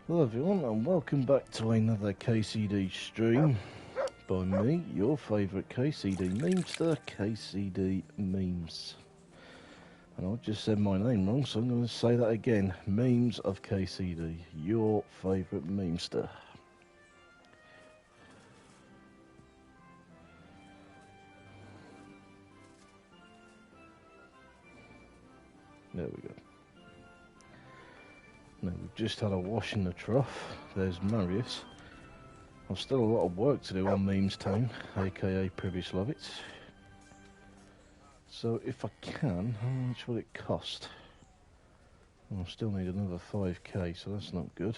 Hello everyone and welcome back to another KCD stream by me, your favourite KCD memester, KCD Memes. And I just said my name wrong, so I'm going to say that again. Memes of KCD, your favourite memester. There we go. Now we've just had a wash in the trough. There's Marius. I've still a lot of work to do on Memes Town, aka Pribyslavitz. So if I can, how much will it cost? Well, I still need another 5k, so that's not good.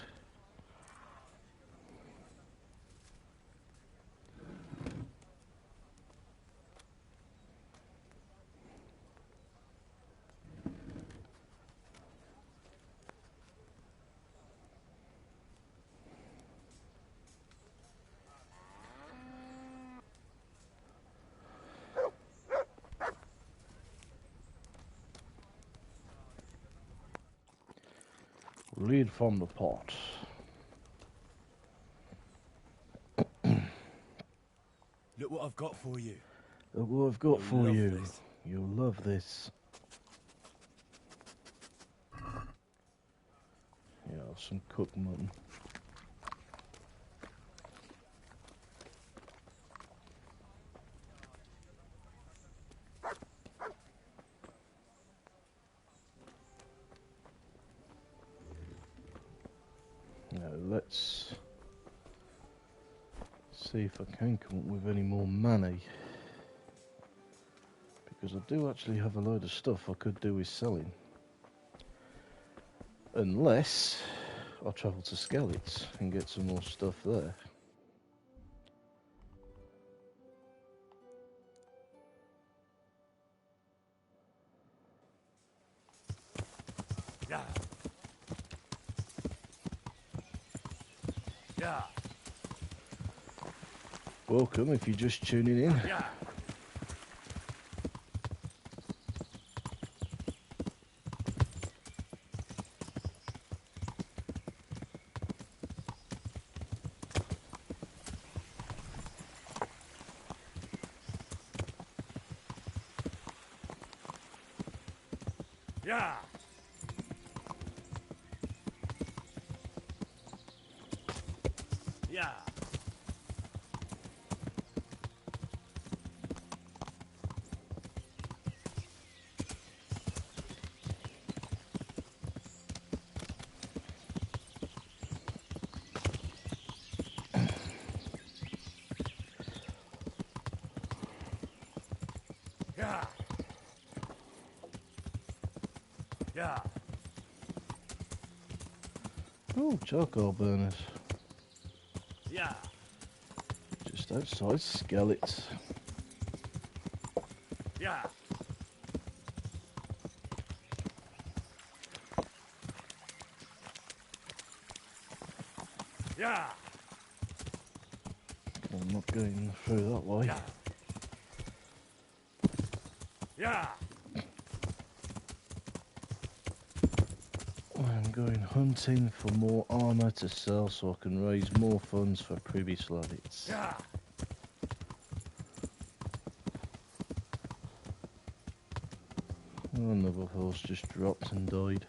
Lead from the pot. Look what I've got for you. Look what I've got for you. This. You'll love this. Yeah, some cooked mutton. Now let's see if I can come up with any more money. Because I do actually have a load of stuff I could do with selling. Unless I travel to Skellets and get some more stuff there. Yeah. Yeah. Welcome if you're just tuning in. Yeah. Yeah. Yeah. Yeah. Yeah. Oh, charcoal burners. Yeah. Just outside Skellets. Yeah. Yeah. I'm not going through that way. Yeah. Yeah. I'm going hunting for more armour to sell so I can raise more funds for Pribyslavitz. Yeah. Oh, another horse just dropped and died.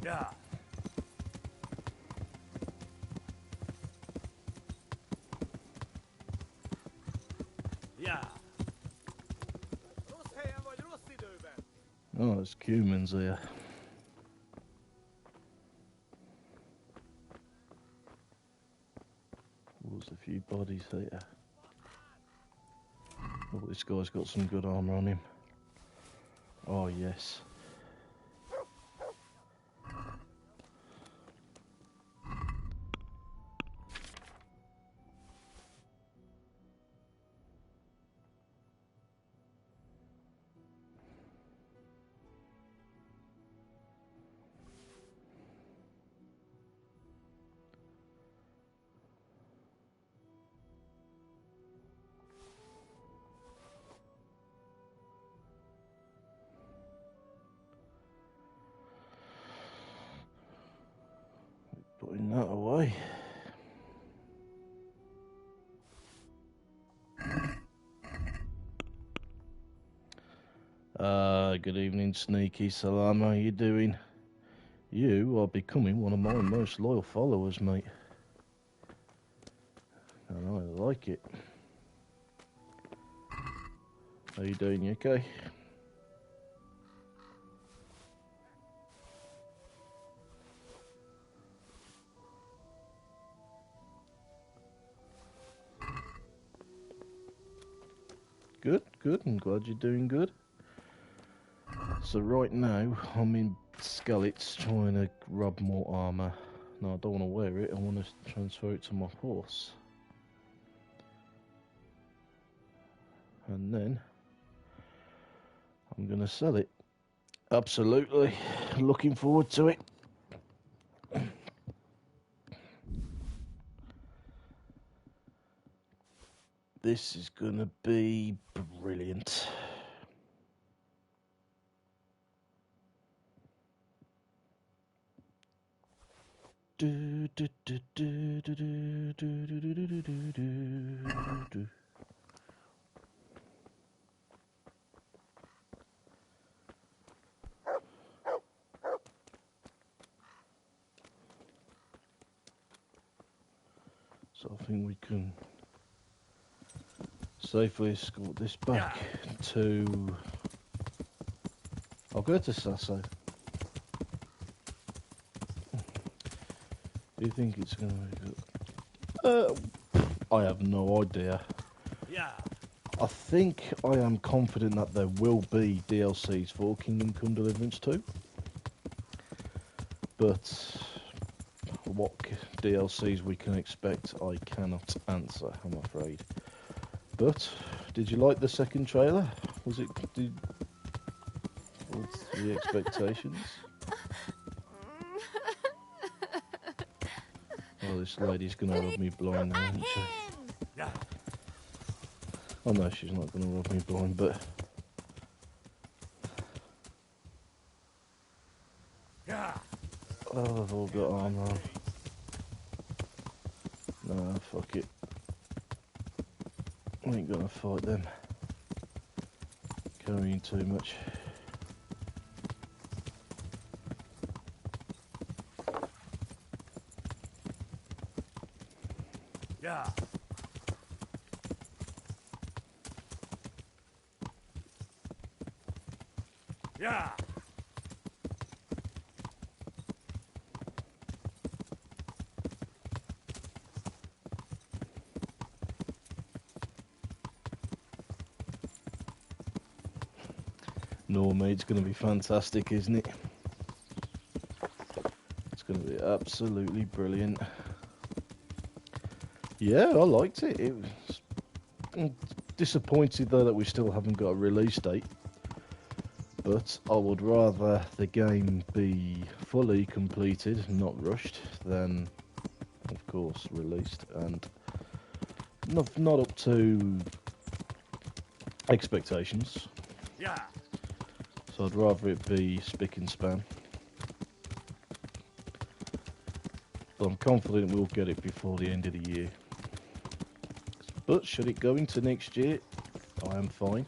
Yeah. Yeah. Oh, there's humans here. There's a few bodies here. Oh, this guy's got some good armour on him. Oh, yes. Putting that away. Good evening, Sneaky Salam. How you doing? You are becoming one of my most loyal followers, mate. And I like it. How you doing? You okay? Good, good. I'm glad you're doing good. So right now, I'm in Skalitz trying to grab more armour. No, I don't want to wear it. I want to transfer it to my horse. And then I'm going to sell it. Absolutely. Looking forward to it. This is going to be brilliant. Do, do, do, do, do, do, do, do, do, do, do, do. So I think we can safely escort this back to... I'll go to Sasso. Do you think it's going to be good? I have no idea. Yeah. I think I am confident that there will be DLCs for Kingdom Come Deliverance 2. But what DLCs we can expect, I cannot answer, I'm afraid. But did you like the second trailer? What's the expectations? Oh, this lady's gonna rub me blind now, isn't she? Yeah. Oh no, she's not gonna rub me blind, but Yeah. oh, they've all got armor on. No, fuck it. I ain't gonna fight them. Carrying too much. Yeah. Yeah. No, mate, it's going to be fantastic, isn't it? It's going to be absolutely brilliant. Yeah, I liked it. I'm disappointed, though, that we still haven't got a release date. But I would rather the game be fully completed, not rushed, than, of course, released and not up to expectations. Yeah. So I'd rather it be spick and span. But I'm confident we'll get it before the end of the year. But should it go into next year, I am fine.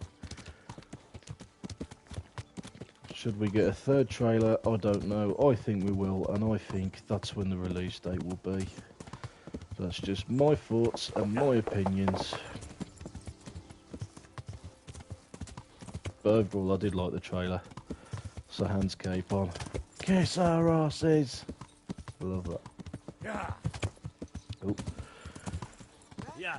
Should we get a third trailer? I don't know. I think we will, and I think that's when the release date will be. That's just my thoughts and my opinions. But overall, I did like the trailer. a hands cape on. Kiss our asses. I love that. Yeah. Oh, Yeah.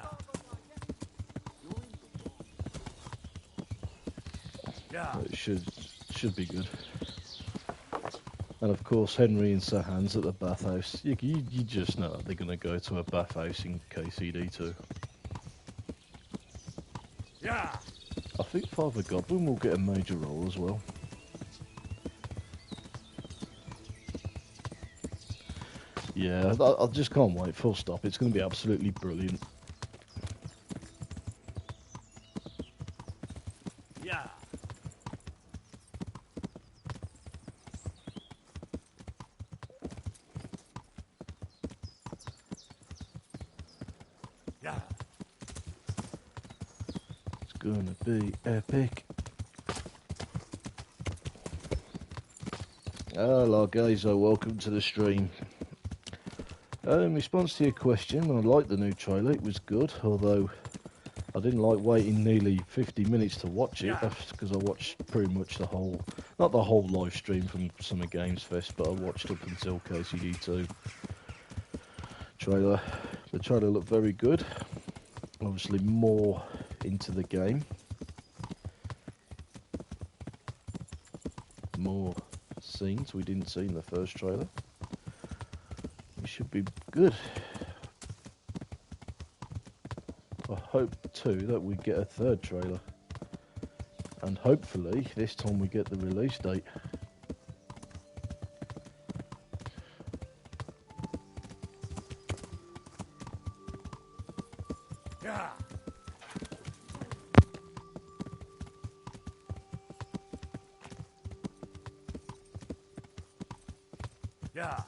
Yeah. it should be good. And of course, Henry and Sir Hans at the bathhouse. You just know they're going to go to a bathhouse in KCD too. Yeah. I think Father Goblin will get a major role as well. Yeah, I just can't wait. Full stop. It's going to be absolutely brilliant. Yeah. Yeah. It's going to be epic. Hello guys, welcome to the stream. In response to your question, I liked the new trailer. It was good, although I didn't like waiting nearly 50 minutes to watch it, because I watched pretty much the whole, not the whole live stream from Summer Games Fest, but I watched up until KCD 2 trailer. The trailer looked very good, obviously more into the game, more scenes we didn't see in the first trailer. It should be good. I hope too that we get a third trailer, and hopefully this time we get the release date. Yeah. Yeah.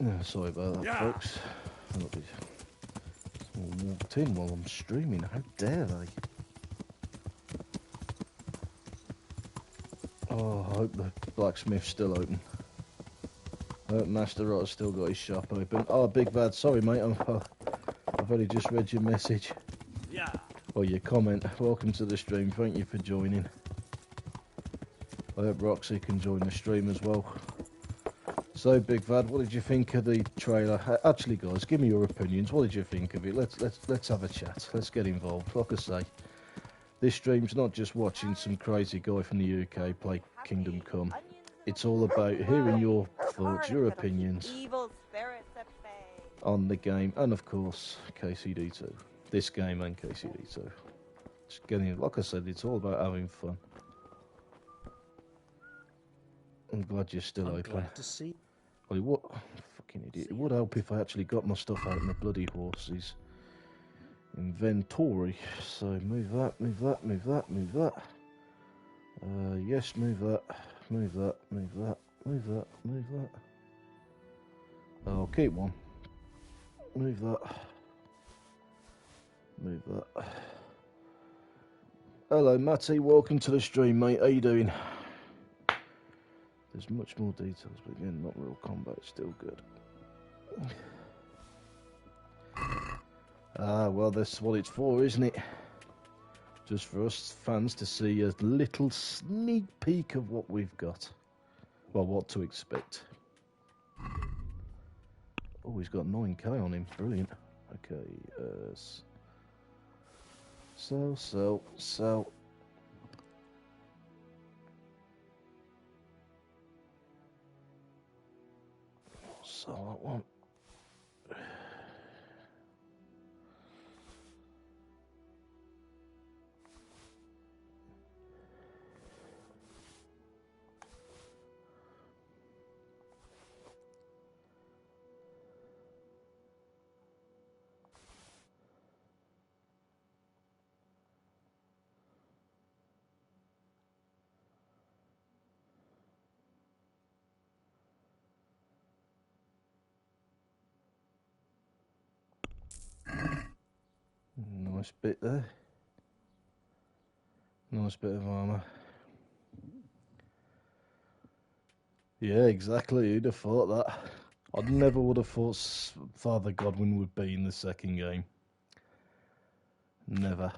Yeah, sorry about that, Yeah. folks. Someone walked in while I'm streaming. How dare they? Oh, I hope the blacksmith's still open. I hope Master Rot's still got his shop open. Oh, Big Bad, sorry mate, I've only just read your message. Yeah. Or your comment. Welcome to the stream, thank you for joining. I hope Roxy can join the stream as well. So, Big Vad, what did you think of the trailer? Actually, guys, give me your opinions. What did you think of it? Let's have a chat. Let's get involved. Like I say, this stream's not just watching some crazy guy from the UK play Kingdom Come. It's all about hearing your thoughts, your opinions on the game, and of course, KCD 2. This game and KCD 2. Just getting, like I said, it's all about having fun. I'm glad you're still open. Glad to see. Well, what? Fucking idiot. It would help if I actually got my stuff out in the bloody horse's inventory. So move that, move that, move that, move that. Yes, move that, move that, move that, move that, move that. I'll keep one. Move that. Move that. Hello, Matty. Welcome to the stream, mate. How you doing? There's much more details, but again, not real combat. Still good. Ah, well, that's what it's for, isn't it? Just for us fans to see a little sneak peek of what we've got. Well, what to expect. Oh, he's got 9k on him. Brilliant. Okay, sell. Sell that one. Nice bit there. Nice bit of armour. Yeah, exactly. Who'd have thought that? I never would have thought Father Godwin would be in the second game. Never.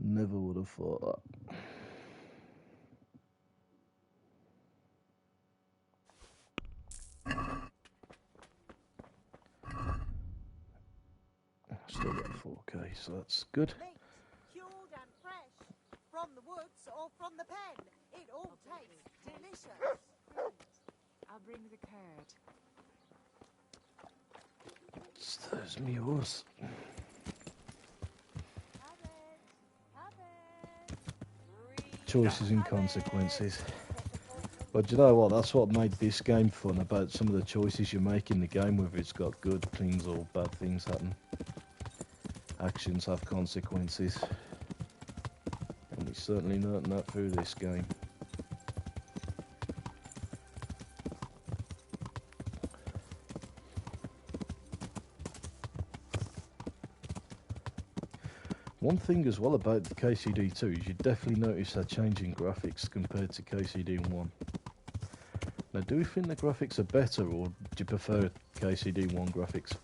Never would have thought that. Still got 4K, so that's good. Meat, cured and fresh, from the woods or from the pen. It all tastes delicious. I'll bring the curd. There's me horse. Choices and consequences. But you know what? That's what made this game fun, about some of the choices you make in the game, whether it's got good things or bad things happen. Actions have consequences. And we certainly learnt that through this game. One thing as well about the KCD 2 is you definitely notice a change in graphics compared to KCD 1. Now, do you think the graphics are better, or do you prefer KCD 1 graphics?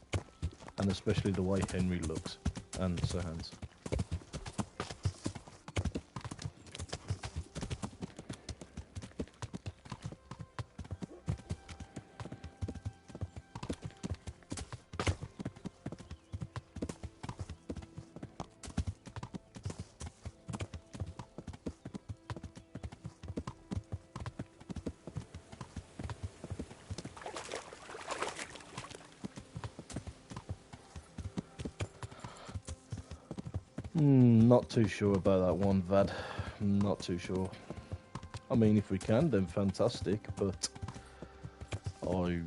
And especially the way Henry looks and sounds. Not too sure about that one, Vad. Not too sure. I mean, if we can, then fantastic, but I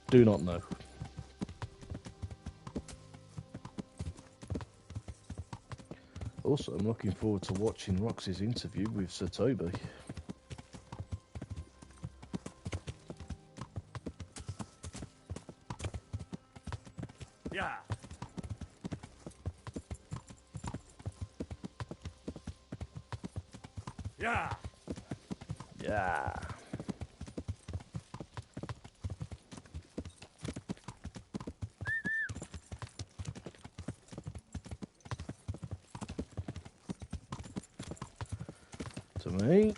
do not know. Also, I'm looking forward to watching Roxy's interview with Sir Toby. Yeah. Yeah. Yeah. To me.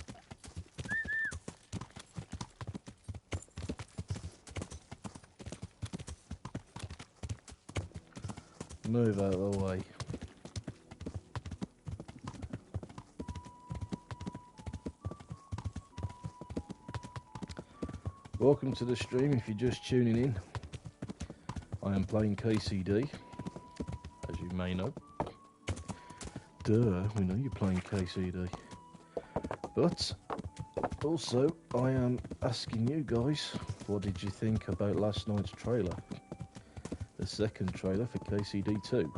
Move out of the way. Welcome to the stream if you're just tuning in. I am playing KCD, as you may know. Duh, we know you're playing KCD. But also, I am asking you guys, what did you think about last night's trailer? The second trailer for KCD 2.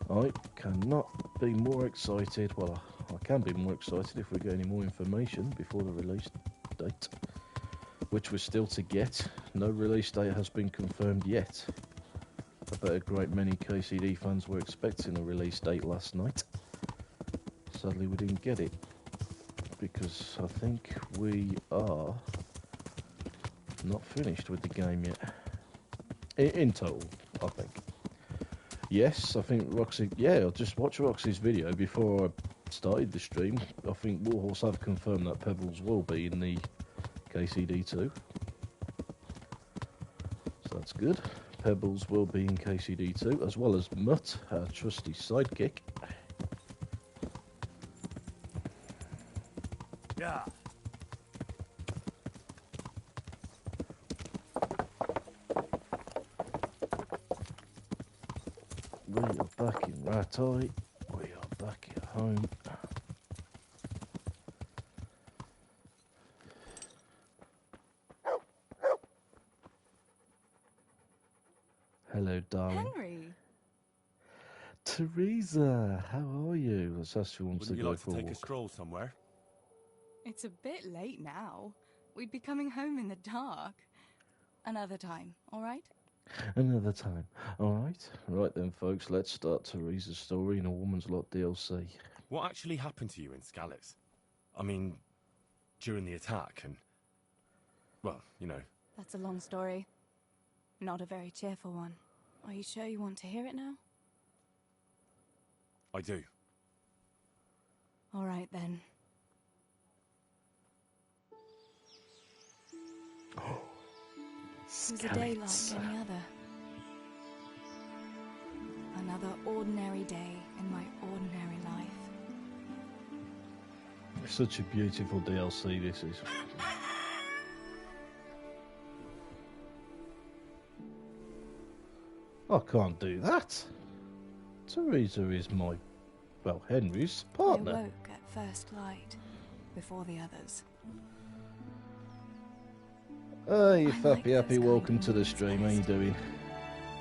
I cannot be more excited. Well, I can be more excited if we get any more information before the release date, which we're still to get. No release date has been confirmed yet. I bet a great many KCD fans were expecting a release date last night. Sadly, we didn't get it, because I think we are not finished with the game yet. In total, I think. Yes, I think Roxy... Yeah, I just watched Roxy's video before I started the stream. I think Warhorse have confirmed that Pebbles will be in the KCD 2. So that's good. Pebbles will be in KCD 2, as well as Mutt, our trusty sidekick. Yeah. We are back in Ratai. We are back at home. Hello, darling. Henry! Teresa, how are you? Let's ask who wants Wouldn't to you go like for to a take a walk. stroll somewhere? It's a bit late now. We'd be coming home in the dark. Another time, all right? Another time. Alright. Right then, folks, let's start Teresa's story in A Woman's Lot DLC. What actually happened to you in Skalitz? I mean, during the attack and... Well, you know. That's a long story. Not a very cheerful one. Are you sure you want to hear it now? I do. All right, then. It was a day like any other. Another ordinary day in my ordinary life. Such a beautiful DLC this is. I can't do that. Teresa is my, well, Henry's partner. I woke at first light, before the others. Hey, I like Fappy Happy, those welcome kind to the of stream. How best. you doing?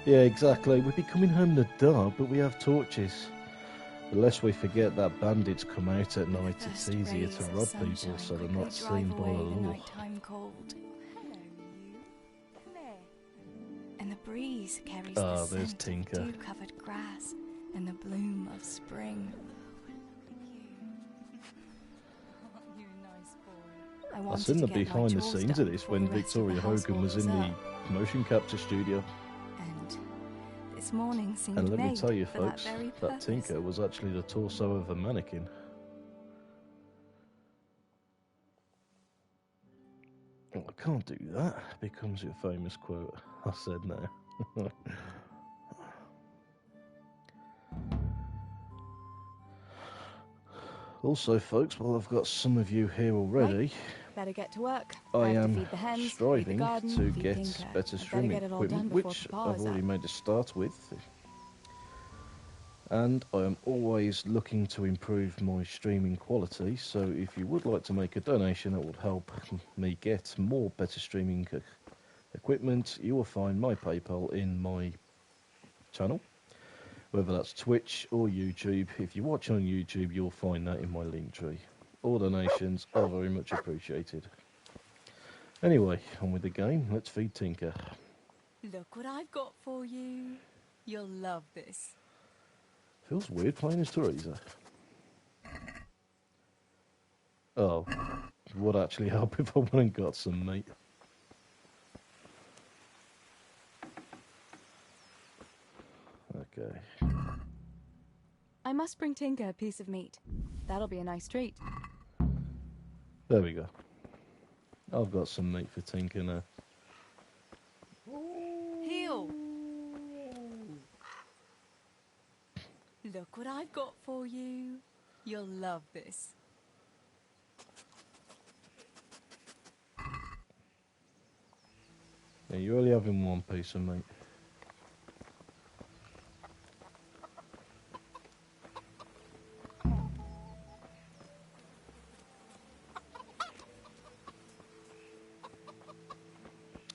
Yeah, exactly. We'd be coming home in the dark, but we have torches. Unless we forget that bandits come out at night, it's First easier rays to of rob people sunshine so they're quickly not drive seen by away the the law. nighttime cold. Hello, you. Come here. And the breeze carries Ah, the there's scent Tinker. of dew-covered grass and the bloom of spring. You nice boy. I I've wanted seen to the get my behind the chores scenes done of this before when the rest of the Victoria Hogan was household in up. the motion capture studio. And this morning seemed And let me made tell you, for folks, that very that purpose. Tinker was actually the torso of a mannequin. Oh, I can't do that. Becomes your famous quote. I said no. Also, folks, while I've got some of you here already, Better get to work. I have am to feed the hens, feed the striving garden, to feed get Tinker. better I'd better streaming get it all done equipment, before which Papa I've is already up. made a start with. And I am always looking to improve my streaming quality, so if you would like to make a donation that would help me get more better streaming equipment, you will find my PayPal in my channel, whether that's Twitch or YouTube. If you watch on YouTube, you'll find that in my link tree. All donations are very much appreciated. Anyway, on with the game. Let's feed Tinker. Look what I've got for you. You'll love this. Feels weird playing as Teresa. Oh, would actually help if I went and got some meat. Okay. I must bring Tinker a piece of meat. That'll be a nice treat. There we go. I've got some meat for Tinker now. Heel! Look what I've got for you. You'll love this. Yeah, you're only having one piece of meat.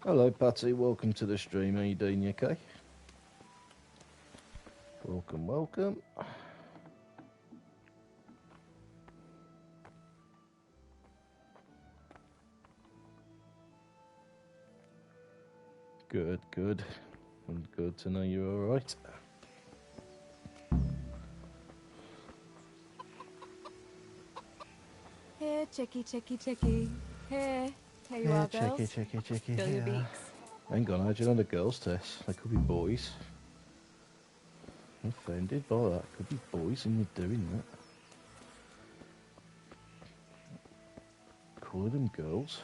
Hello, Patty. Welcome to the stream. How you doing? You okay? Welcome, welcome. Good, good. And good to know you're alright. Here, chickie, chickie, chickie. Here. Here you are, girls. checky. Fill your beaks. Hang on, how'd you know the girls' test? They could be boys. I'm offended by that. Could be boys and you're doing that. Call them girls.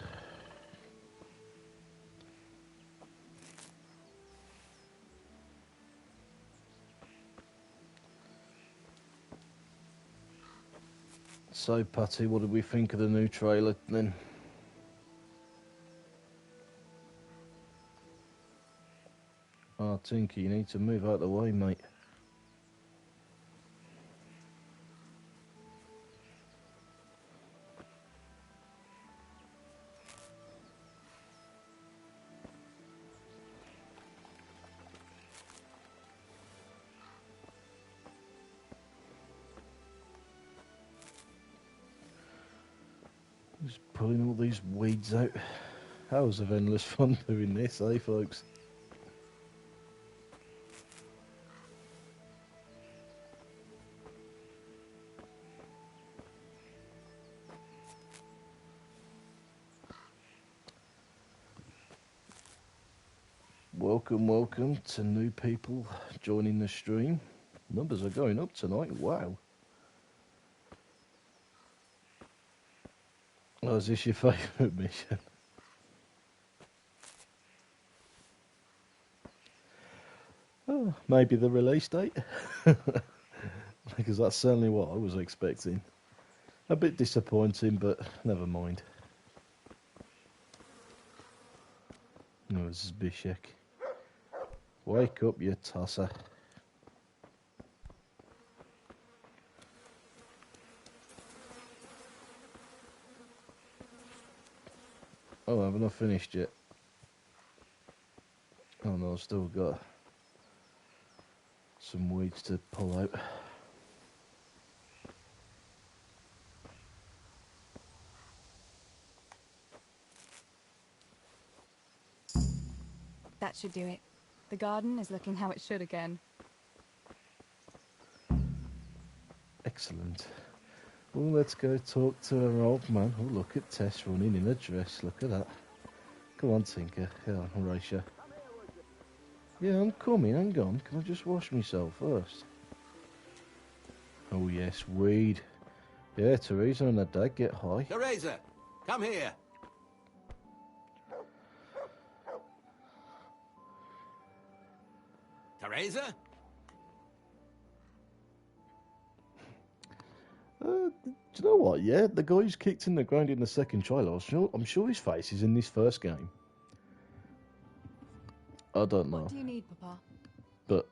So, Patty, what did we think of the new trailer then? Oh, Tinky, you need to move out of the way, mate. Just pulling all these weeds out. Hours of endless fun doing this, eh, folks? Welcome to new people joining the stream. Numbers are going up tonight, wow. Oh, is this your favourite mission? Oh, maybe the release date? Because that's certainly what I was expecting. A bit disappointing, but never mind. No, this is Bishek. Wake up, you tosser. Oh, haven't I finished yet? Oh no, I've still got some weeds to pull out. That should do it. The garden is looking how it should again. Excellent. Well, let's go talk to our old man. Oh, look at Tess running in a dress. Look at that. Go on, Tinker. Yeah, I'll race you. Yeah, I'm coming. Hang on. Can I just wash myself first? Oh, yes, weed. Yeah, Teresa and her dad get high. Teresa, come here. Teresa? Do you know what? Yeah, the guy who's kicked in the ground in the second trailer, I'm sure his face is in this first game. I don't know. What do you need, Papa? But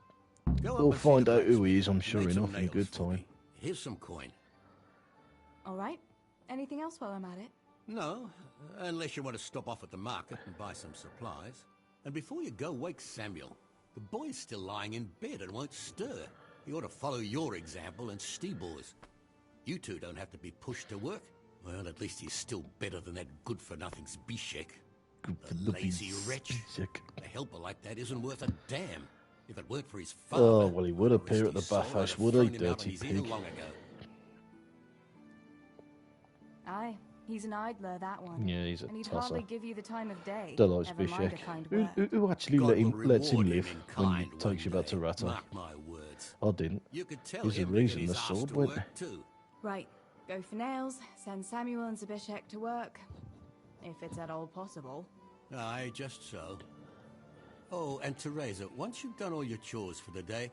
Go up we'll and see find the out who he blacksmith. is, I'm sure Make some enough, in nails good for time. me. Here's some coin. All right. Anything else while I'm at it? No, unless you want to stop off at the market and buy some supplies. And before you go, wake Samuel. The boy's still lying in bed and won't stir. He ought to follow your example and Steebor's. You two don't have to be pushed to work. Well, at least he's still better than that good-for-nothing's Bishek. The lazy wretch. A helper like that isn't worth a damn. If it weren't for his father... Oh, well, he would appear at the bathhouse, would he, dirty pig? Aye, he's an idler, that one. Yeah, he's a and he'd tosser. hardly give you the time of day. Delight's Never mind a Bishek. kind word. Who actually lets him live when he kind takes you back to one day. Ratto? Mark my words. I didn't. You could tell There's a him reason to get the his sword ass to went. work too. Right, go for nails, send Samuel and Zabishek to work. If it's at all possible. Aye, just so. Oh, and Teresa, once you've done all your chores for the day,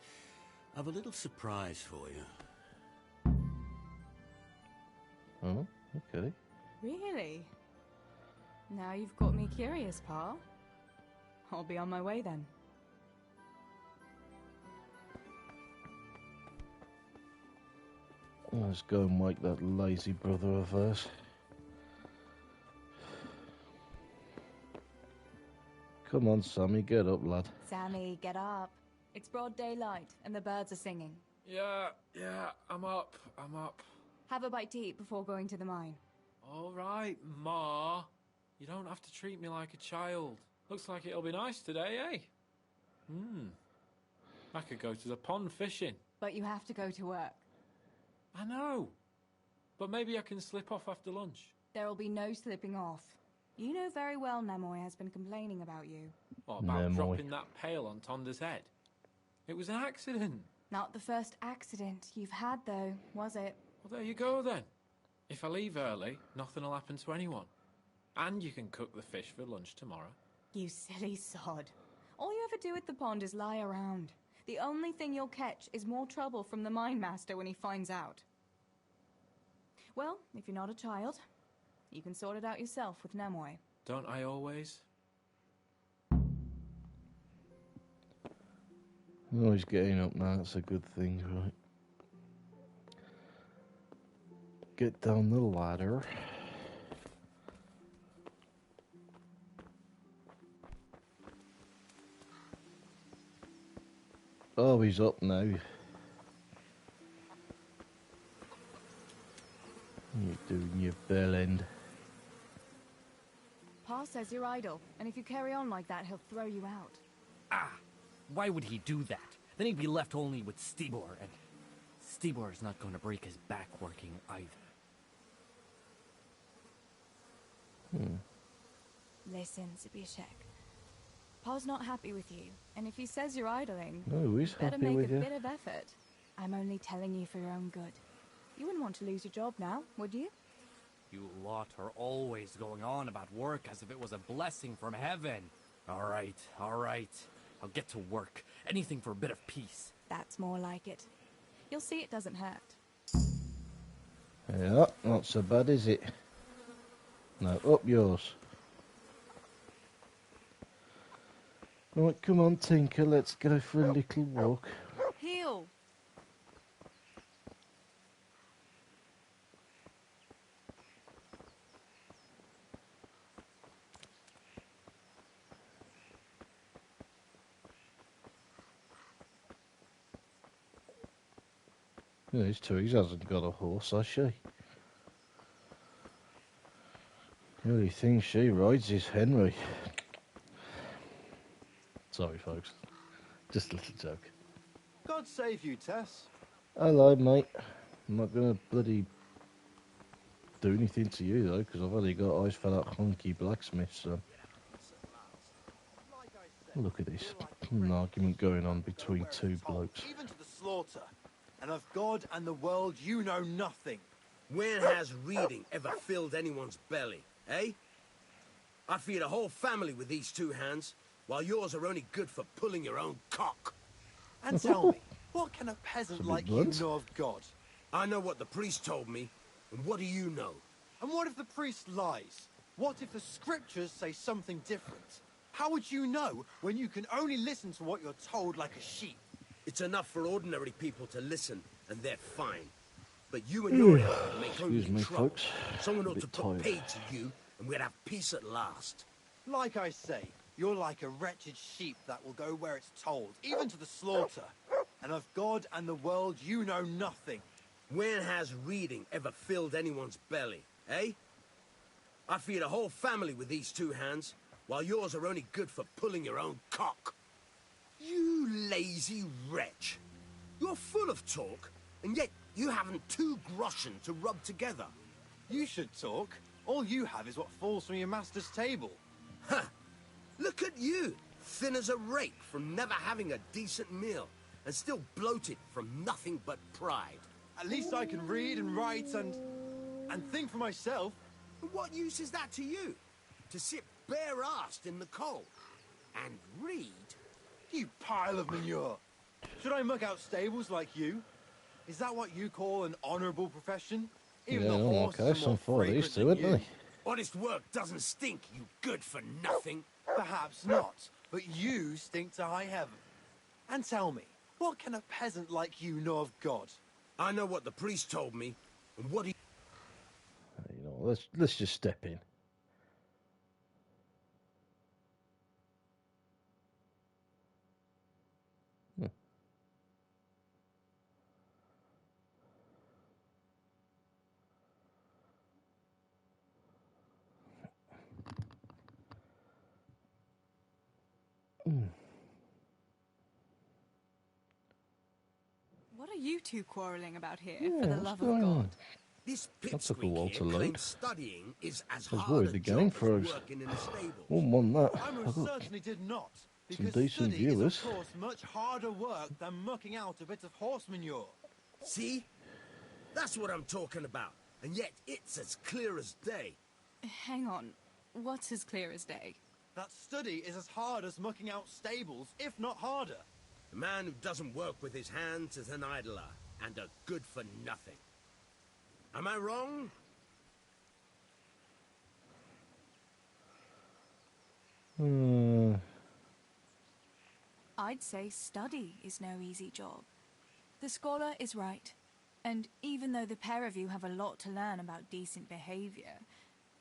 I've a little surprise for you. Oh, okay. Really? Now you've got me curious, Pa. I'll be on my way then. Let's go and wake that lazy brother of hers. Come on, Sammy, get up, lad. Sammy, get up. It's broad daylight and the birds are singing. Yeah, I'm up. Have a bite to eat before going to the mine. All right, Ma. You don't have to treat me like a child. Looks like it'll be nice today, eh? I could go to the pond fishing. But you have to go to work. I know. But maybe I can slip off after lunch. There will be no slipping off. You know very well Nemoy has been complaining about you. What about Nemoy. dropping that pail on Tonda's head? It was an accident. Not the first accident you've had, though, was it? Well, there you go then. If I leave early, nothing will happen to anyone. And you can cook the fish for lunch tomorrow. You silly sod. All you ever do at the pond is lie around. The only thing you'll catch is more trouble from the mine master when he finds out. Well, if you're not a child, you can sort it out yourself with Nemoy. Don't I always? Oh, he's getting up now. That's a good thing, right? Get down the ladder. Oh, he's up now. You're doing your bell end. Pa's says you're idle, and if you carry on like that, he'll throw you out. Ah, why would he do that? Then he'd be left only with Stibor, and Stibor is not going to break his back working either. Listen, Zbyszek. Pa's not happy with you, and if he says you're idling, No, he's better happy make with a you. bit of effort. I'm only telling you for your own good. You wouldn't want to lose your job now, would you? You lot are always going on about work as if it was a blessing from heaven. All right. I'll get to work. Anything for a bit of peace. That's more like it. You'll see it doesn't hurt. Yeah, not so bad, is it? No, up yours. Right, come on, Tinker, let's go for a little walk. Heel! Yeah, it's Therese hasn't got a horse, has she? The only thing she rides is Henry. Sorry, folks. Just a little joke. God save you, Tess. Hello, mate. I'm not going to bloody do anything to you, though, because I've only got eyes for that honky blacksmith, so... Look at this. An argument going on between two blokes. Even to the slaughter. And of God and the world you know nothing. When has reading ever filled anyone's belly, eh? I feed a whole family with these two hands, while yours are only good for pulling your own cock. And tell me, what can a peasant It's a bit like blunt. you know of God? I know what the priest told me, and what do you know? And what if the priest lies? What if the scriptures say something different? How would you know when you can only listen to what you're told like a sheep? It's enough for ordinary people to listen, and they're fine. But you and your help make only Excuse me, trouble. folks. Someone A ought to bit put tired. paid to you, and we'd have peace at last. Like I say, you're like a wretched sheep that will go where it's told, even to the slaughter. And of God and the world you know nothing. When has reading ever filled anyone's belly, eh? I feed a whole family with these two hands, while yours are only good for pulling your own cock. You lazy wretch. You're full of talk, and yet you haven't 2 groschen to rub together. You should talk. All you have is what falls from your master's table. Ha! Look at you, thin as a rake from never having a decent meal, and still bloated from nothing but pride. At least I can read and write and think for myself. And what use is that to you? To sit bare-assed in the cold and read? You pile of manure. Should I muck out stables like you? Is that what you call an honourable profession? Even Yeah, the no, horses okay, are some more for these fragrant two, than aren't you. they? Honest work doesn't stink, you good-for-nothing. Perhaps not, but you stink to high heaven. And tell me, what can a peasant like you know of God? I know what the priest told me, and what he... You know, let's just step in. What are you two quarrelling about here, Yeah, for the what's love of going God? on? This That took a while pipsqueak to here load. claims studying is as I was hard worried a the job game as froze. working in a stable. Wouldn't want that. I most certainly did not. Some Because decent study viewers. is, of course, much harder work than mucking out a bit of horse manure. See? That's what I'm talking about. And yet it's as clear as day. Hang on. What's as clear as day? That study is as hard as mucking out stables, if not harder. A man who doesn't work with his hands is an idler and a good-for-nothing. Am I wrong? I'd say study is no easy job. The scholar is right. And even though the pair of you have a lot to learn about decent behavior,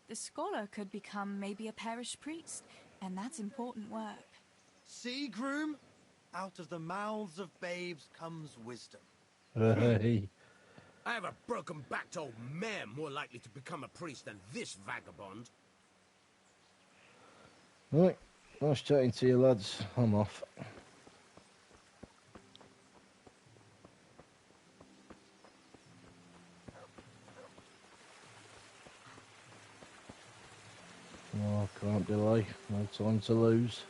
the scholar could become maybe a parish priest, and that's important work. See, groom? Out of the mouths of babes comes wisdom. Hey. I have a broken-backed old mare more likely to become a priest than this vagabond. Right, nice chatting to you, lads. I'm off. Oh, can't delay. No time to lose.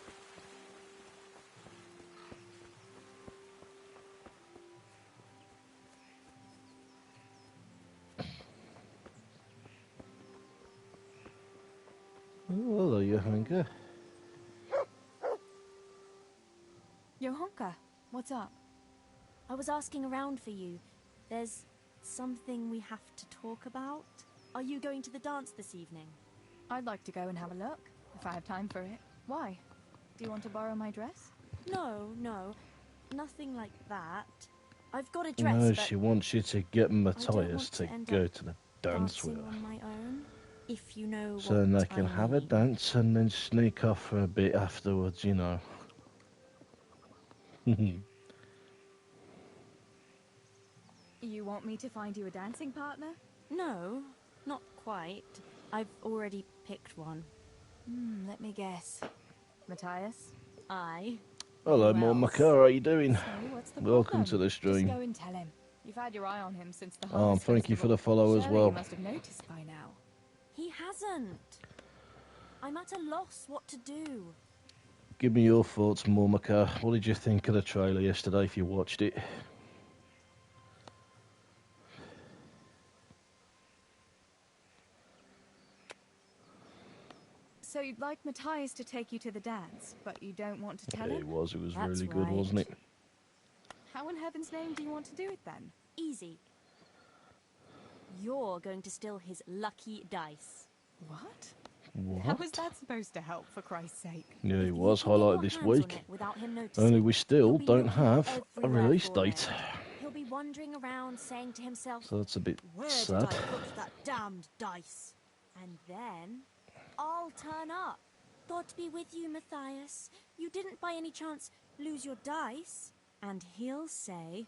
Oh, hello, Johanka. Johanka, what's up? I was asking around for you. There's something we have to talk about. Are you going to the dance this evening? I'd like to go and have a look, if I have time for it. Why? Do you want to borrow my dress? No, nothing like that. I've got a dress, No, but she wants you to get I don't Matthias want to end go up to the dance with dancing her. on my own. If you know So what then they can I have a mean. dance and then sneak off for a bit afterwards, you know. You want me to find you a dancing partner? No, not quite. I've already picked one. Let me guess. Matthias? I. Hello, Who Mormaka, else? how are you doing? So, what's the Welcome problem? to the Just stream. go and tell him. You've had your eye on him since the Oh, Harvest thank you for the Festival. follow as Surely well. you must have noticed by now. He hasn't. I'm at a loss what to do. Give me your thoughts, Mormaka. What did you think of the trailer yesterday if you watched it? So you'd like Matthias to take you to the dance, but you don't want to tell Yeah, him? it was. It was That's really good, right. wasn't it? How in heaven's name do you want to do it then? Easy. You're going to steal his lucky dice. What? What? How is that supposed to help, for Christ's sake? Yeah, If it you was can get highlighted your this hands on week. it without him noticing, Only we he'll still be don't looking have a everywhere release for date. it. He'll be wandering around saying to himself, So that's a bit "Where sad. did I put that damned dice?" And then I'll turn up. Thought to be with you, Matthias. You didn't by any chance lose your dice? And he'll say,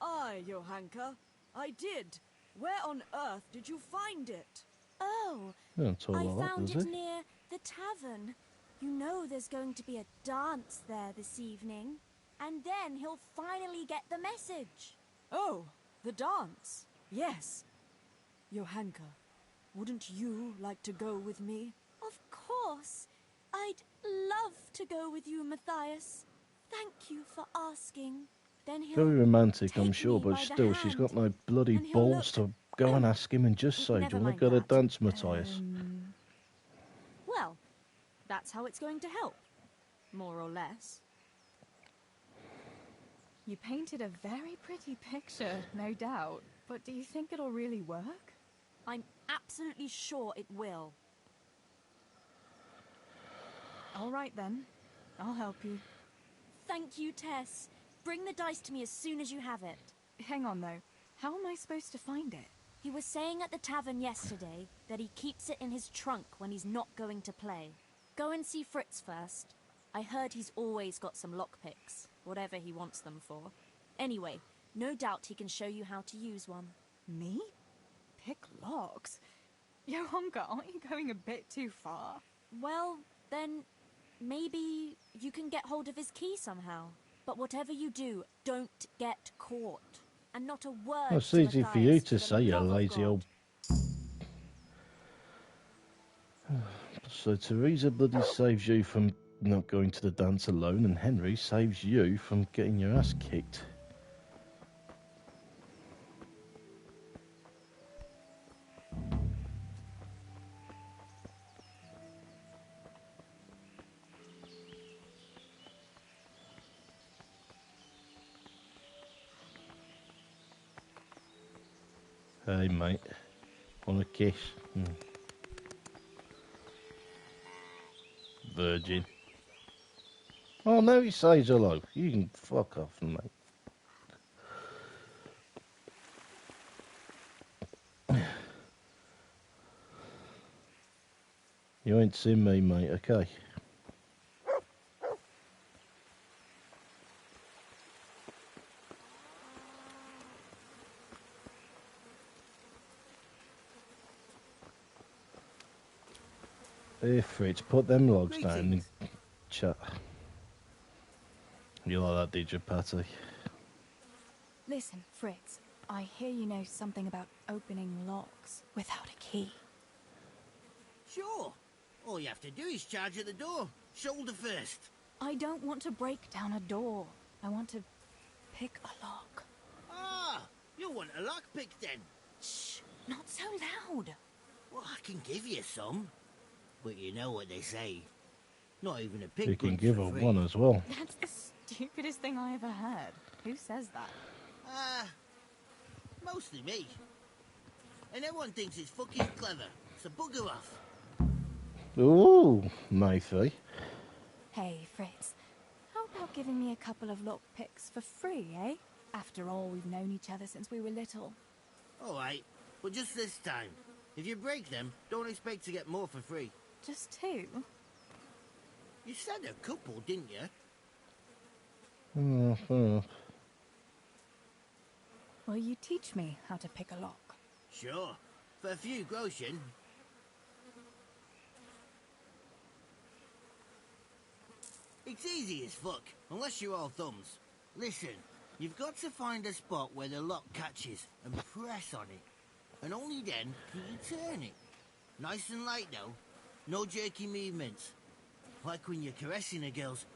Aye, Johanka, I did. Where on earth did you find it? "Oh, Don't talk I like that, found does it he? near the tavern. You know there's going to be a dance there this evening." And then he'll finally get the message. Oh, the dance. Yes. Johanka, wouldn't you like to go with me? Of course. I'd love to go with you, Matthias. Thank you for asking. Then he'll Very romantic, take I'm sure, me but by the still, she's got hand, no bloody and he'll balls look- to go and ask him and just say, Never do you want mind to go to that. dance, Matthias? Well, that's how it's going to help. More or less. You painted a very pretty picture, no doubt. But do you think it'll really work? I'm absolutely sure it will. All right then. I'll help you. Thank you, Tess. Bring the dice to me as soon as you have it. Hang on though. How am I supposed to find it? He was saying at the tavern yesterday that he keeps it in his trunk when he's not going to play. Go and see Fritz first. I heard he's always got some lockpicks, whatever he wants them for. Anyway, no doubt he can show you how to use one. Me? Pick locks? Johanka, aren't you going a bit too far? Well, then maybe you can get hold of his key somehow. But whatever you do, don't get caught. And not a word Well, it's to easy for you Matthias, to for the say, you love of lazy God. old... So Teresa bloody saves you from not going to the dance alone, and Henry saves you from getting your ass kicked. Hey mate, want a kiss? Virgin. Oh no, he says hello. You can fuck off, mate. You ain't seen me, mate, okay? Hey Fritz, put them logs down and Greetings. chat. You like that, did you, Patty? Listen, Fritz, I hear you know something about opening locks without a key. Sure. All you have to do is charge at the door. Shoulder first. I don't want to break down a door. I want to pick a lock. Ah, you want a lockpick then? Shh, not so loud. Well, I can give you some. But you know what they say. Not even a pig You can punch give for her free. one as well. That's the stupidest thing I ever heard. Who says that? Mostly me. And everyone thinks it's fucking clever. So bugger off. Ooh, Mayfie. Hey, Fritz. How about giving me a couple of lock picks for free, eh? After all, we've known each other since we were little. All right, but just this time. If you break them, don't expect to get more for free. Just two? You said a couple, didn't you? Will you teach me how to pick a lock? Sure. For a few groschen. It's easy as fuck, unless you're all thumbs. Listen, you've got to find a spot where the lock catches and press on it. And only then can you turn it. Nice and light though. No jerky movements. Like when you're caressing a girl's...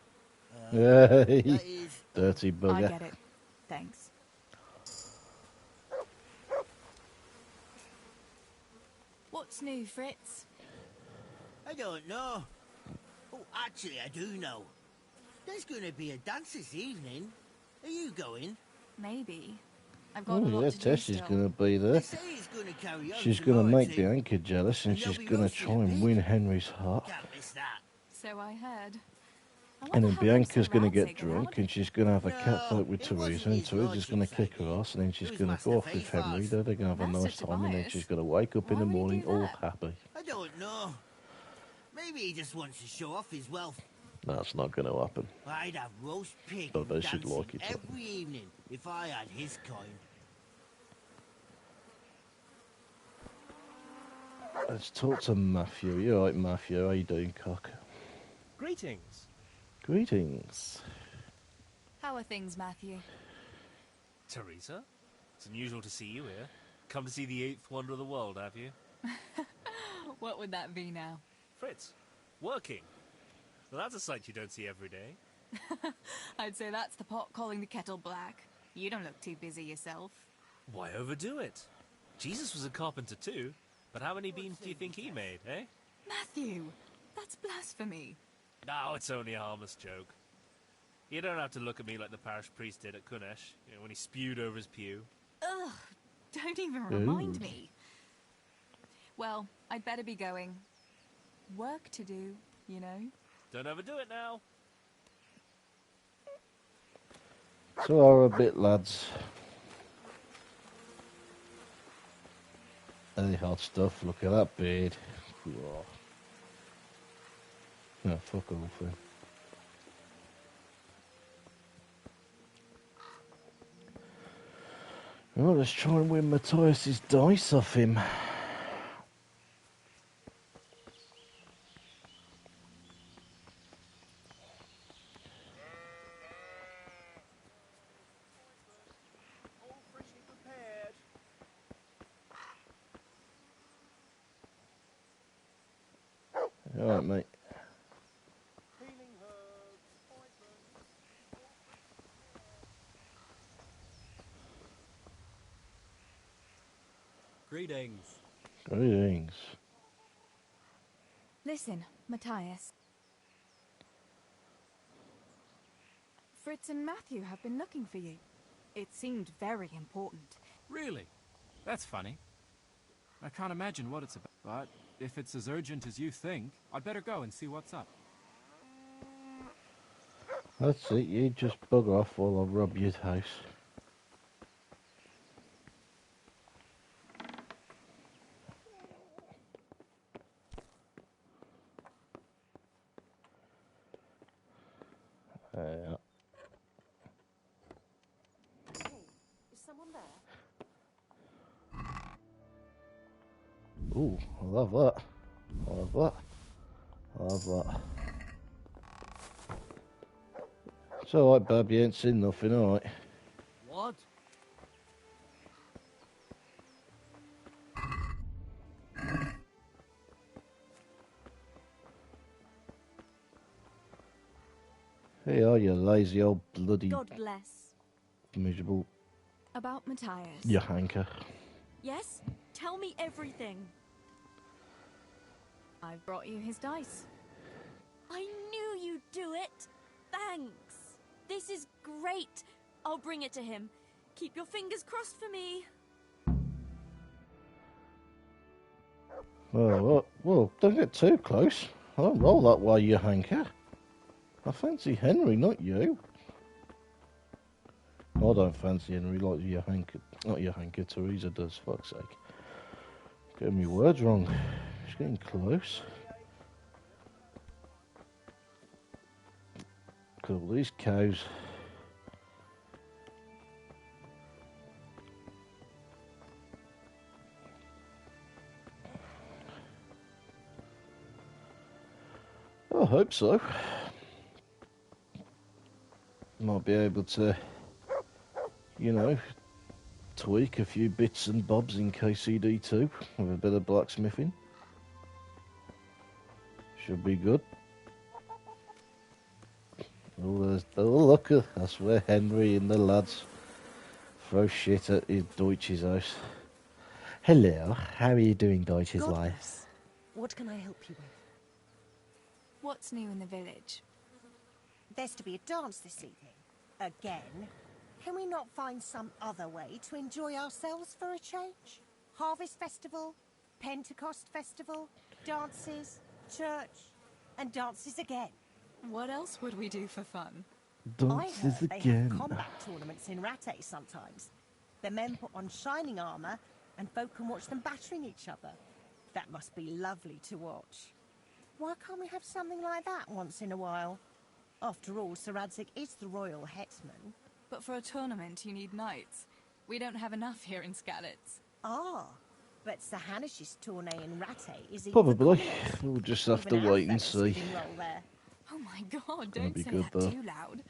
Hey, that is... dirty bugger. I get it. Thanks. What's new, Fritz? I don't know. Oh, actually, I do know. There's going to be a dance this evening. Are you going? Maybe. I've got a Oh, lot yeah, to do Tess is still. going to be there. They say it's going to carry on She's going to tomorrow make too. Bianca jealous and And they'll she's be going to roasting try a and pig. win Henry's heart. Can't miss that. So I heard. I And wonder then how Bianca's going to Rosie get Ranzig drunk allowed and she's going to have a No, catfight with it wasn't Teresa and his Teresa's going to lordship's kick her idea. ass and then she's It was going to Master go off with Faith's. Henry. They're going to have a Master nice time and then Tobias? she's going to wake up in Why the would he morning do all that? happy. I don't know. Maybe he just wants to show off his wealth. That's not going to happen. I'd have roast pig But they should dancing like it. every evening if I had his coin. Let's talk to Matthew. You alright, Matthew? How you doing, cock? Greetings. Greetings. How are things, Matthew? Teresa? It's unusual to see you here. Come to see the eighth wonder of the world, have you? What would that be now? Fritz, working. Well, that's a sight you don't see every day. I'd say that's the pot calling the kettle black. You don't look too busy yourself. Why overdo it? Jesus was a carpenter too, but how many beams do you think he made, eh? Matthew, that's blasphemy. No, it's only a harmless joke. You don't have to look at me like the parish priest did at Kunesh, when he spewed over his pew. Ugh, don't even remind Ooh. me. Well, I'd better be going. Work to do, you know. Don't overdo it now. So are a bit, lads. Hey, hot stuff. Look at that beard. Whoa. No, fuck off then. Well, let's try and win Matthias's dice off him. Alright, mate. Greetings. Greetings. Listen, Matthias. Fritz and Matthew have been looking for you. It seemed very important. Really? That's funny. I can't imagine what it's about, but if it's as urgent as you think, I'd better go and see what's up. That's it, you just bugger off while I rob your house. Yeah. Is someone there? Ooh, I love that. I love that. I'll have that. It's alright, Bab, you ain't seen nothing, alright? What? Hey, are you lazy old bloody God bless. miserable About Matthias. you hanker? Yes? Tell me everything. I've brought you his dice. I knew you'd do it. Thanks. This is great. I'll bring it to him. Keep your fingers crossed for me. Well, don't get too close. I don't roll that way, you hanker. I fancy Henry, not you. I don't fancy Henry like your hanker. Not your hanker, Teresa does, fuck's sake. Getting me words wrong. She's getting close. Look at all these cows. I hope so. Might be able to, you know, tweak a few bits and bobs in KCD too, with a bit of blacksmithing. Should be good. Oh, look, that's where Henry and the lads throw shit at his Deutsch's house. Hello, how are you doing, Deutsch's wife? What can I help you with? What's new in the village? There's to be a dance this evening. Again. Can we not find some other way to enjoy ourselves for a change? Harvest festival, Pentecost festival, dances, church, and dances again. What else would we do for fun? Dances I heard they again. have combat tournaments in Rattay sometimes. The men put on shining armour and folk can watch them battering each other. That must be lovely to watch. Why can't we have something like that once in a while? After all, Sir Radzig is the royal headsman. But for a tournament, you need knights. We don't have enough here in Skalitz. Ah, but Sir Hanish's tourney in Rattay is even Probably. commonest. We'll just have Even to our wait and fellas see. can roll there. Oh my god, That'd don't be say good, that though. too loud.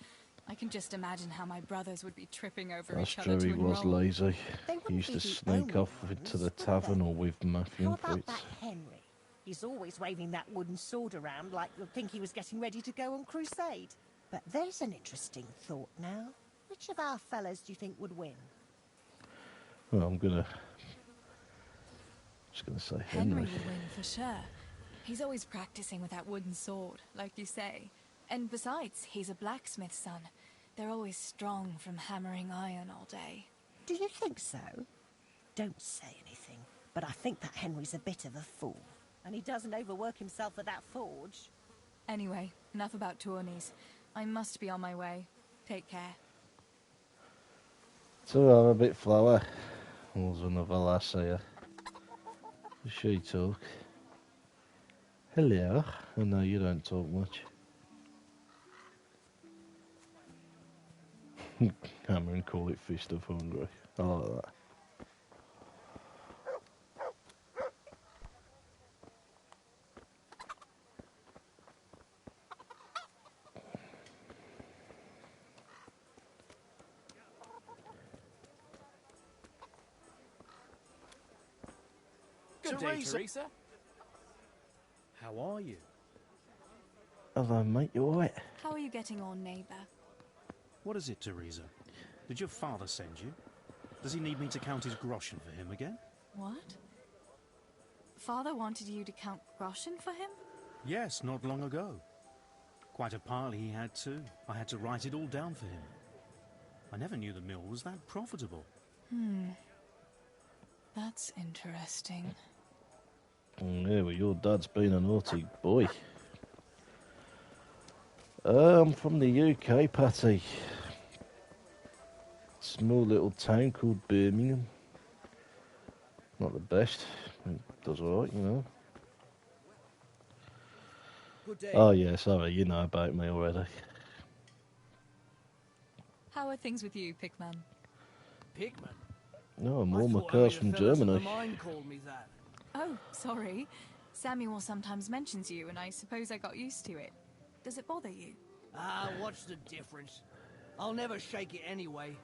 I can just imagine how my brothers would be tripping over That's each other true, to he was enroll. lazy. They He wouldn't used be to the sneak only off to ones, the would tavern they? or with Matthew How and about Fritz. that Henry? He's always waving that wooden sword around like you'd think he was getting ready to go on crusade. But there's an interesting thought now. Which of our fellas do you think would win? Well, I'm just gonna say Henry Henry. would win for sure. He's always practicing with that wooden sword, like you say. And besides, he's a blacksmith's son. They're always strong from hammering iron all day. Do you think so? Don't say anything, but I think that Henry's a bit of a fool. And he doesn't overwork himself at that forge. Anyway, enough about tourneys. I must be on my way. Take care. So I'm a bit flower. There's another lass here. Does she talk? Hello. I know you don't talk much. Hammer and call it Fist of Hungry. I like that. Good day, Teresa. How are you? Hello, mate. You alright? How are you getting on, neighbour? What is it, Teresa? Did your father send you? Does he need me to count his groschen for him again? What? Father wanted you to count groschen for him? Yes, not long ago. Quite a pile he had too. I had to write it all down for him. I never knew the mill was that profitable. That's interesting. Yeah, well, your dad's been a naughty boy. I'm from the UK, Patty. Small little town called Birmingham. Not the best. It does alright, you know. Good day. Oh yeah, sorry, you know about me already. How are things with you, Pickman? No, I'm I all my thought cars only from the fellas at Germany. the mine called me that. Oh, sorry. Samuel sometimes mentions you, and I suppose I got used to it. Does it bother you? Ah, what's the difference? I'll never shake it anyway.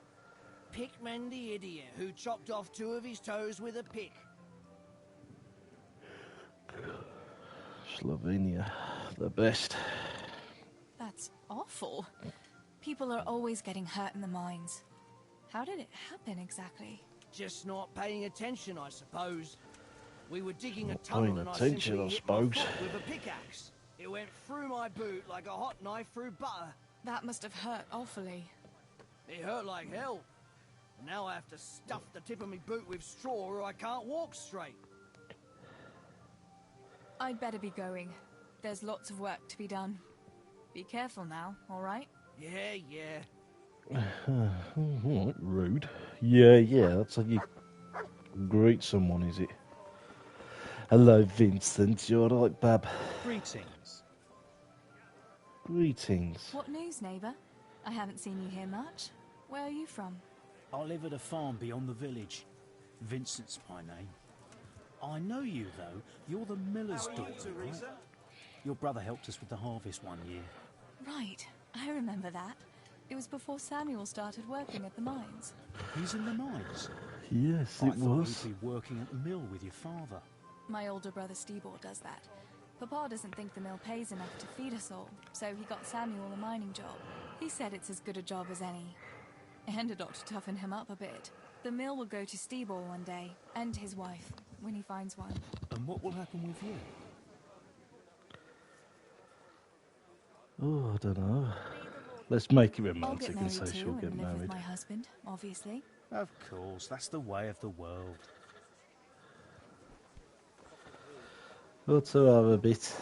Pickman the idiot who chopped off 2 of his toes with a pick. Slovenia, the best. That's awful. People are always getting hurt in the mines. How did it happen exactly? Just not paying attention, I suppose. We were digging a Not tunnel paying and I attention, simply I hit my suppose. foot with a pickaxe. It went through my boot like a hot knife through butter. That must have hurt awfully. It hurt like hell. And now I have to stuff the tip of my boot with straw or I can't walk straight. I'd better be going. There's lots of work to be done. Be careful now, all right? Yeah. Alright, rude. Yeah, that's how you greet someone, is it? Hello, Vincent. You alright, Bab? Greetings. Greetings. What news, neighbour? I haven't seen you here much. Where are you from? I live at a farm beyond the village. Vincent's my name. I know you, though. You're the miller's daughter, right? Your brother helped us with the harvest one year. Right, I remember that. It was before Samuel started working at the mines. He's in the mines? Yes, I it thought was. he'd be working at the mill with your father. My older brother Stebor does that. Papa doesn't think the mill pays enough to feed us all, so he got Samuel a mining job. He said it's as good a job as any. And it ought to toughen him up a bit. The mill will go to Stebor one day, and his wife, when he finds one. And what will happen with you? Oh, I don't know. Let's make it I'll romantic get and married say too, she'll get and live with married. my husband, obviously. Of course, that's the way of the world. What's her other bit?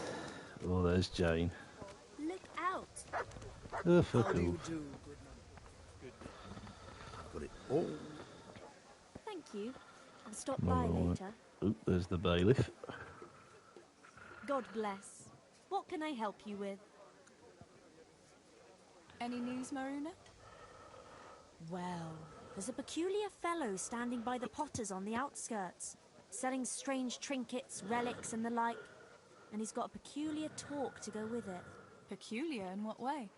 Oh, there's Jane. Look out! Oh, fuck off. Got it all. Thank you. I'll stop All by right. later. Oh, there's the bailiff. God bless. What can I help you with? Any news, Maruna? Well, there's a peculiar fellow standing by the potters on the outskirts, selling strange trinkets, relics and the like, and he's got a peculiar talk to go with it. Peculiar in what way?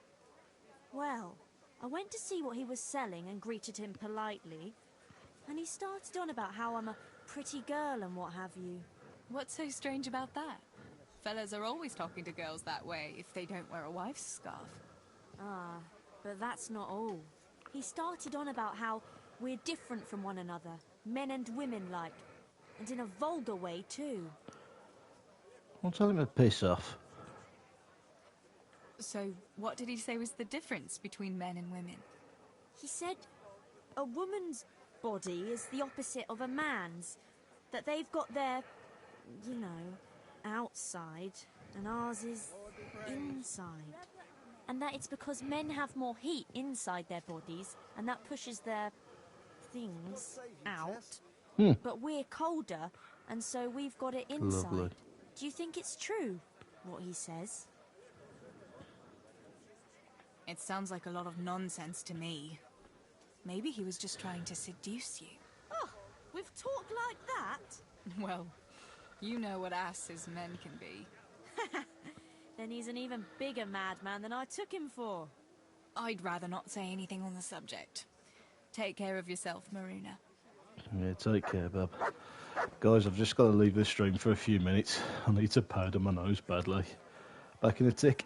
Well, I went to see what he was selling and greeted him politely, and he started on about how I'm a pretty girl and what have you. What's so strange about that? Fellas are always talking to girls that way if they don't wear a wife's scarf. Ah, but that's not all. He started on about how we're different from one another, men and women like, and in a vulgar way too. I'll tell him to piss off. So, what did he say was the difference between men and women? He said a woman's body is the opposite of a man's, that they've got their, you know, outside, and ours is inside. And that it's because men have more heat inside their bodies, and that pushes their things out. But we're colder, and so we've got it inside. Lovely. Do you think it's true, what he says? It sounds like a lot of nonsense to me. Maybe he was just trying to seduce you. Oh, with talk like that? Well, you know what asses men can be. Then he's an even bigger madman than I took him for. I'd rather not say anything on the subject. Take care of yourself, Maruna. Yeah, take care, bub. Guys, I've just got to leave this stream for a few minutes. I need to powder my nose badly. Back in a tick.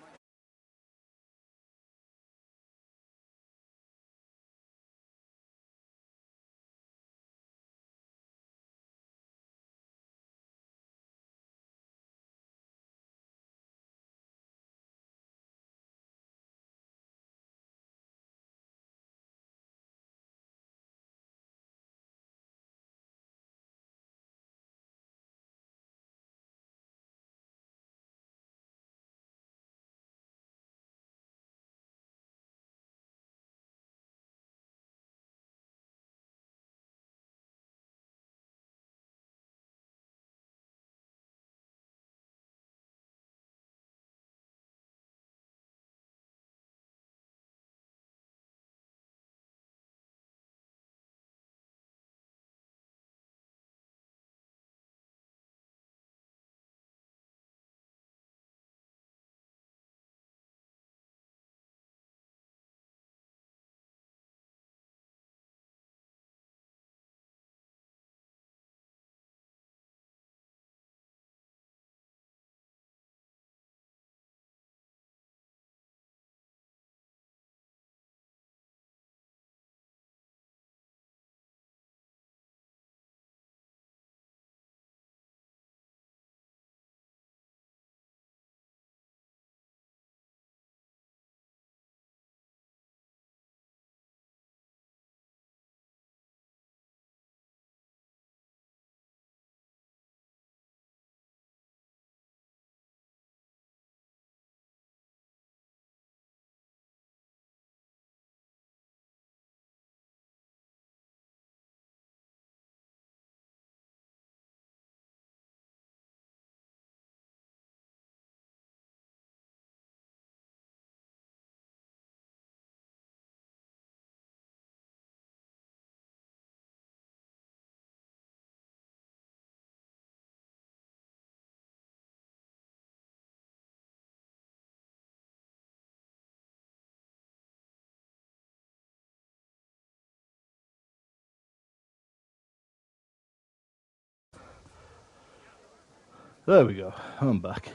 There we go. I'm back.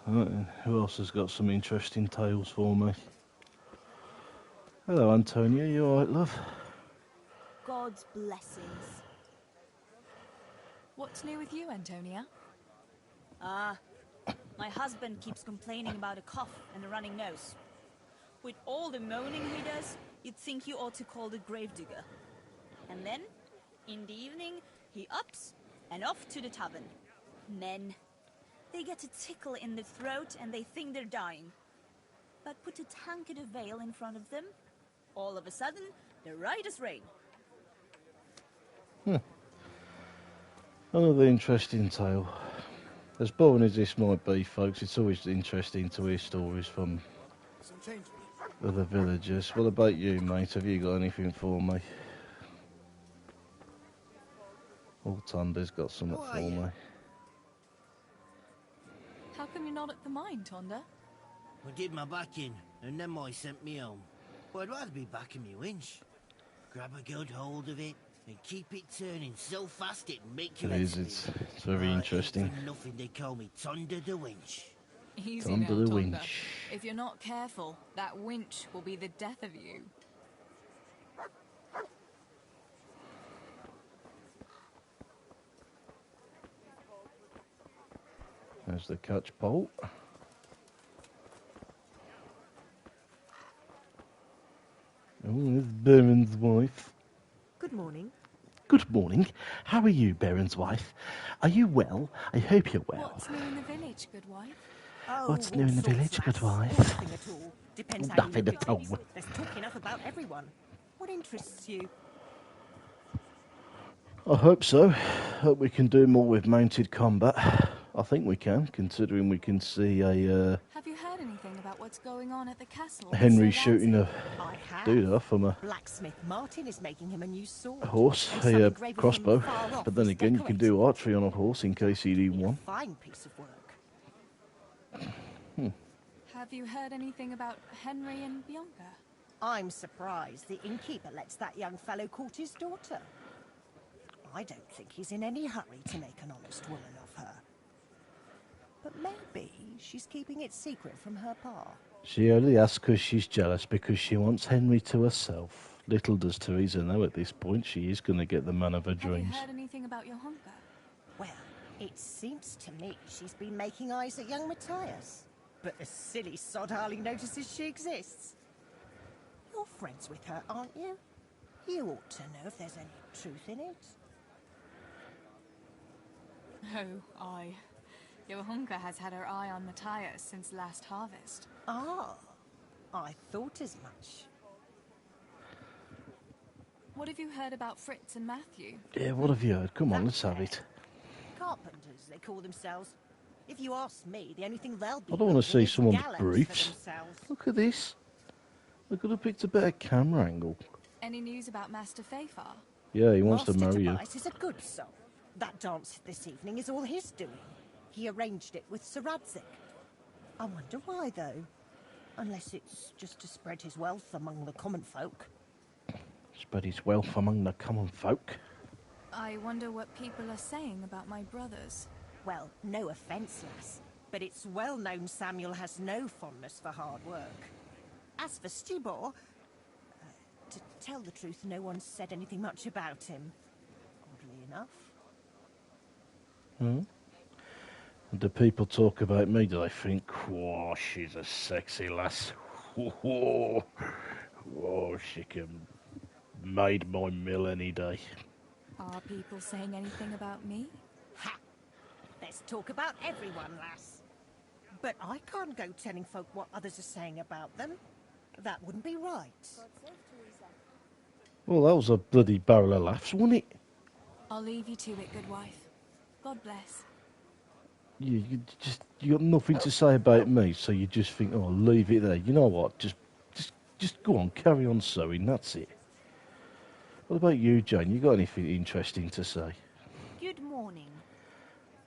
Right, who else has got some interesting tales for me? Hello, Antonia. You alright, love? God's blessings. What's new with you, Antonia? My husband keeps complaining about a cough and a running nose. With all the moaning he does, you'd think you ought to call the gravedigger. And then, in the evening, he ups and off to the tavern. Men. They get a tickle in the throat and they think they're dying. But put a tankard of ale in front of them, all of a sudden, they're right as rain. Another interesting tale. As boring as this might be, folks, it's always interesting to hear stories from other villagers. What about you, mate? Have you got anything for me? Oh, Tonda's got something for me. How come you're not at the mine, Tonda? I did my backing, and then I sent me home. But I'd rather be back in my winch. Grab a good hold of it, and keep it turning so fast it'd make your It head is, spin. it's very interesting. Ain't for nothing they call me Tonda the Winch. Easy Tonda now, the Tonda. winch. If you're not careful, that winch will be the death of you. There's the catch pole. Oh, there's Baron's wife. Good morning. Good morning. How are you, Baron's wife? Are you well? I hope you're well. What's new in the village, good wife? What's new in the village, good wife? Nothing at all. Depends how you Nothing look at at all. it. There's talk enough about everyone. What interests you? I hope so. Hope we can do more with mounted combat. I think we can, considering we can see a Have you heard anything about what's going on at the castle? Henry shooting a I have. dude off from a Blacksmith Martin is making him a new sword. horse, And some a engraver from crossbow. far off But then is again, you can decorating. do archery on a horse in KCD 1. Fine piece of work. Have you heard anything about Henry and Bianca? I'm surprised the innkeeper lets that young fellow court his daughter. I don't think he's in any hurry to make an honest woman of her. But maybe she's keeping it secret from her pa. She only asks because she's jealous, because she wants Henry to herself. Little does Teresa know at this point she is going to get the man of her dreams. Have you heard anything about Johanka? Well, it seems to me she's been making eyes at young Matthias. But the silly sod hardly notices she exists. You're friends with her, aren't you? You ought to know if there's any truth in it. Oh, aye. Johanka has had her eye on Matthias since last harvest. Ah, I thought as much. What have you heard about Fritz and Matthew? Yeah, what have you heard? Come on, let's have it. Carpenters, they call themselves. If you ask me, the only thing they'll be I don't want to see building is someone's gallows for briefs. themselves. Look at this. I could have picked a better camera angle. Any news about Master Fafar? Yeah, he wants Master to marry you. Tobias is a good soul. That dance this evening is all his doing. He arranged it with Sir Radzik. I wonder why, though. Unless it's just to spread his wealth among the common folk. Spread his wealth among the common folk. I wonder what people are saying about my brothers. Well, no offence, lass, but it's well known Samuel has no fondness for hard work. As for Stibor, to tell the truth, no one's said anything much about him. Oddly enough. Do people talk about me? Do they think, whoa, she's a sexy lass. Whoa, she can made my mill any day. Are people saying anything about me? Ha! There's talk about everyone, lass. But I can't go telling folk what others are saying about them. That wouldn't be right. Well, that was a bloody barrel of laughs, wasn't it? I'll leave you to it, good wife. God bless. You got nothing to say about me, so you just think, oh, leave it there. You know what? Just go on, carry on sewing. That's it. What about you, Jane? You got anything interesting to say? Good morning.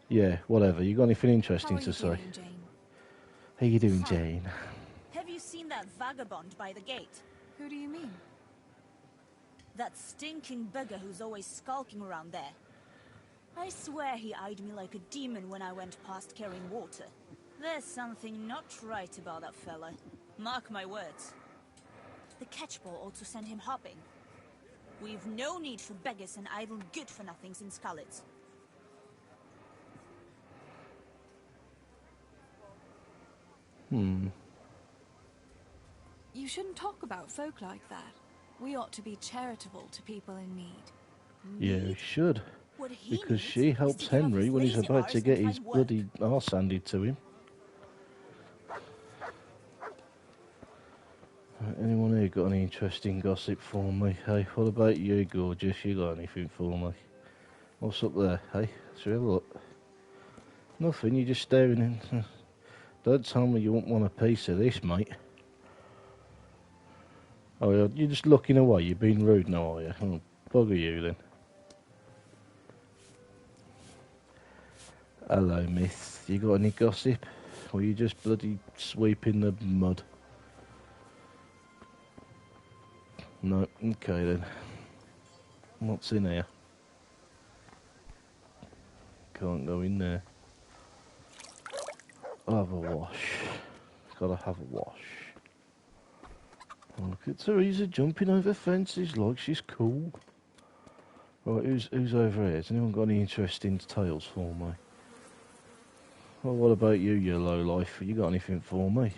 Yeah, whatever. You got anything interesting to say? Doing, Jane? How you doing, Jane? Have you seen that vagabond by the gate? Who do you mean? That stinking beggar who's always skulking around there. I swear he eyed me like a demon when I went past carrying water. There's something not right about that fella. Mark my words. The catchball ought to send him hopping. We've no need for beggars and idle good-for-nothings in Scarlet. Hmm. You shouldn't talk about folk like that. We ought to be charitable to people in need. Yeah, he should. What he Because needs she is helps to get off Henry his when he's lazy about to arse get and his find work. bloody arse handed to him. Right, anyone here got any interesting gossip for me? Hey, what about you, gorgeous? You got anything for me? What's up there? Hey, let's have a look. Nothing, you're just staring in. Don't tell me you won't want a piece of this, mate. Oh, you're just looking away. You're being rude now, are you? Oh, bugger you then. Hello, miss. You got any gossip? Or you just bloody sweeping the mud? No, okay then. What's in here? Can't go in there. I'll have a wash. Gotta have a wash. Oh, look at Teresa jumping over fences like she's cool. Right, who's over here? Has anyone got any interesting tales for me? Well, what about you, you lowlife? You got anything for me?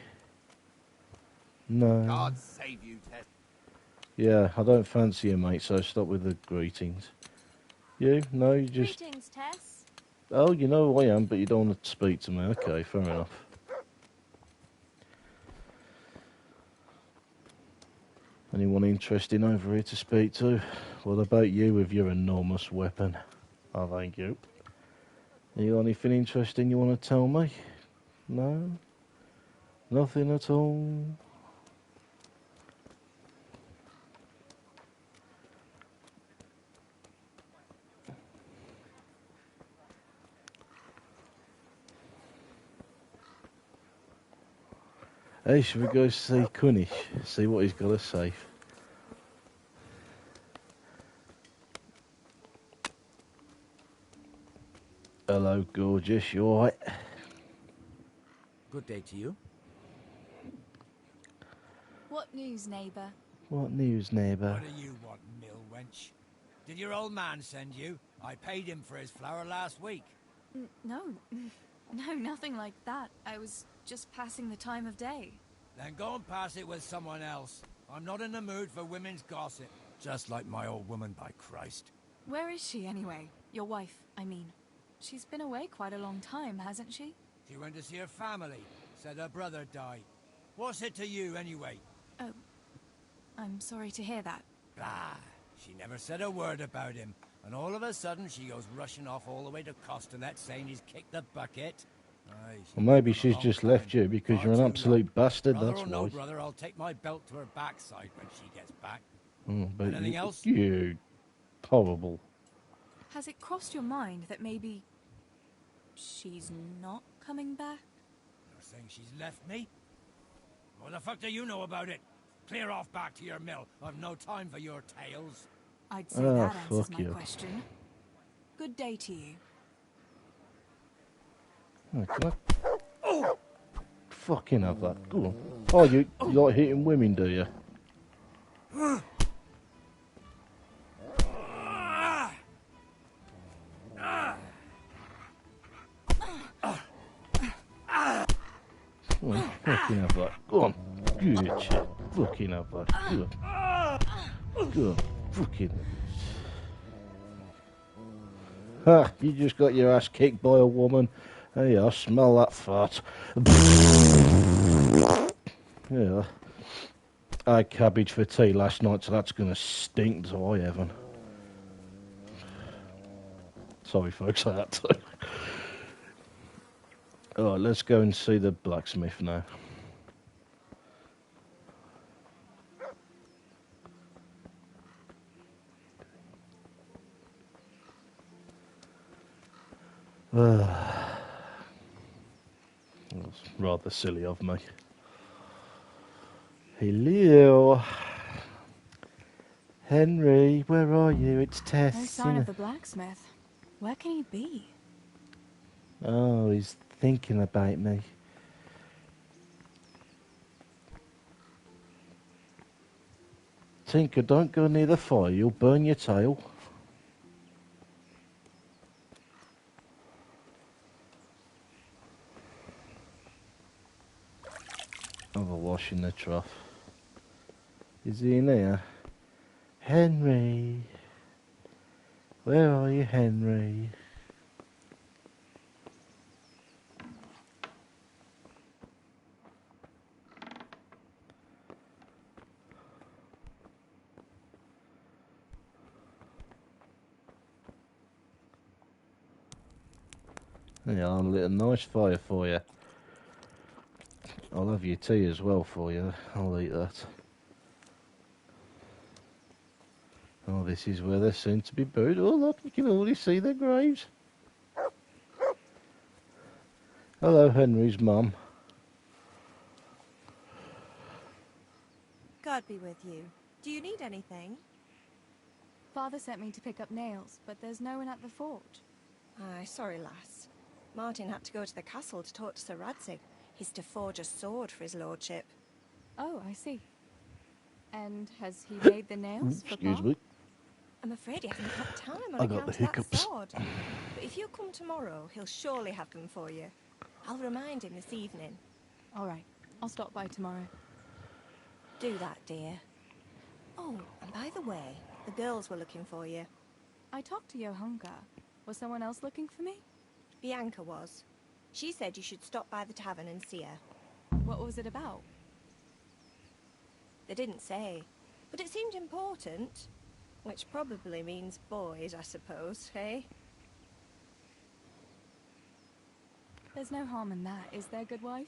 No. God save you, Ted. Yeah, I don't fancy you, mate, so stop with the greetings. You? No, you just... Greetings, Tess. Oh, you know who I am, but you don't want to speak to me. Okay, fair enough. Anyone interesting over here to speak to? What about you with your enormous weapon? Oh, thank you. You got anything interesting you want to tell me? No? Nothing at all? Hey, should we go see Kunish? See what he's got to say. Hello, gorgeous. You alright? Good day to you. What news, neighbour? What news, neighbour? What do you want, mill wench? Did your old man send you? I paid him for his flour last week. No, nothing like that. I was just passing the time of day. Then go and pass it with someone else. I'm not in the mood for women's gossip. Just like my old woman, by Christ. Where is she, anyway? Your wife, I mean. She's been away quite a long time, hasn't she? She went to see her family. Said her brother died. What's it to you, anyway? Oh, I'm sorry to hear that. Blah. She never said a word about him. And all of a sudden, she goes rushing off all the way to Costanet saying he's kicked the bucket. Aye, Well, maybe she's just left you because you're an absolute bastard, brother that's or no why. brother, I'll take my belt to her backside when she gets back. Oh, but Anything else? You horrible. Has it crossed your mind that maybe she's not coming back? You're saying she's left me? What the fuck do you know about it? Clear off back to your mill. I've no time for your tales. I'd say Oh, that answers fuck my you. question. Good day to you. Oh, can I... Oh! Fucking have that. Go on. Oh, you like hitting women, do you? Go on, fucking have that. Go on. Good shit. Fucking have that. Go on. Go on. Fucking. Ha! You just got your ass kicked by a woman. Hey, I smell that fart. Yeah. I had cabbage for tea last night, so that's going to stink to high heaven. Sorry, folks, I had to. Alright, let's go and see the blacksmith now. That's rather silly of me. Hello. Henry, where are you? It's Tess. No sign of the blacksmith. Where can he be? Oh, he's thinking about me. Tinker, don't go near the fire, you'll burn your tail. Have a wash in the trough. Is he in here? Henry! Where are you, Henry? Yeah, I'll lit a nice fire for you. I'll have your tea as well for you. I'll eat that. Oh, this is where they're soon to be buried. Oh, look, you can already see their graves. Hello, Henry's mum. God be with you. Do you need anything? Father sent me to pick up nails, but there's no one at the fort. Aye, sorry, lass. Martin had to go to the castle to talk to Sir Radzig. He's to forge a sword for his lordship. Oh, I see. And has he made the nails for Excuse Pa? me. I'm afraid he hasn't had time on I got account the of that hiccups. sword. But if you come tomorrow, he'll surely have them for you. I'll remind him this evening. All right. I'll stop by tomorrow. Do that, dear. Oh, and by the way, the girls were looking for you. I talked to Johanka. Was someone else looking for me? Bianca was. She said you should stop by the tavern and see her. What was it about? They didn't say, but it seemed important. Which probably means boys, I suppose, eh? There's no harm in that, is there, good wife?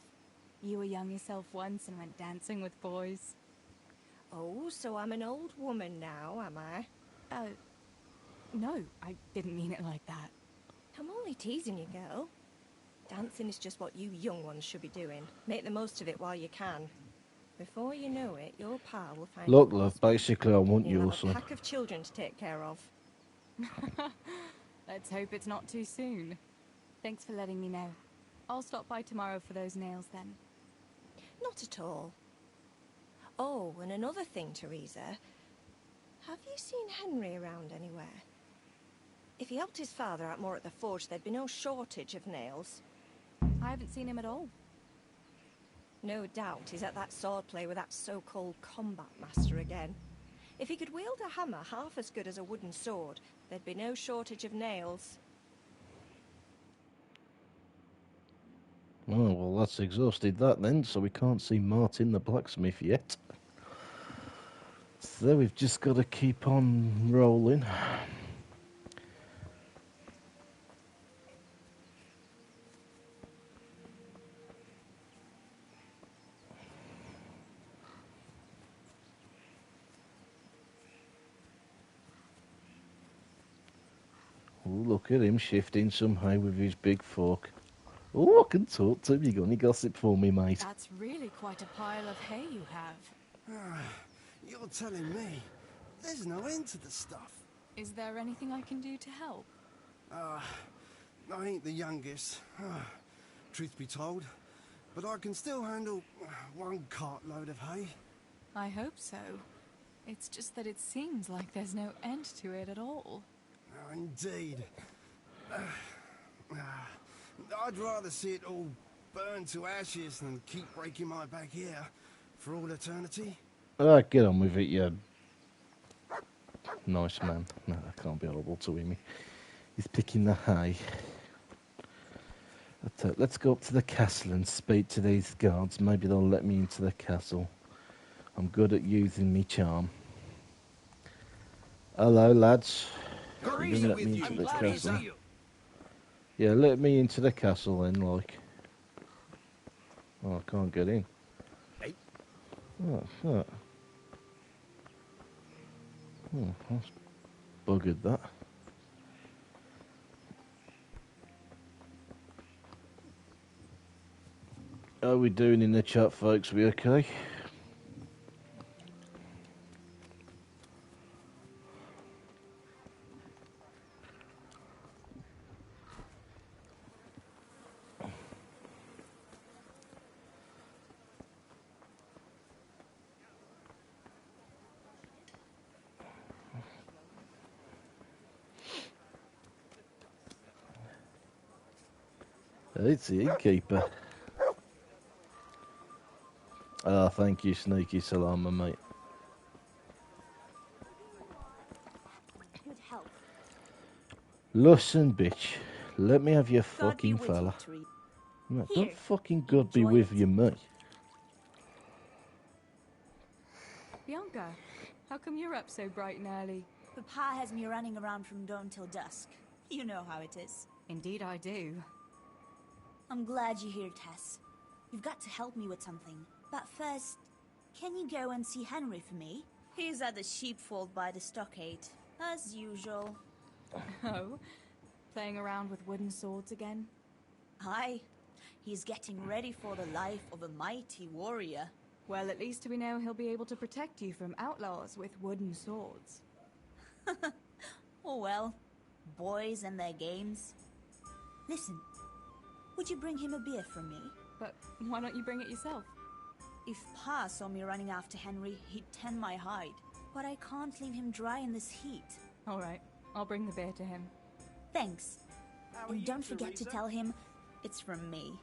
You were young yourself once and went dancing with boys. Oh, so I'm an old woman now, am I? No, I didn't mean it like that. I'm only teasing you, girl. Dancing is just what you young ones should be doing. Make the most of it while you can. Before you know it, your pal will find Look, you love, basically I want You'll your have a son. pack of children to take care of. Let's hope it's not too soon. Thanks for letting me know. I'll stop by tomorrow for those nails then. Not at all. Oh, and another thing, Teresa. Have you seen Henry around anywhere? If he helped his father out more at the forge, there'd be no shortage of nails. I haven't seen him at all. No doubt he's at that swordplay with that so-called combat master again. If he could wield a hammer half as good as a wooden sword, there'd be no shortage of nails. Oh, well, that's exhausted that then, so we can't see Martin the blacksmith yet. So we've just got to keep on rolling. Oh, look at him shifting somehow with his big fork. Oh, I can talk to him. You got any gossip for me, mate? That's really quite a pile of hay you have. You're telling me there's no end to the stuff. Is there anything I can do to help? I ain't the youngest, truth be told, but I can still handle one cartload of hay. I hope so. It's just that it seems like there's no end to it at all. Oh, indeed. I'd rather see it all burn to ashes than keep breaking my back here for all eternity. Get on with it, you nice man. No, I can't be horrible to him. He's picking the hay. Let's go up to the castle and speak to these guards. Maybe they'll let me into the castle. I'm good at using me charm. Hello, lads. You're gonna let me into the castle? Yeah, let me into the castle then, like. Oh, I can't get in. Hey. Oh, fuck. Oh, that's buggered, that. How are we doing in the chat, folks? We okay? It's the innkeeper. Ah, thank you, Sneaky Salama, mate. Good health. Listen, bitch. Let me have your God be fucking with you, fella. Teresa. No, Here, don't fucking God be enjoy with it. you, mate. Bianca, how come you're up so bright and early? Papa has me running around from dawn till dusk. You know how it is. Indeed I do. I'm glad you're here, Tess. You've got to help me with something. But first, can you go and see Henry for me? He's at the sheepfold by the stockade, as usual. Oh? Playing around with wooden swords again? Aye. He's getting ready for the life of a mighty warrior. Well, at least we know he'll be able to protect you from outlaws with wooden swords. Oh well, boys and their games. Listen, would you bring him a beer from me? But why don't you bring it yourself? If Pa saw me running after Henry, he'd tan my hide. But I can't leave him dry in this heat. All right, I'll bring the beer to him. Thanks. And don't forget to tell him it's from me.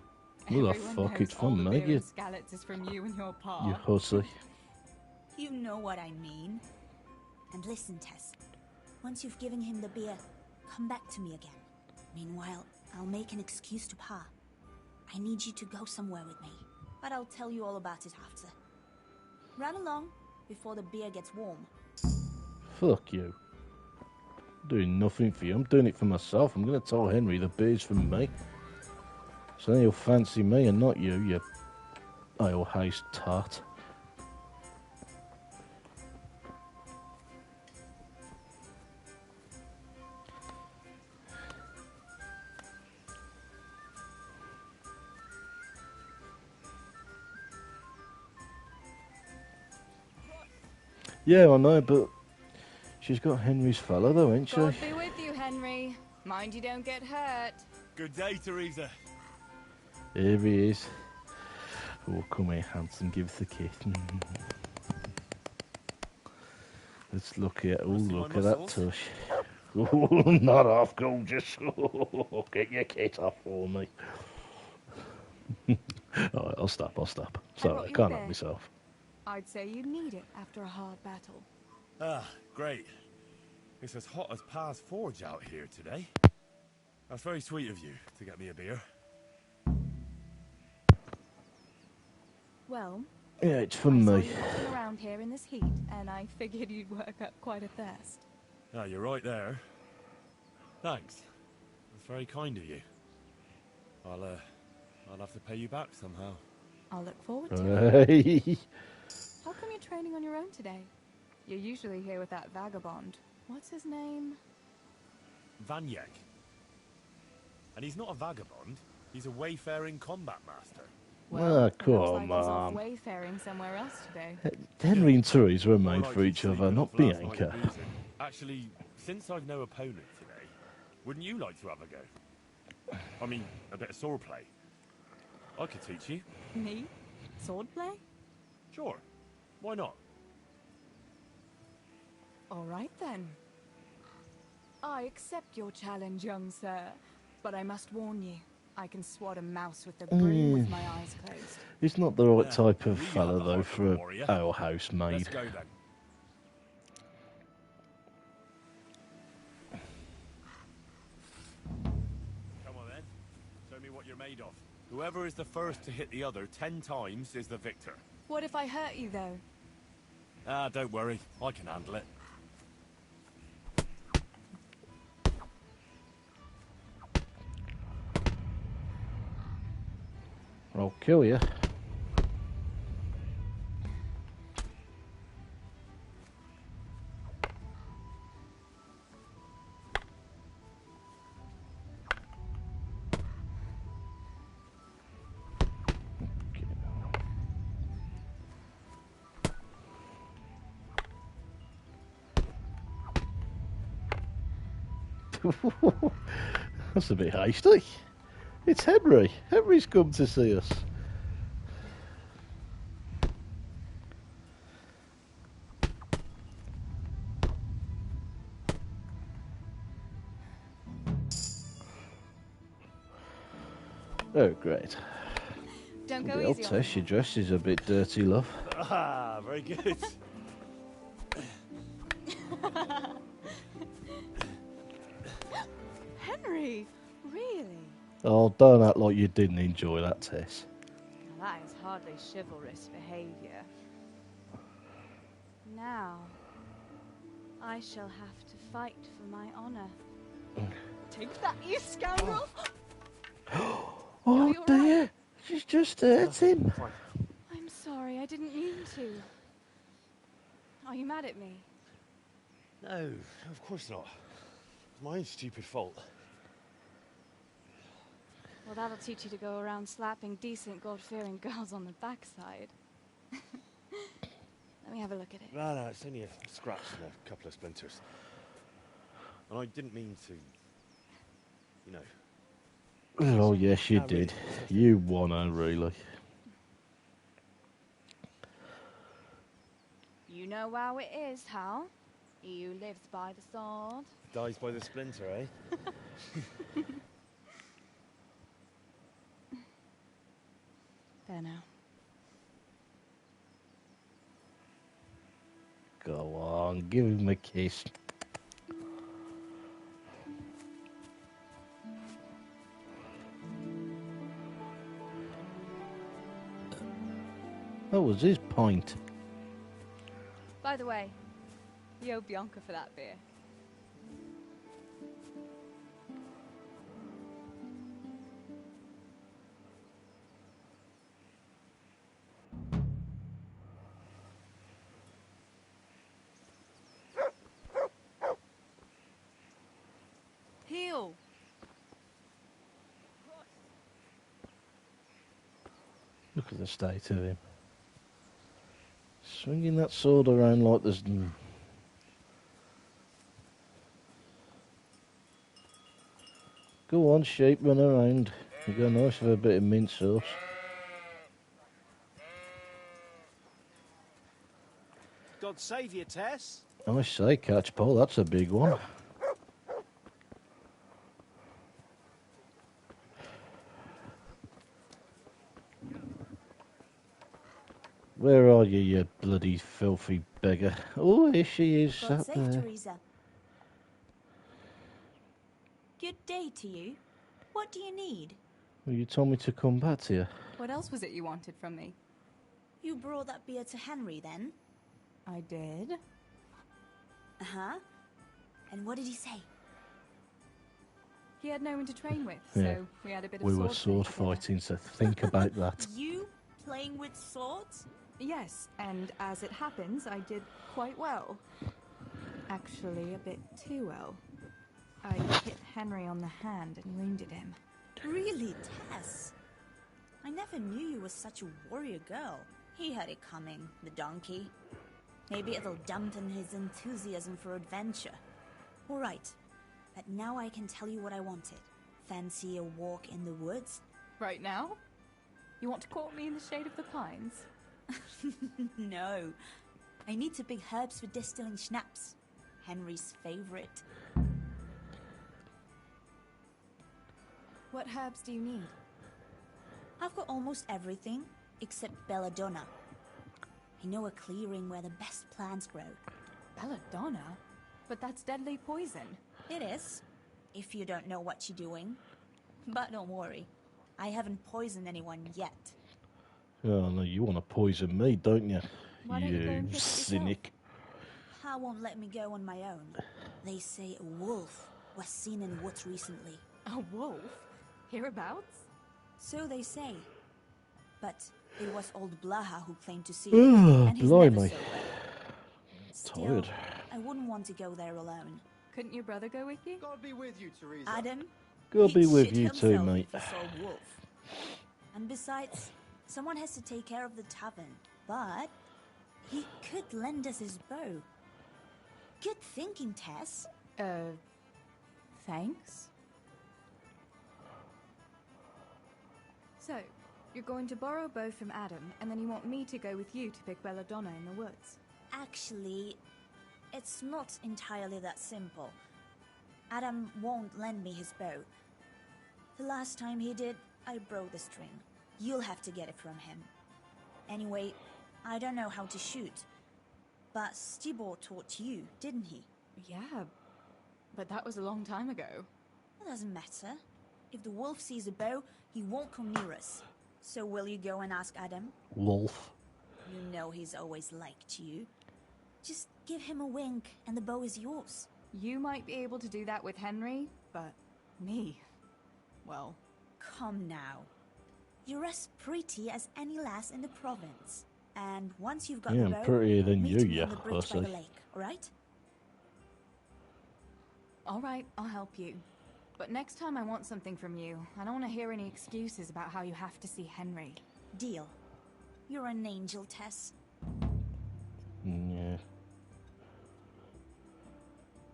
Who the Everyone fuck knows it's all from, the mate? beer You, and Skalitz is from you and your pa. you hussy. You know what I mean. And listen, Tess. Once you've given him the beer, come back to me again. Meanwhile, I'll make an excuse to Pa. I need you to go somewhere with me. But I'll tell you all about it after. Run along before the beer gets warm. Fuck you. I'm doing nothing for you. I'm doing it for myself. I'm going to tell Henry the beer's from me. So then he'll fancy me and not you, you ale-house tart. Yeah, I know, but she's got Henry's fella though, ain't she? God be with you, Henry. Mind you don't get hurt. Good day, Teresa. Here he is. Oh, come here, handsome, give us a kiss. Let's look at, oh, look at that tush. Oh, not half gorgeous. Oh, get your kit off for me. Alright, I'll stop. Sorry, I can't help myself. I'd say you need it after a hard battle. Ah, great. It's as hot as Pa's Forge out here today. That's very sweet of you to get me a beer. Well, Yeah, it's from I saw me. you walking around here in this heat, and I figured you'd work up quite a thirst. Ah, you're right there. Thanks. That's very kind of you. I'll have to pay you back somehow. I'll look forward to it. Hey. How come you're training on your own today? You're usually here with that vagabond. What's his name? Vanyek. And he's not a vagabond. He's a wayfaring combat master. Ah, Looks come like he's off on. wayfaring somewhere else today. Henry and Therese were More made like for he's each other, sleeping not off last night Bianca. of boozing. Actually, since I've no opponent today, wouldn't you like to have a go? I mean, a bit of swordplay. I could teach you. Me? Swordplay? Sure. Why not? All right then. I accept your challenge, young sir, but I must warn you, I can swat a mouse with the broom with my eyes closed. He's not the right type of you fella, have a though, heart for of a a warrior. alehouse maid. Let's go then. Come on then. Show me what you're made of. Whoever is the first to hit the other 10 times is the victor. What if I hurt you, though? Ah, don't worry. I can handle it. I'll kill you. That's a bit hasty. It's Henry. Henry's come to see us. Oh, great. Don't go The old easy on Tess, your dress is a bit dirty, love. Ah, very good. Henry, really? Oh, don't act like you didn't enjoy that, Tess. Now, that is hardly chivalrous behavior. Now, I shall have to fight for my honor. Take that, you scoundrel! Oh, you all dear. right? She's just hurt him. I'm sorry, I didn't mean to. Are you mad at me? No, of course not. It's my own stupid fault. Well, that'll teach you to go around slapping decent, God-fearing girls on the backside. Let me have a look at it. No, it's only a scratch and a couple of splinters. And I didn't mean to, you know. Oh, yes, you No, did. really. You won, really. You know how it is, Hal. He who lives by the sword. Dies by the splinter, eh? There now. Go on, give him a kiss. That was his point. By the way, you owe Bianca for that beer. Heel. Look at the state of him. Swinging that sword around like there's... Go on, sheep, run around. You got nice for a bit of mint sauce. God save you, Tess. I say, catch pole, that's a big one. Where are you, you bloody filthy beggar? Oh, here she is, God up save there. Teresa. Good day to you. What do you need? Well, you told me to come back to you. What else was it you wanted from me? You brought that beer to Henry, then? I did. Uh-huh. And what did he say? He had no one to train with, Yeah. so we had a bit of We were sword sword play together. fighting, so think about that. You playing with swords? Yes, and as it happens, I did quite well. Actually, a bit too well. I hit Henry on the hand and wounded him. Really, Tess? I never knew you were such a warrior girl. He had it coming, the donkey. Maybe it'll dampen his enthusiasm for adventure. All right, but now I can tell you what I wanted. Fancy a walk in the woods? Right now? You want to court me in the shade of the pines? No. I need to pick herbs for distilling schnapps. Henry's favorite. What herbs do you need? I've got almost everything except belladonna. I know a clearing where the best plants grow. Belladonna? But that's deadly poison. It is, if you don't know what you're doing. But don't worry, I haven't poisoned anyone yet. Oh, no, you want to poison me, don't you? Why don't you go and You pick it yourself? cynic. Pa won't let me go on my own. They say a wolf was seen in woods recently. A wolf? Hereabouts? So they say. But it was old Blaha who claimed to see it, Ah, and he's never blimey. so well. Still, Tired. I wouldn't want to go there alone. Couldn't your brother go with you? God be with you, Teresa. Adam? God be he'd with shit you too, himself mate. if he saw a wolf. And besides, someone has to take care of the tavern. But he could lend us his bow. Good thinking, Tess. Thanks. So, you're going to borrow a bow from Adam, and then you want me to go with you to pick belladonna in the woods. Actually, it's not entirely that simple. Adam won't lend me his bow. The last time he did, I broke the string. You'll have to get it from him. Anyway, I don't know how to shoot. But Stibor taught you, didn't he? Yeah, but that was a long time ago. It doesn't matter. If the wolf sees a bow, he won't come near us. So will you go and ask Adam? Wolf. You know he's always liked you. Just give him a wink and the bow is yours. You might be able to do that with Henry, but me, well... Come now. You're as pretty as any lass in the province. And once you've got Yeah, the bow, I'm prettier than meet you, me yeah, on the bridge by Hussy. the lake, alright? Alright, I'll help you. But next time I want something from you. I don't want to hear any excuses about how you have to see Henry. Deal. You're an angel, Tess. Yeah.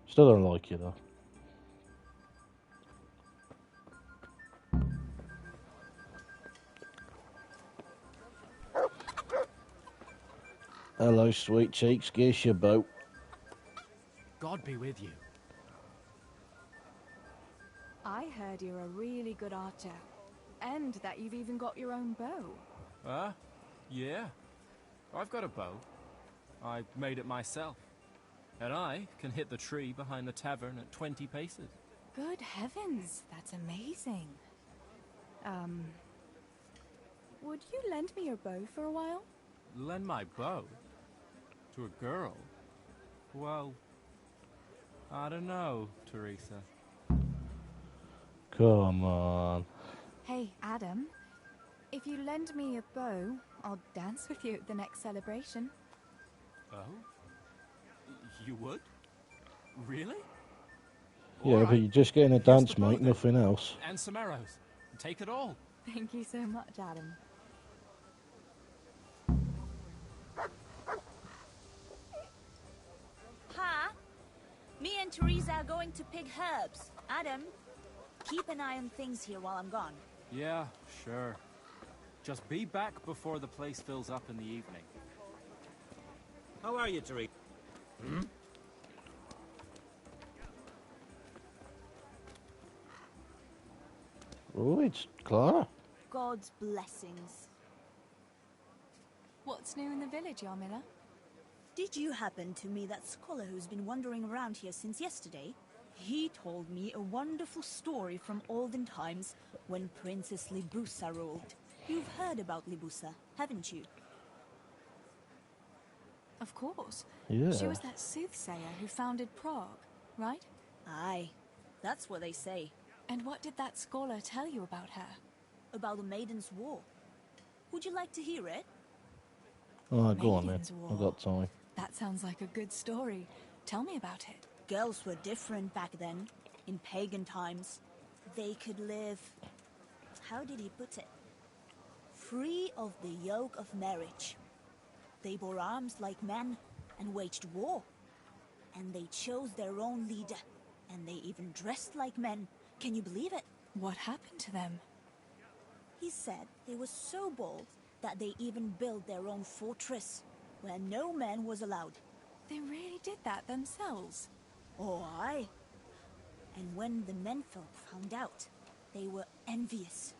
Still don't like you though. Hello, sweet cheeks. Guess your boat. God be with you. I heard you're a really good archer. And that you've even got your own bow. Yeah. I've got a bow. I made it myself. And I can hit the tree behind the tavern at 20 paces. Good heavens, that's amazing. Would you lend me your bow for a while? Lend my bow? To a girl? Well, I don't know, Teresa. Come on. Hey, Adam. If you lend me a bow, I'll dance with you at the next celebration. Oh? You would? Really? Yeah, but you're just getting a dance, mate, nothing else. And some arrows. Take it all. Thank you so much, Adam. Pa, me and Teresa are going to pick herbs. Adam, keep an eye on things here while I'm gone. Yeah, sure. Just be back before the place fills up in the evening. How are you, Teresa? Hmm? Oh, it's Clara. God's blessings. What's new in the village, Yarmila? Did you happen to meet that scholar who's been wandering around here since yesterday? He told me a wonderful story from olden times when Princess Libusa ruled. You've heard about Libusa, haven't you? Of course. Yeah. She was that soothsayer who founded Prague, right? Aye, that's what they say. And what did that scholar tell you about her? About the Maiden's War. Would you like to hear it? Oh, go on then. Maiden's War. I've got time. That sounds like a good story. Tell me about it. Girls were different back then, in pagan times. They could live... How did he put it? Free of the yoke of marriage. They bore arms like men and waged war. And they chose their own leader. And they even dressed like men. Can you believe it? What happened to them? He said they were so bold that they even built their own fortress, where no man was allowed. They really did that themselves? Oh, aye. And when the menfolk found out, they were envious.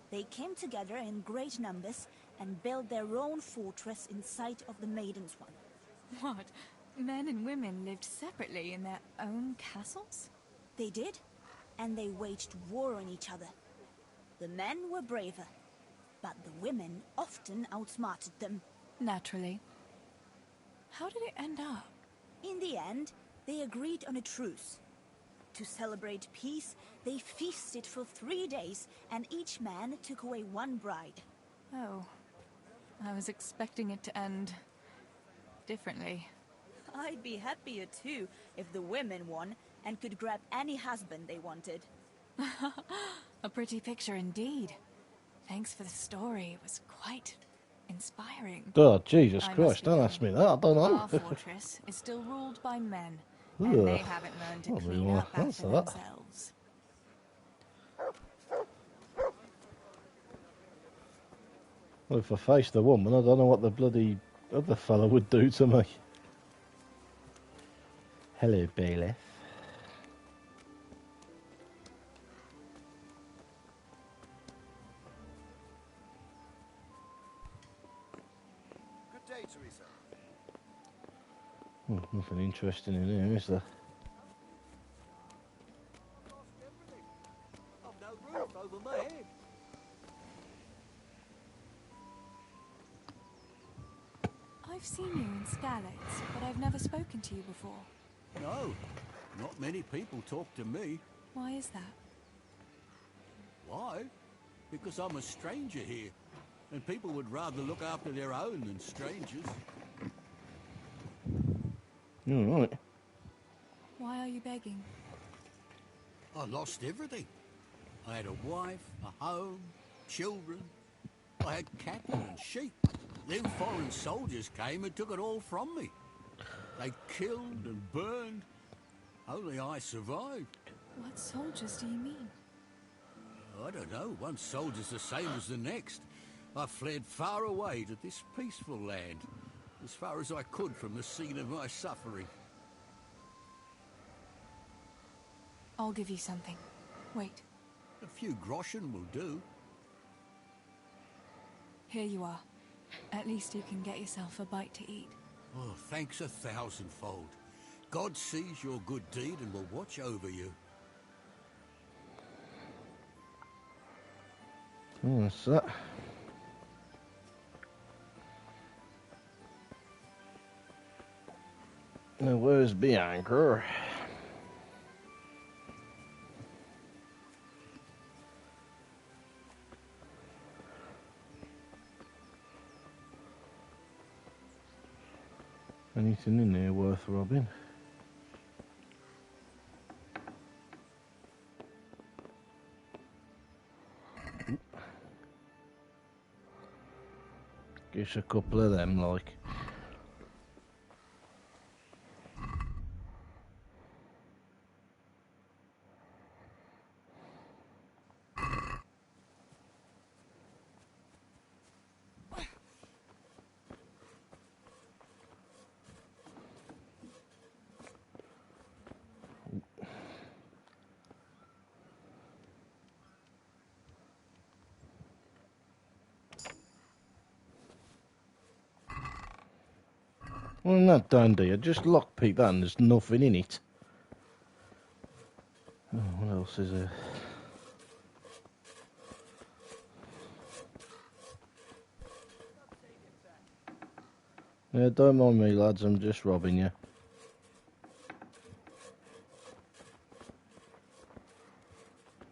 They came together in great numbers and built their own fortress in sight of the Maiden's one. What? Men and women lived separately in their own castles? They did, and they waged war on each other. The men were braver, but the women often outsmarted them. Naturally. How did it end up? In the end, they agreed on a truce. To celebrate peace, they feasted for 3 days, and each man took away one bride. Oh. I was expecting it to end... differently. I'd be happier too if the women won and could grab any husband they wanted. A pretty picture indeed. Thanks for the story. It was quite inspiring. Oh, Jesus I Christ, don't ask me that, I don't know. Our fortress is still ruled by men, and they haven't learned to Not really clean wanna up after answer that. themselves. Well, if I faced the woman, I don't know what the bloody other fella would do to me. Hello, bailiff. Nothing interesting in here, is there? I've no roof over my head. I've seen you in Skalitz, but I've never spoken to you before. No, not many people talk to me. Why is that? Why? Because I'm a stranger here, and people would rather look after their own than strangers. All right. Why are you begging? I lost everything. I had a wife, a home, children. I had cattle and sheep. Them foreign soldiers came and took it all from me. They killed and burned. Only I survived. What soldiers do you mean? I don't know. One soldier's the same as the next. I fled far away to this peaceful land, as far as I could from the scene of my suffering. I'll give you something. Wait. A few groschen will do. Here you are. At least you can get yourself a bite to eat. Oh, thanks 1,000-fold. God sees your good deed and will watch over you. What's that? Now, where's Bianca? Anything in there worth robbing? Just a couple of them, like. Well, not dandy. I just lockpicked that and there's nothing in it. Oh, what else is there? Yeah, don't mind me, lads. I'm just robbing you.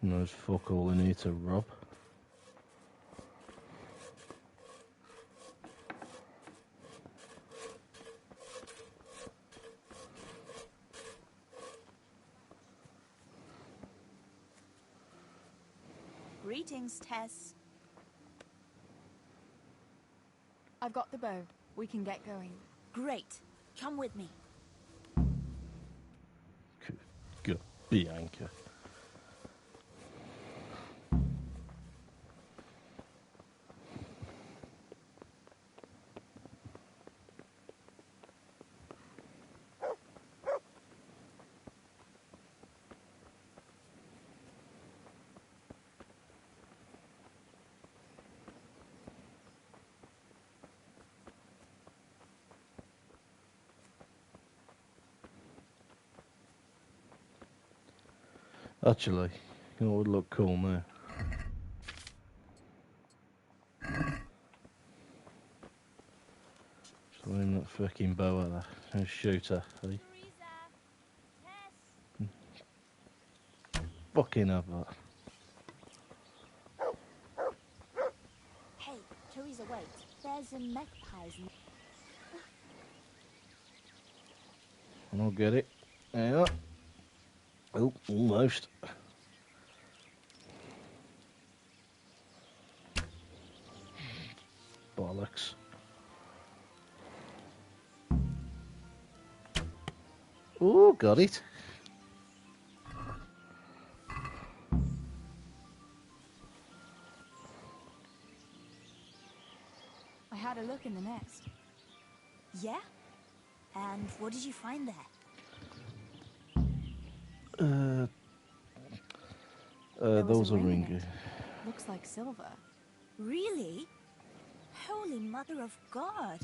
And there's fuck all in here to rob. Greetings, Tess. I've got the bow. We can get going. Great. Come with me. Good Bianca. Actually, you know what would look cool now? Just aim that fucking bow at her and shoot her, eh? Fucking have that. Hey, Teresa, wait. There's some magpies. I'll get it. Yeah. Oh, almost. Bollocks. Oh, got it. I had a look in the nest. Yeah? And what did you find there? Those are ringing. Looks like silver. Really? Holy Mother of God.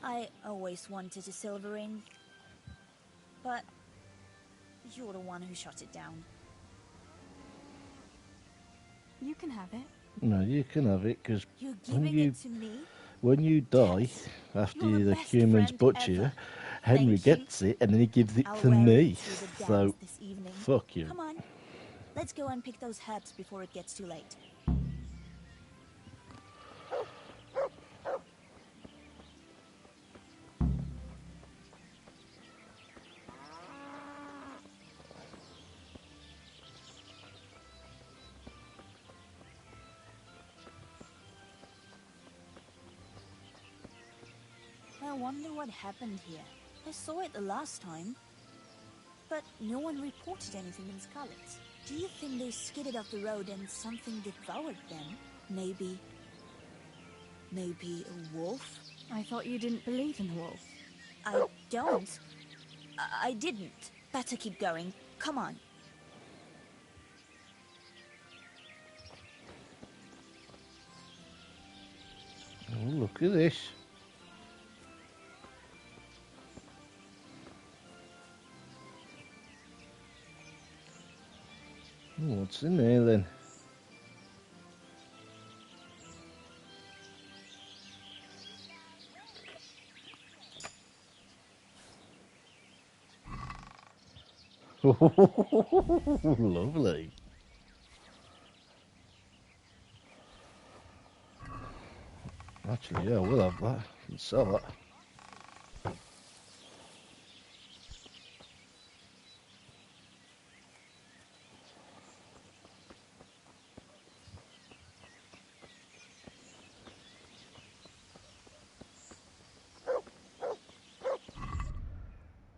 I always wanted a silver ring, but you're the one who shot it down. You can have it. No, you can have it, because You're when giving you it to me? when you die, after You're the the best humans friend butcher you, ever. Henry Thank you. gets it and then he gives it I'll to wear me. it to the So, dance this evening. fuck you. Come on, let's go and pick those herbs before it gets too late. I wonder what happened here. I saw it the last time, but no one reported anything in Scarlet. Do you think they skidded off the road and something devoured them? Maybe a wolf? I thought you didn't believe in the wolf. I don't. I didn't. Better keep going. Come on. Oh, look at this. Oh, what's in there then? Lovely. Actually, yeah, we'll have that and sell that.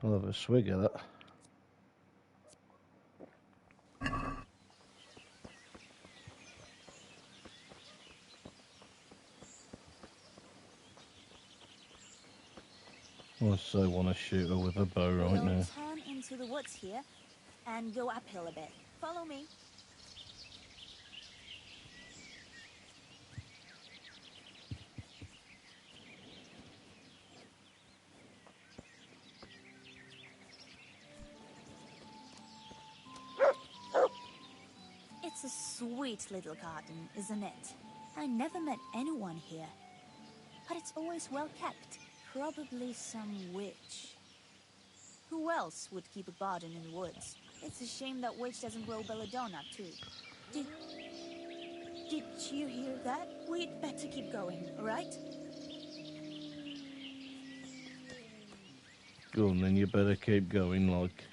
I'll have a swig of that. I so want to shoot her with a bow right We'll now. turn into the woods here and go uphill a bit. Follow me. It's a sweet little garden, isn't it? I never met anyone here, but it's always well kept. Probably some witch. Who else would keep a garden in the woods? It's a shame that witch doesn't grow belladonna, too. Did you hear that? We'd better keep going, all right? Go on then, you better keep going, like.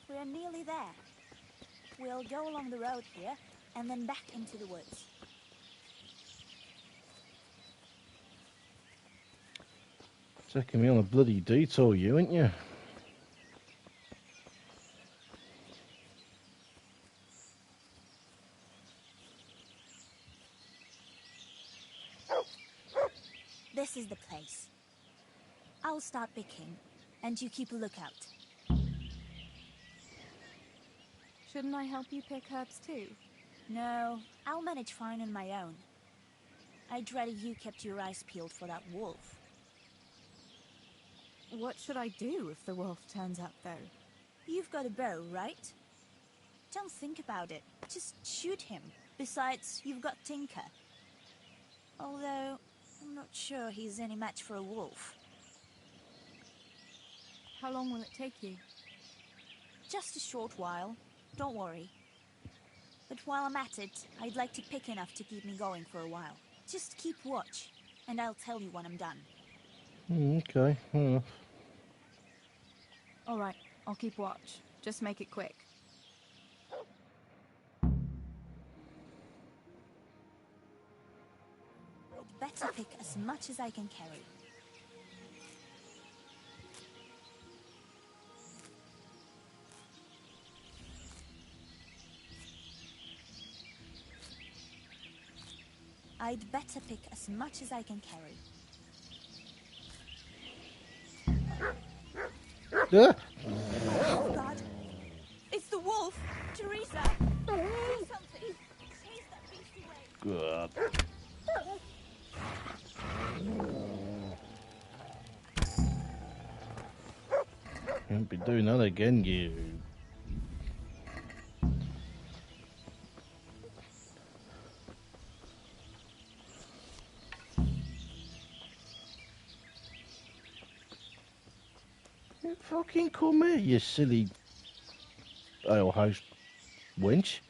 We're nearly there. We'll go along the road here and then back into the woods. Taking me on a bloody detour, you, ain't you? This is the place. I'll start picking, and you keep a lookout. Shouldn't I help you pick herbs too? No, I'll manage fine on my own. I'd rather you kept your eyes peeled for that wolf. What should I do if the wolf turns up, though? You've got a bow, right? Don't think about it. Just shoot him. Besides, you've got Tinker. Although, I'm not sure he's any match for a wolf. How long will it take you? Just a short while. Don't worry. But while I'm at it, I'd like to pick enough to keep me going for a while. Just keep watch, and I'll tell you when I'm done. Okay, well. All right, I'll keep watch. Just make it quick. as much as I can carry. I'd better pick as much as I can carry. Yeah. Oh God! It's the wolf! Teresa! Do something! Chase that beast away! God. Won't be doing that again, you. You fucking come here, you silly alehouse wench.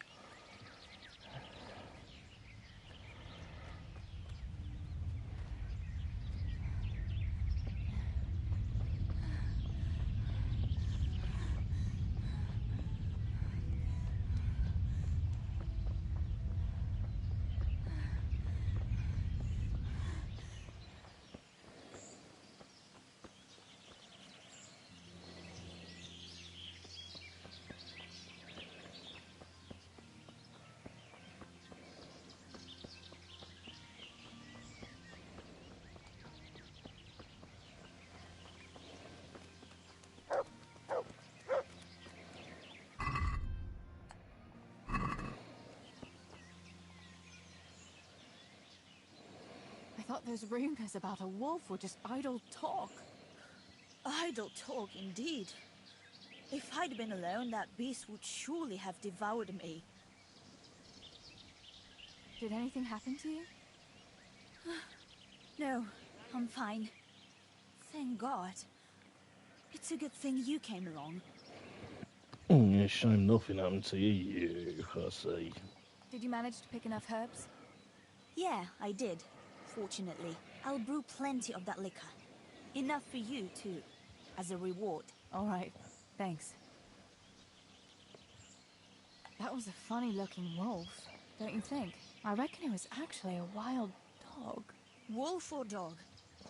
I thought those rumors about a wolf were just idle talk. Idle talk, indeed. If I'd been alone, that beast would surely have devoured me. Did anything happen to you? No, I'm fine. Thank God. It's a good thing you came along. Yeah, shame nothing happened to you, I see. Did you manage to pick enough herbs? Yeah, I did. Fortunately, I'll brew plenty of that liquor. Enough for you, too, as a reward. All right, thanks. That was a funny-looking wolf, don't you think? I reckon it was actually a wild dog. Wolf or dog,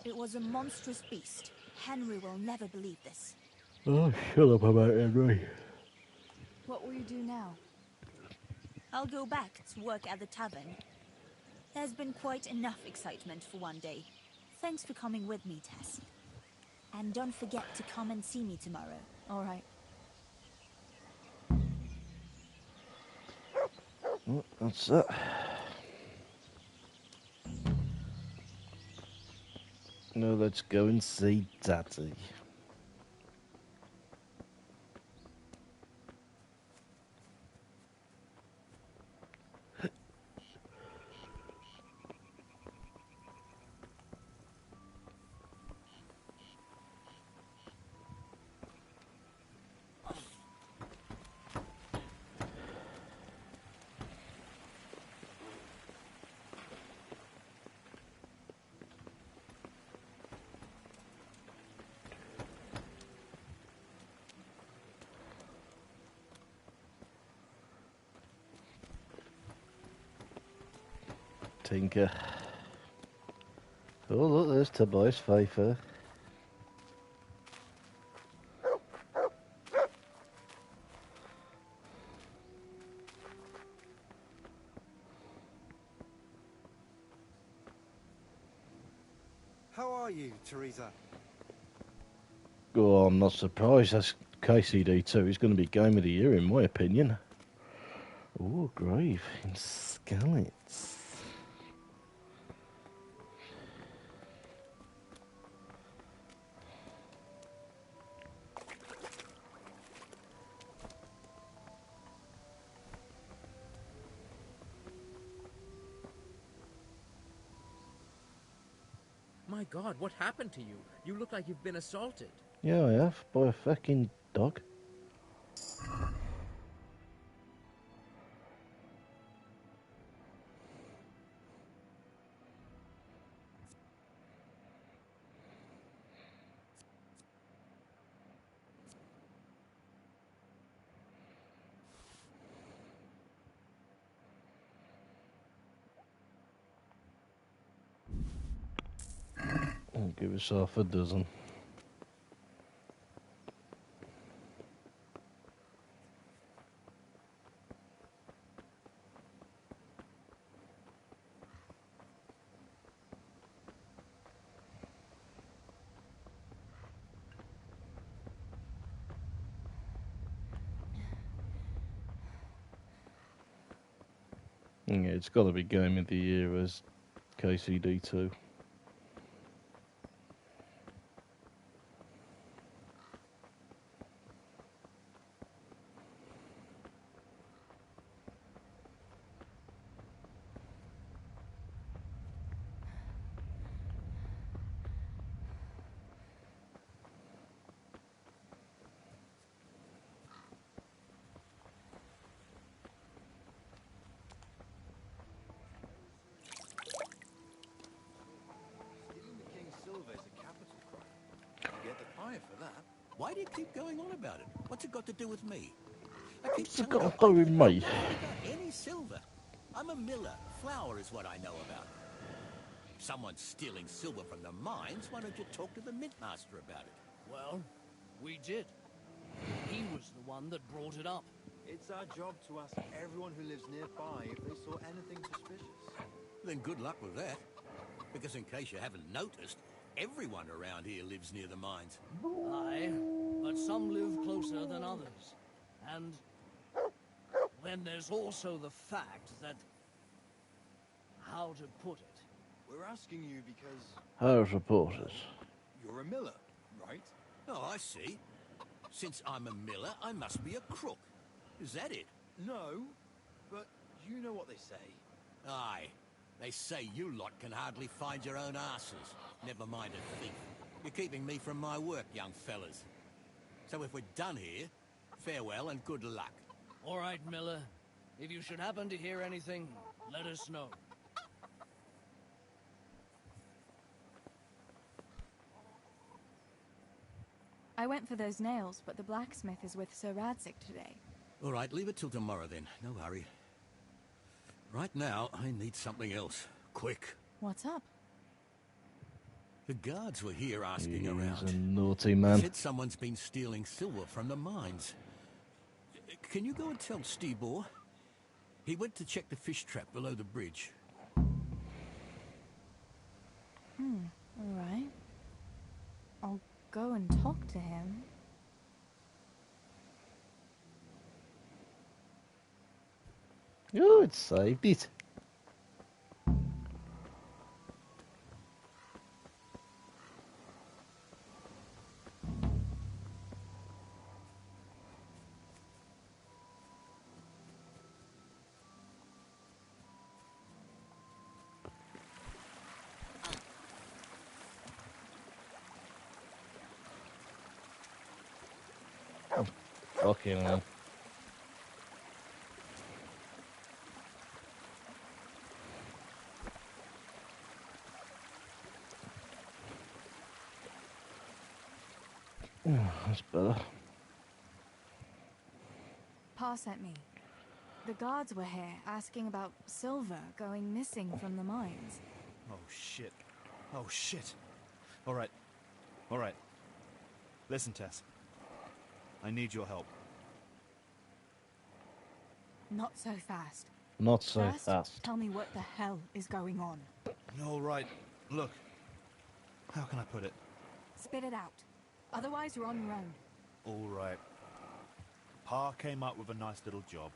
it was a monstrous beast. Henry will never believe this. Oh, shut up about Henry. What will you do now? I'll go back to work at the tavern. There's been quite enough excitement for one day. Thanks for coming with me, Tess. And don't forget to come and see me tomorrow. All right. Well, that's it. Now let's go and see Daddy. Tinker. Oh, look, there's Tobias Pfeiffer. How are you, Teresa? Oh, I'm not surprised. That's KCD 2. He's going to be Game of the Year, in my opinion. Oh, grave in Skallets. My God, what happened to you? You look like you've been assaulted. Yeah, I have, by a fucking dog. give us half a dozen. Yeah, it's got to be Game of the Year as KCD 2. Why do you keep going on about it? What's it got to do with me? I keep What's it telling got you, to do with me? I don't know about any silver. I'm a miller. Flour is what I know about. If someone's stealing silver from the mines, why don't you talk to the mint master about it? Well, we did. He was the one that brought it up. It's our job to ask everyone who lives nearby if they saw anything suspicious. Then good luck with that. Because in case you haven't noticed, everyone around here lives near the mines. Aye, but some live closer than others. And then there's also the fact that... how to put it? We're asking you because... How's reporters? You're a miller, right? Oh, I see. Since I'm a miller, I must be a crook. Is that it? No, but you know what they say. Aye. They say you lot can hardly find your own asses. Never mind a thief. You're keeping me from my work, young fellas. So if we're done here, farewell and good luck. All right, Miller. If you should happen to hear anything, let us know. I went for those nails, but the blacksmith is with Sir Radzik today. All right, leave it till tomorrow then. No hurry. Right now, I need something else. Quick. What's up? The guards were here asking He's around. a naughty man. Said someone's been stealing silver from the mines. Can you go and tell Stebor? He went to check the fish trap below the bridge. All right. I'll go and talk to him. Oh, it saved it. Oh, fucking hell. That's better. Pa sent me. The guards were here asking about silver going missing from the mines. Oh, shit. Oh, shit. All right. All right. Listen, Tess. I need your help. Not so fast. Not so First, fast. tell me what the hell is going on. All right. Look. How can I put it? Spit it out. Otherwise, you're on your own. All right. Pa came up with a nice little job.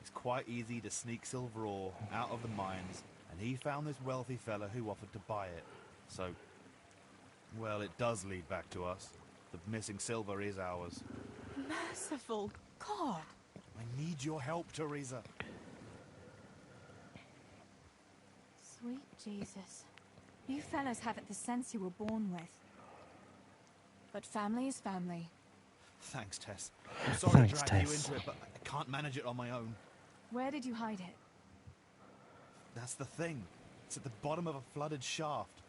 It's quite easy to sneak silver ore out of the mines, and he found this wealthy fella who offered to buy it. So, well, it does lead back to us. The missing silver is ours. Merciful God! I need your help, Teresa. Sweet Jesus. You fellas haven't the sense you were born with. But family is family. Thanks, Tess. I'm sorry Thanks, to drag Tess. you into it, but I can't manage it on my own. Where did you hide it? That's the thing. It's at the bottom of a flooded shaft.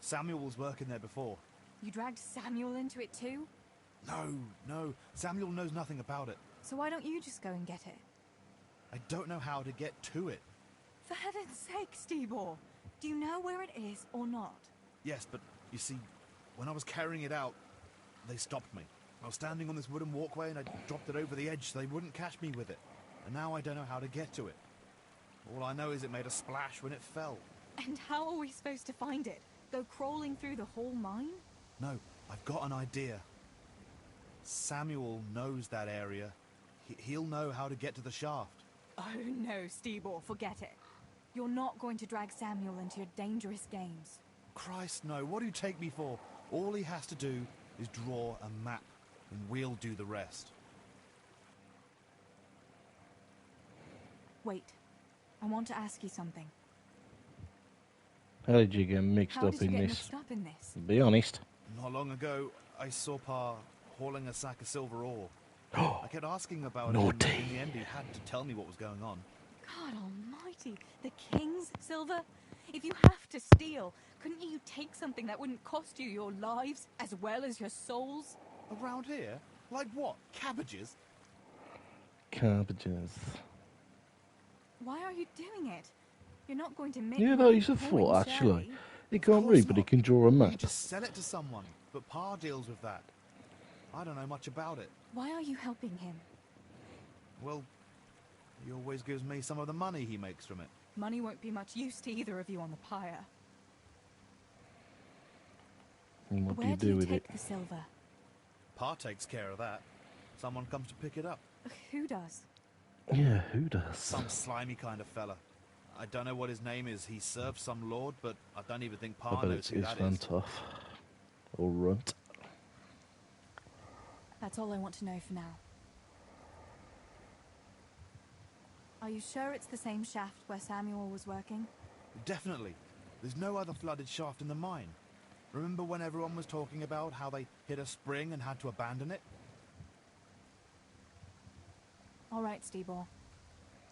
Samuel was working there before. You dragged Samuel into it too? No. Samuel knows nothing about it. So why don't you just go and get it? I don't know how to get to it. For heaven's sake, Stebor! Do you know where it is or not? Yes, but You see, when I was carrying it out, they stopped me. I was standing on this wooden walkway and I dropped it over the edge so they wouldn't catch me with it. And now I don't know how to get to it. All I know is it made a splash when it fell. And how are we supposed to find it? Go crawling through the whole mine? No, I've got an idea. Samuel knows that area. He'll know how to get to the shaft. Oh no, Steebor, forget it. You're not going to drag Samuel into your dangerous games. Christ, no. What do you take me for? All he has to do is draw a map, and we'll do the rest. Wait, I want to ask you something. How did you get mixed How up did you in get this? mixed up in this? Be honest. Not long ago, I saw Pa hauling a sack of silver ore. I kept asking about it, and Naughty. in the end he had to tell me what was going on. God almighty, the king's silver? If you have to steal, couldn't you take something that wouldn't cost you your lives as well as your souls? Around here? Like what? Cabbages? Cabbages. Why are you doing it? You're not going to make Yeah, money that is a pouring thought, actually. sherry. He can't course read, but he not. can draw a You map. just sell it to someone, but Pa deals with that. I don't know much about it. Why are you helping him? Well, he always gives me some of the money he makes from it. Money won't be much use to either of you on the pyre. And what Where do you do with take it? the silver? Pa takes care of that. Someone comes to pick it up. Who does? Yeah, who does? Some slimy kind of fella. I don't know what his name is. He serves some lord, but I don't even think I Pa bet knows it's who that is. Tough. Or Runt. That's all I want to know for now. Are you sure it's the same shaft where Samuel was working? Definitely. There's no other flooded shaft in the mine. Remember when everyone was talking about how they hit a spring and had to abandon it? All right, Steebor.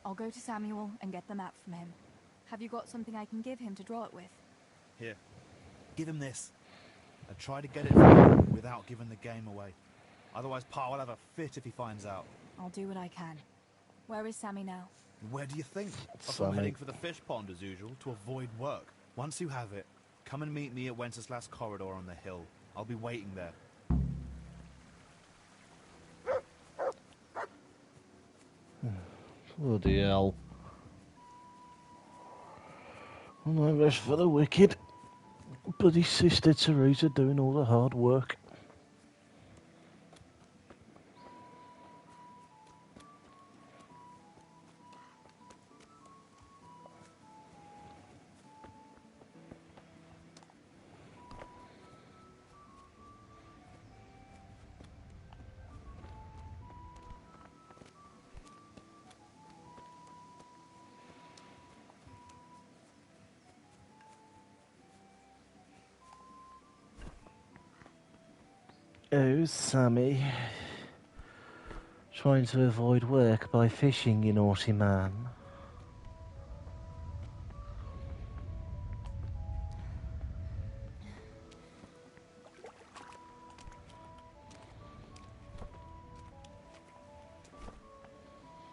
I'll go to Samuel and get the map from him. Have you got something I can give him to draw it with? Here. Give him this. And try to get it from him without giving the game away. Otherwise, Pa will have a fit if he finds out. I'll do what I can. Where is Sammy now? Where do you think? I'm Sammy. heading for the fish pond as usual to avoid work. Once you have it, come and meet me at Wenceslas Corridor on the hill. I'll be waiting there. Bloody hell. No rest for the wicked. Bloody Sister Teresa doing all the hard work. Oh, Sammy. Trying to avoid work by fishing, you naughty man.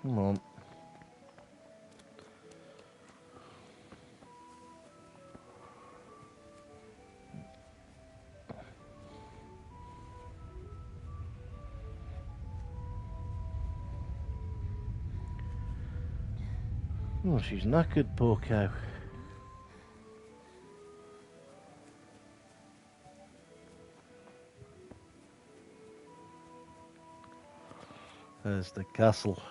Come on. Oh, she's knackered, poor cow. There's the castle.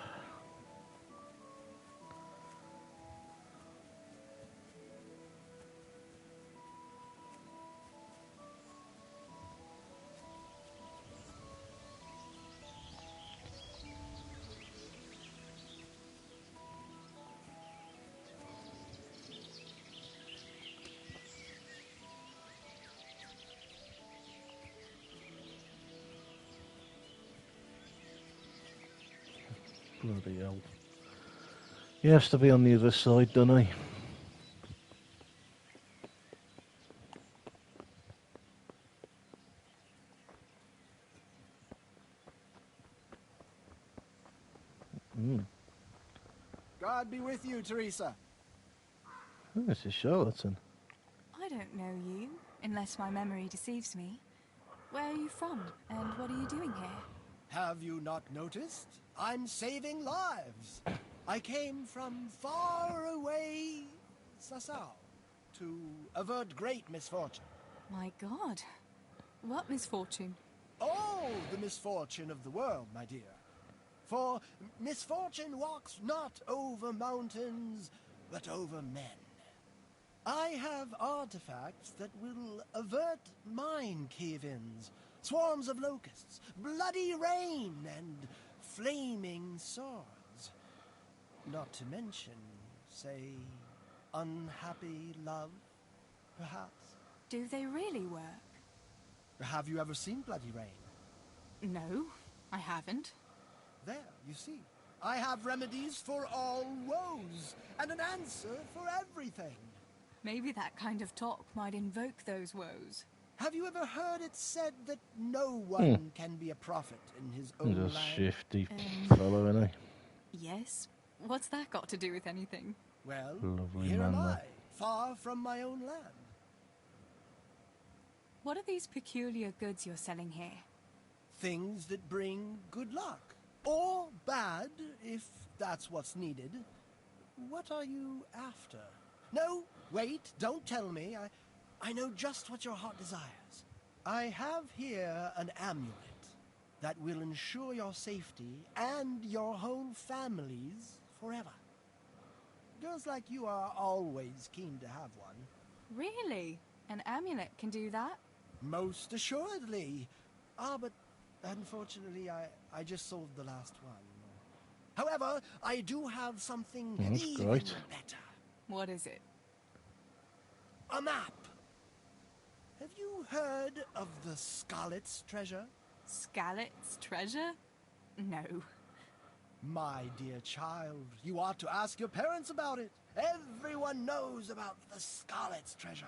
Bloody hell. He has to be on the other side, doesn't he? God be with you, Teresa. Oh, this is Charlatan. I don't know you. unless my memory deceives me. Where are you from, and what are you doing here? Have you not noticed? I'm saving lives. I came from far away Sasau to avert great misfortune. My God. What misfortune? Oh, the misfortune of the world, my dear. For misfortune walks not over mountains, but over men. I have artifacts that will avert mine cave-ins, swarms of locusts, bloody rain, and flaming swords. Not to mention, say, unhappy love, perhaps. Do they really work? Have you ever seen bloody rain? No, I haven't. There, you see. I have remedies for all woes, and an answer for everything. Maybe that kind of talk might invoke those woes. Have you ever heard it said that no one can be a prophet in his own He's a land? shifty fellow, isn't he? Yes? What's that got to do with anything? Well, Lovely here man, am I, though. far from my own land. What are these peculiar goods you're selling here? Things that bring good luck. Or bad, if that's what's needed. What are you after? No, wait, don't tell me. I know just what your heart desires. I have here an amulet that will ensure your safety and your whole family's forever. Girls like you are always keen to have one. Really? An amulet can do that? Most assuredly. But unfortunately, I just sold the last one. However, I do have something That's even great. better. What is it? A map. Have you heard of the Scarlet's treasure? Scarlet's treasure? No. My dear child, you ought to ask your parents about it. Everyone knows about the Scarlet's treasure.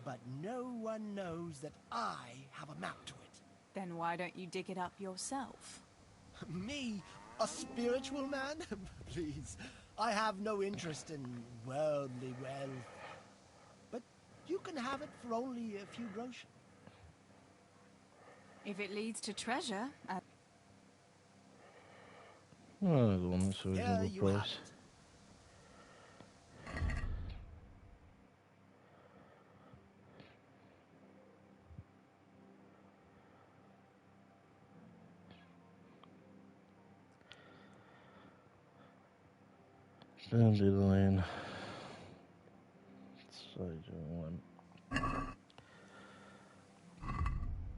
But no one knows that I have a map to it. Then why don't you dig it up yourself? Me? A spiritual man? Please, I have no interest in worldly wealth. But you can have it for only a few groschen. If it leads to treasure, Oh, the one that's a Here reasonable you have price. it. Dandelion. Sage one.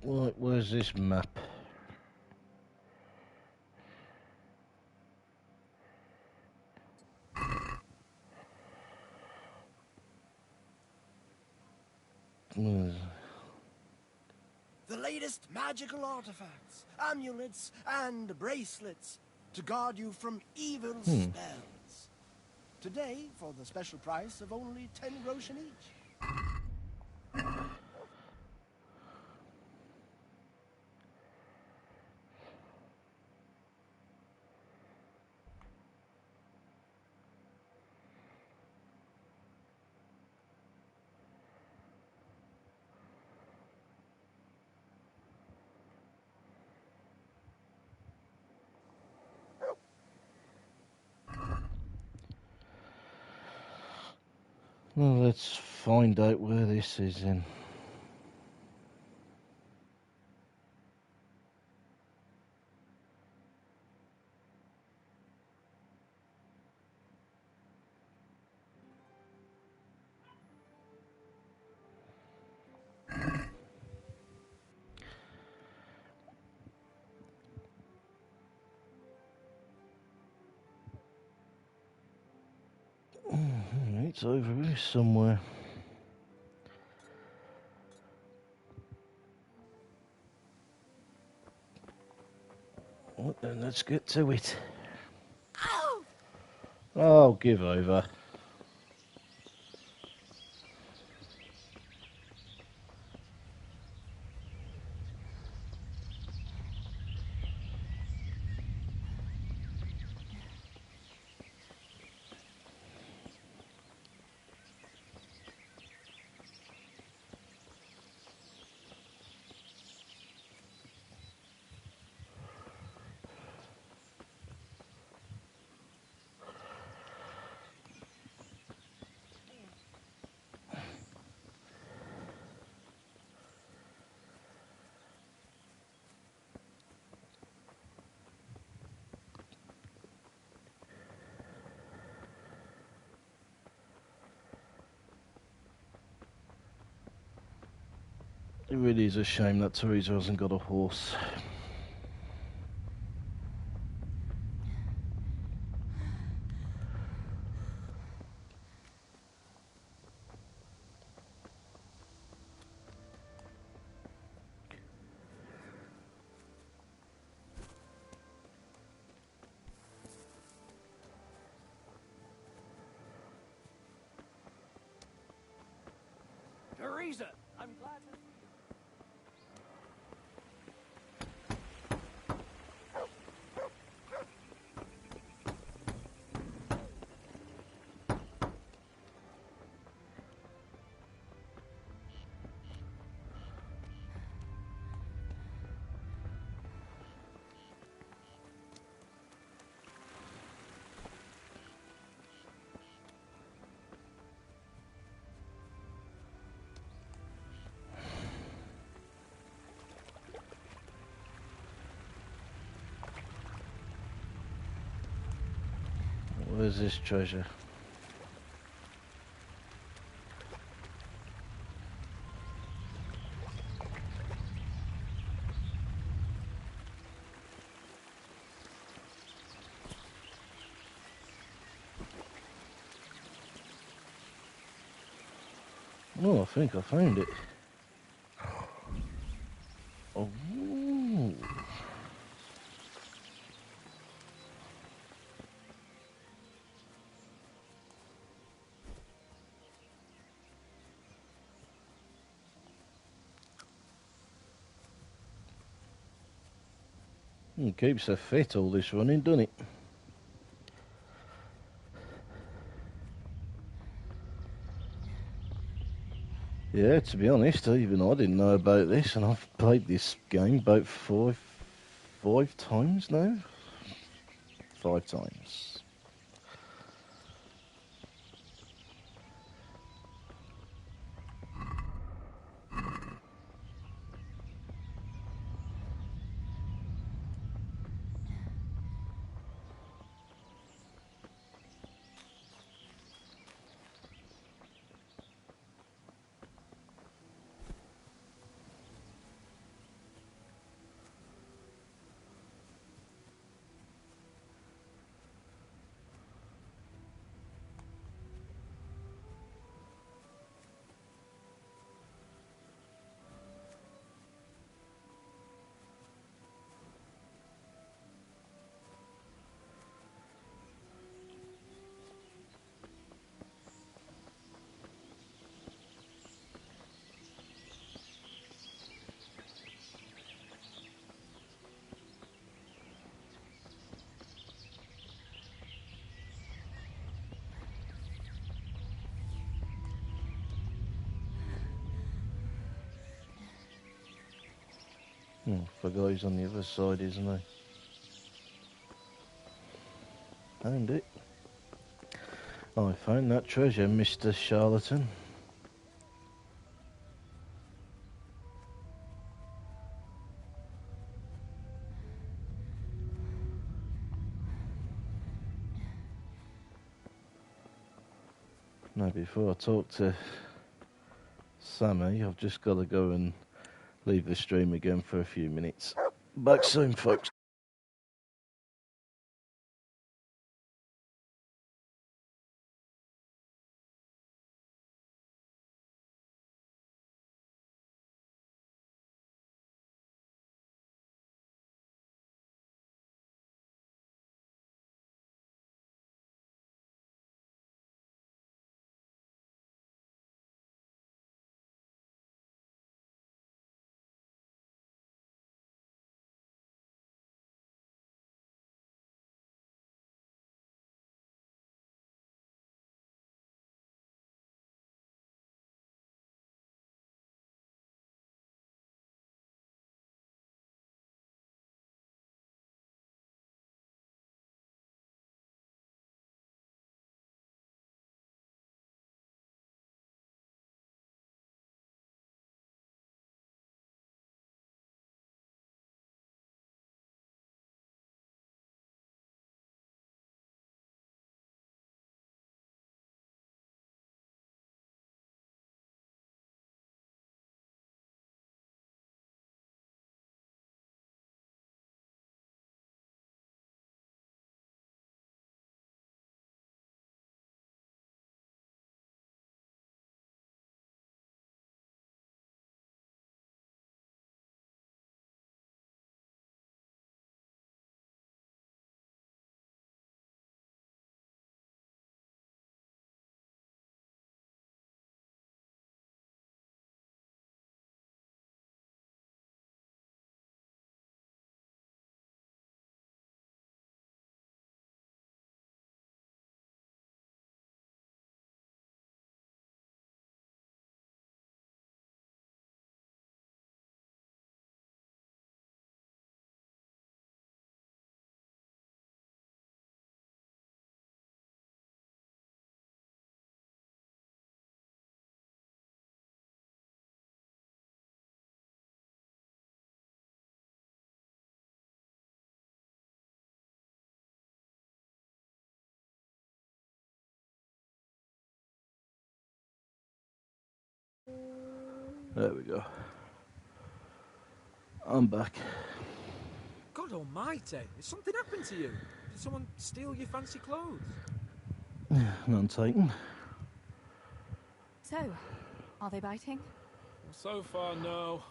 Right, where's this map? The latest magical artifacts, amulets, and bracelets to guard you from evil spells. Today, for the special price of only 10 groschen each. Well, let's find out where this is then. It's over here somewhere. Well, then let's get to it. Oh, give over. It really is a shame that Teresa hasn't got a horse. Teresa, I'm glad to... Where's this treasure? Oh, I think I found it. Oh. It keeps her fit, all this running, doesn't it? Yeah, to be honest, even I didn't know about this, and I've played this game about five times now. 5 times. Forgot he's on the other side, isn't he? Found it. I found that treasure, Mr. Charlatan. Now, before I talk to Sammy, I've just got to go and leave the stream again for a few minutes. Back soon, folks. There we go. I'm back. God almighty, has something happened to you? Did someone steal your fancy clothes? None taken. So, are they biting? Well, so far, no.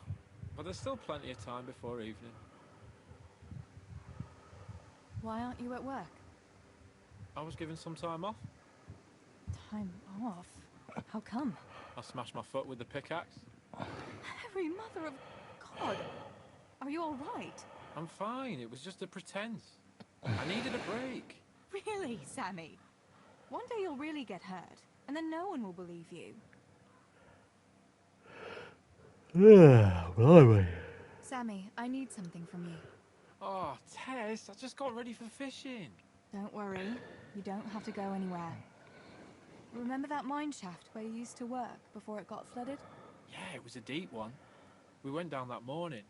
But there's still plenty of time before evening. Why aren't you at work? I was given some time off. Time off? How come? I smashed my foot with the pickaxe. Harry, mother of God! Are you alright? I'm fine, it was just a pretense. I needed a break. Really, Sammy? One day you'll really get hurt, and then no one will believe you. Yeah, blimey. Sammy, I need something from you. Oh, Tess, I just got ready for fishing. Don't worry, you don't have to go anywhere. Remember that mine shaft where you used to work before it got flooded? Yeah, it was a deep one. We went down that morning,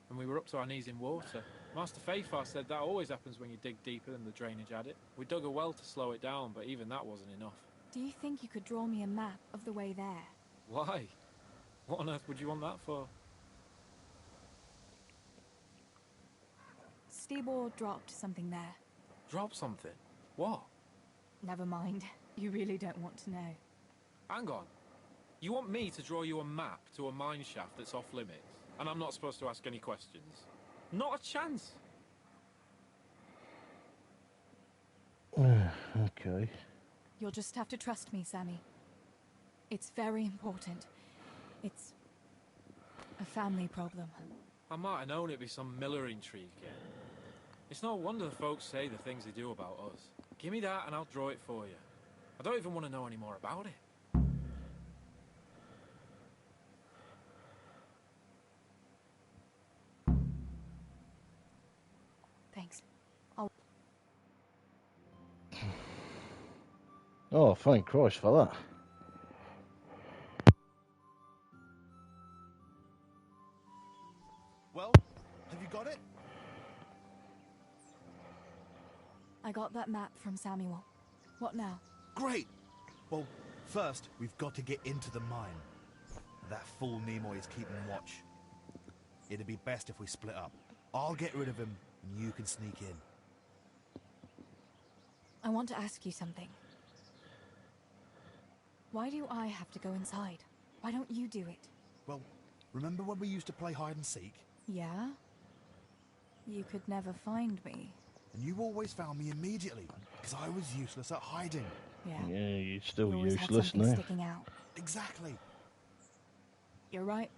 and we were up to our knees in water. Master Fafar said that always happens when you dig deeper than the drainage had it. We dug a well to slow it down, but even that wasn't enough. Do you think you could draw me a map of the way there? Why? What on earth would you want that for? Stibor dropped something there. Drop something? What? Never mind. You really don't want to know. Hang on. You want me to draw you a map to a mine shaft that's off limits, and I'm not supposed to ask any questions? Not a chance. Okay. You'll just have to trust me, Sammy. It's very important. It's a family problem. I might have known it'd be some Miller intrigue again. It's no wonder the folks say the things they do about us. Give me that and I'll draw it for you. I don't even want to know any more about it. Thanks. I'll... Oh, thank Christ for that. Well, have you got it? I got that map from Samuel. What now? Great! Well, first, we've got to get into the mine. That fool Nimoy is keeping watch. It'd be best if we split up. I'll get rid of him, and you can sneak in. I want to ask you something. Why do I have to go inside? Why don't you do it? Well, remember when we used to play hide and seek? Yeah? You could never find me. And you always found me immediately, because I was useless at hiding. Yeah. Yeah, you're still You always had useless something now. sticking out. Exactly. You're right.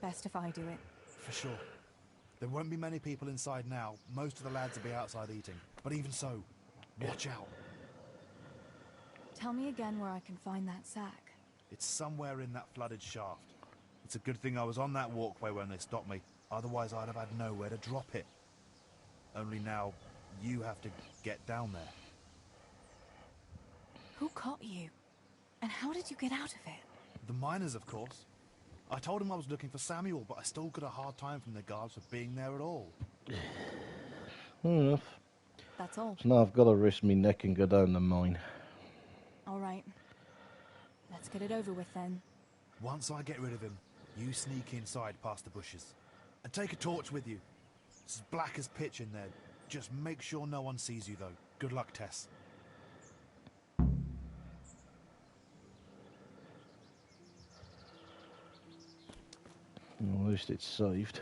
Best if I do it. For sure. There won't be many people inside now. Most of the lads will be outside eating. But even so, watch out. Tell me again where I can find that sack. It's somewhere in that flooded shaft. It's a good thing I was on that walkway when they stopped me. Otherwise, I'd have had nowhere to drop it. Only now, you have to get down there. Who caught you? And how did you get out of it? The miners, of course. I told him I was looking for Samuel, but I still got a hard time from the guards for being there at all. Enough. That's all. So now I've got to risk me neck and go down the mine. All right. Let's get it over with then. Once I get rid of him, you sneak inside past the bushes. And take a torch with you. It's as black as pitch in there. Just make sure no one sees you, though. Good luck, Tess. Well, at least it's saved.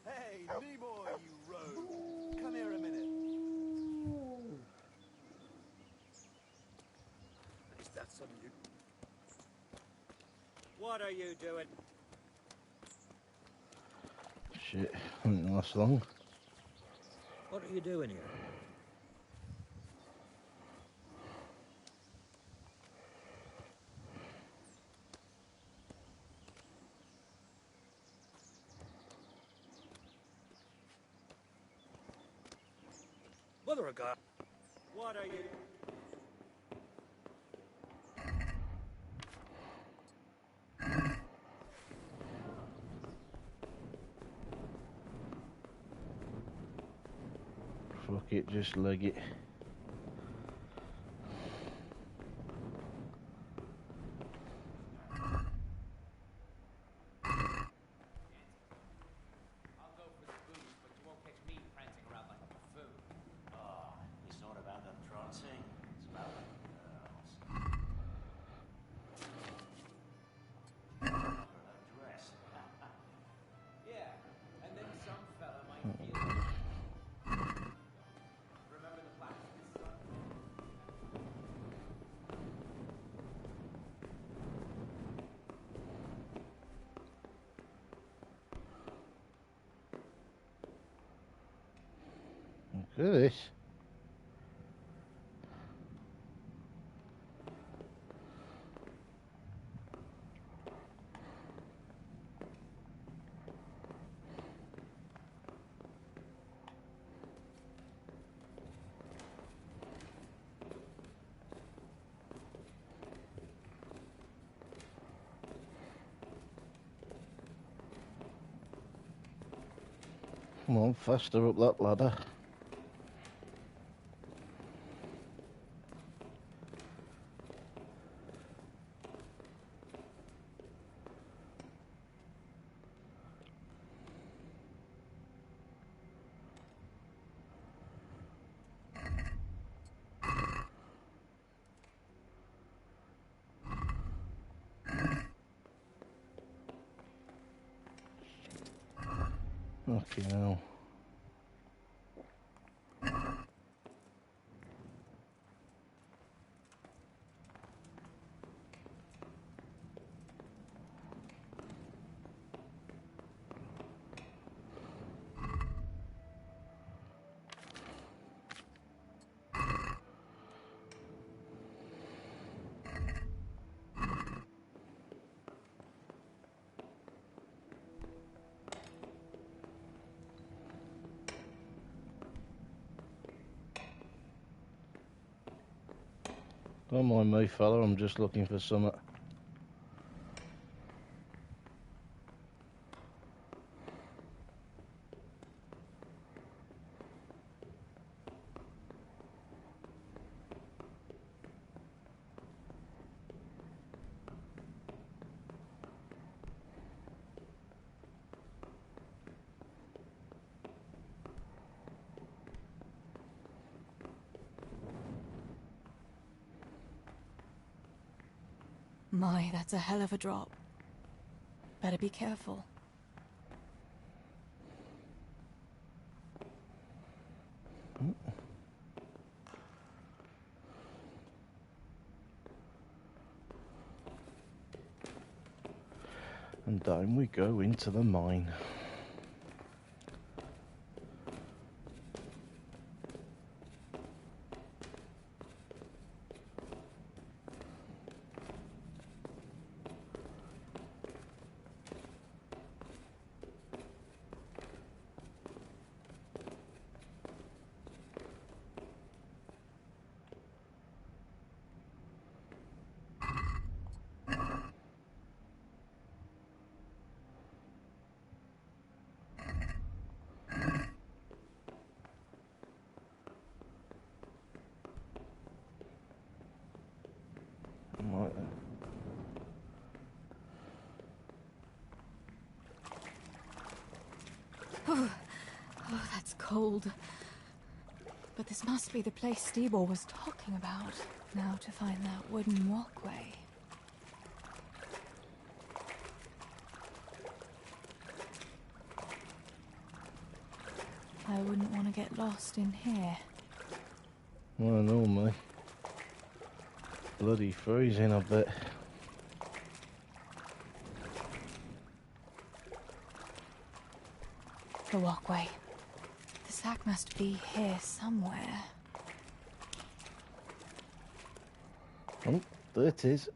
Hey, Nimoy, you rogue! Come here a minute. Is that some you? What are you doing? Shit, didn't last long. What are you doing here? Mother of God. What are you? Fuck it, just leg it. at this. Come on, faster up that ladder. Okay, now. Don't mind me, fella, I'm just looking for something. My, that's a hell of a drop. Better be careful. And down we go into the mine. Right then. Oh, that's cold. But this must be the place Steeble was talking about. Now to find that wooden walkway. I wouldn't want to get lost in here. Well, no, mate. Bloody freezing, I bet. The walkway. The sack must be here somewhere. Oh, there it is.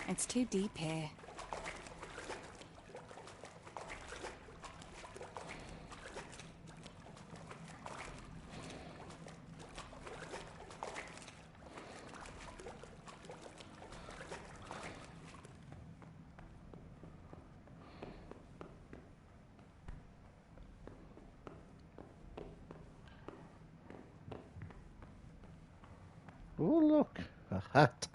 It's too deep here. Oh, look, a hat.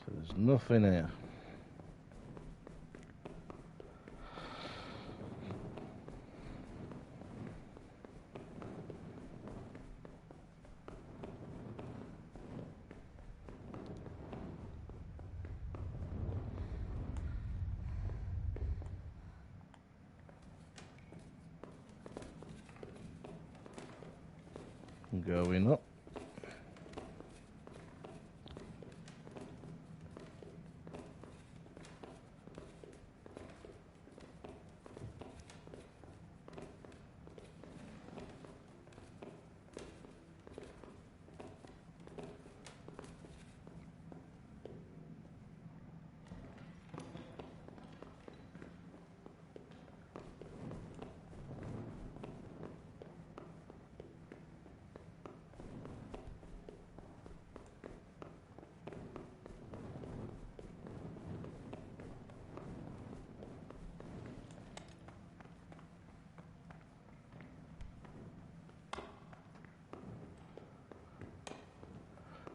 So there's nothing here. Going up.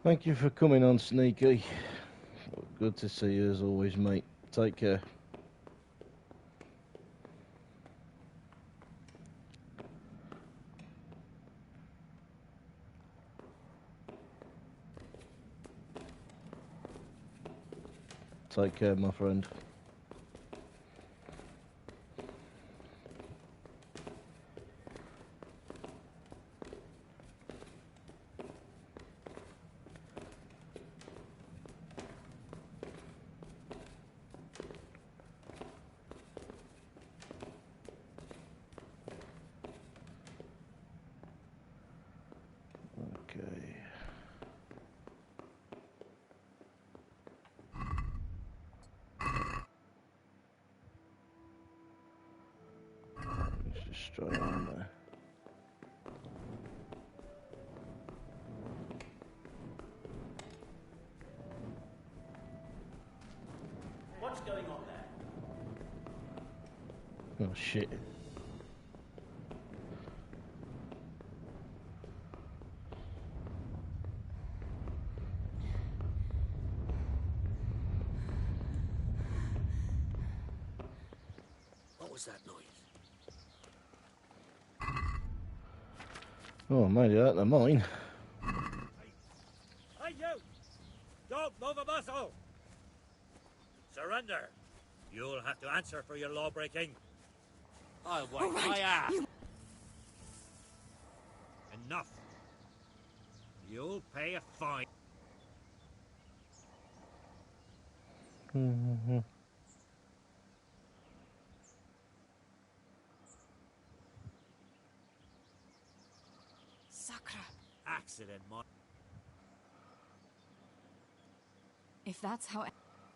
Thank you for coming on, Sneaky. Good to see you as always, mate. Take care. Take care, my friend. Okay. Let's just straight on there. What's going on there? Oh shit. What was that noise? Oh, I made it out of mine. Hey, you! Don't move a muscle! Surrender. You'll have to answer for your law-breaking. I'll wipe my ass. Enough. You'll pay a fine. Sakra. Accident, Mon. If that's how...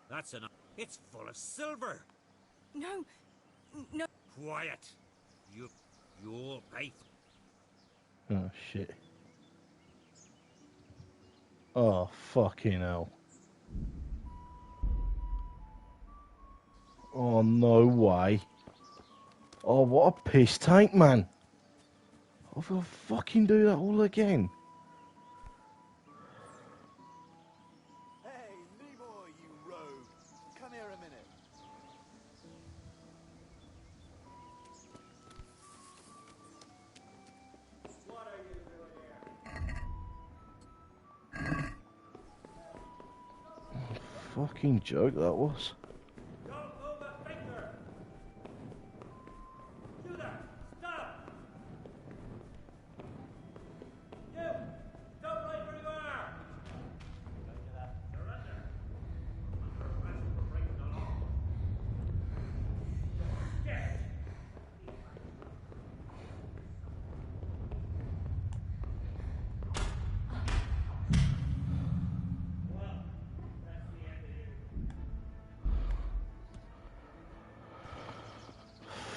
That's enough. It's full of silver. No. No. Quiet. You'll pay. Oh shit. Oh fucking hell. Oh no way. Oh what a piss tank, man. I've got to fucking do that all again. Hey, Nimoy, you rogue. Come here a minute. What are you doing here? Fucking joke that was. Don't move a finger. Do that. Stop. You. Don't play where you are. Surrender. Under arrest for breaking the law. Dead. Well, that's the end of you.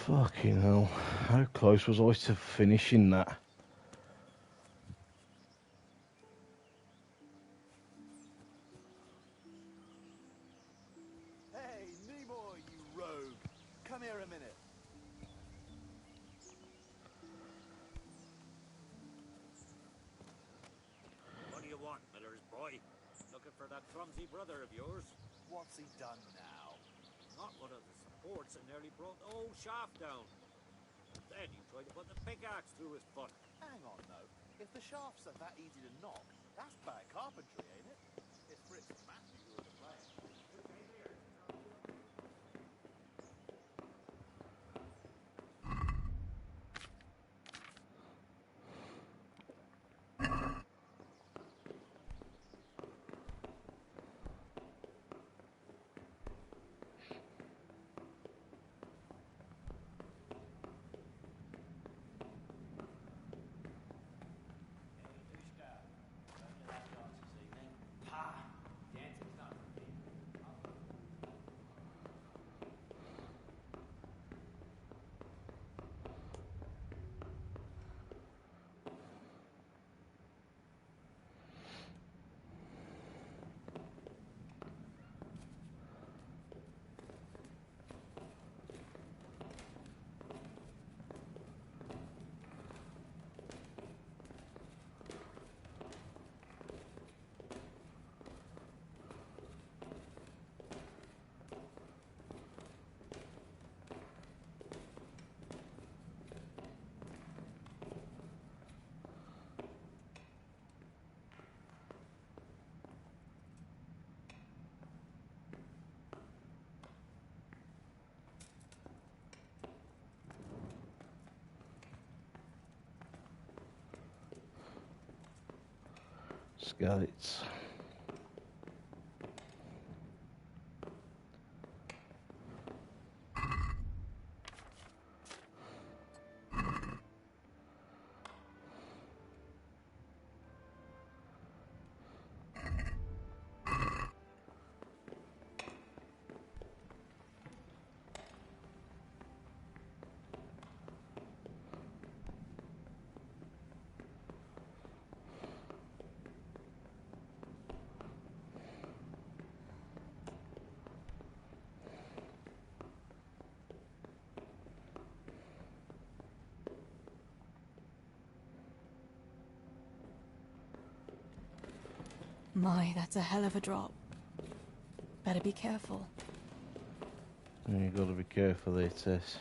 Fucking hell. How close was I to finishing that? Hey, Nimoy, you rogue. Come here a minute. What do you want, Miller's boy? Looking for that clumsy brother of yours. What's he done now? Not one of the supports and nearly brought the whole shaft down. Then you tried to put the pickaxe through his foot. Hang on, though. If the shafts are that easy to knock, that's bad carpentry, ain't it? It's Fritz and Matthew who are to blame. Skates. My, that's a hell of a drop. Better be careful. You got to be careful there, Tess.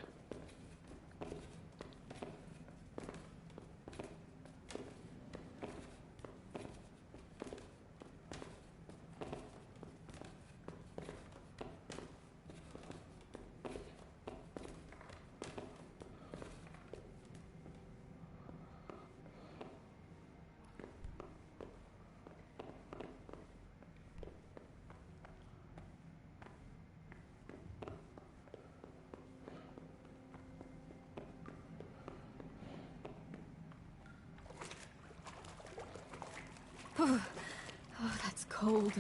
Oh, that's cold.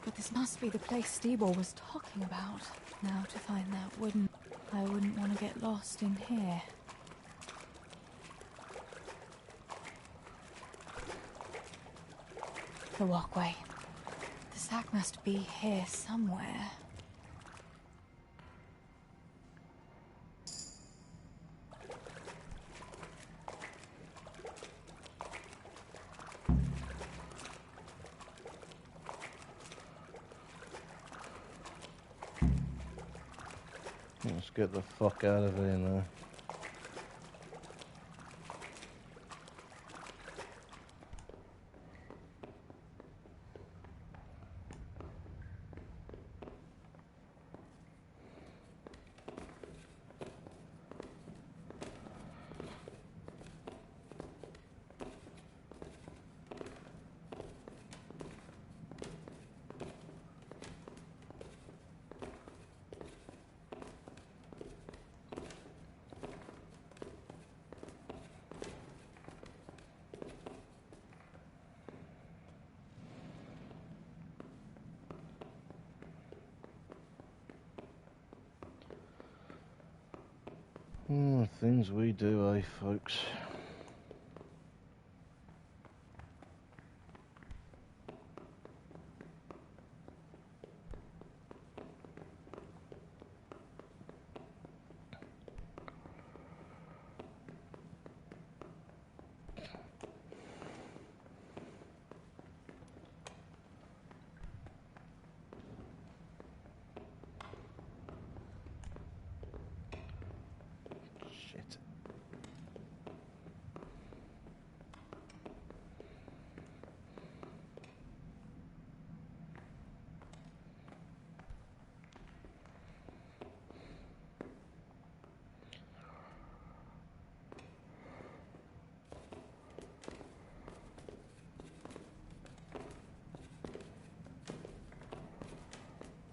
But this must be the place Steeble was talking about. Now to find that I wouldn't want to get lost in here. The walkway. The sack must be here somewhere. Let's get the fuck out of here now. Things we do, eh, folks?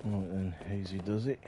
Right then, easy does it.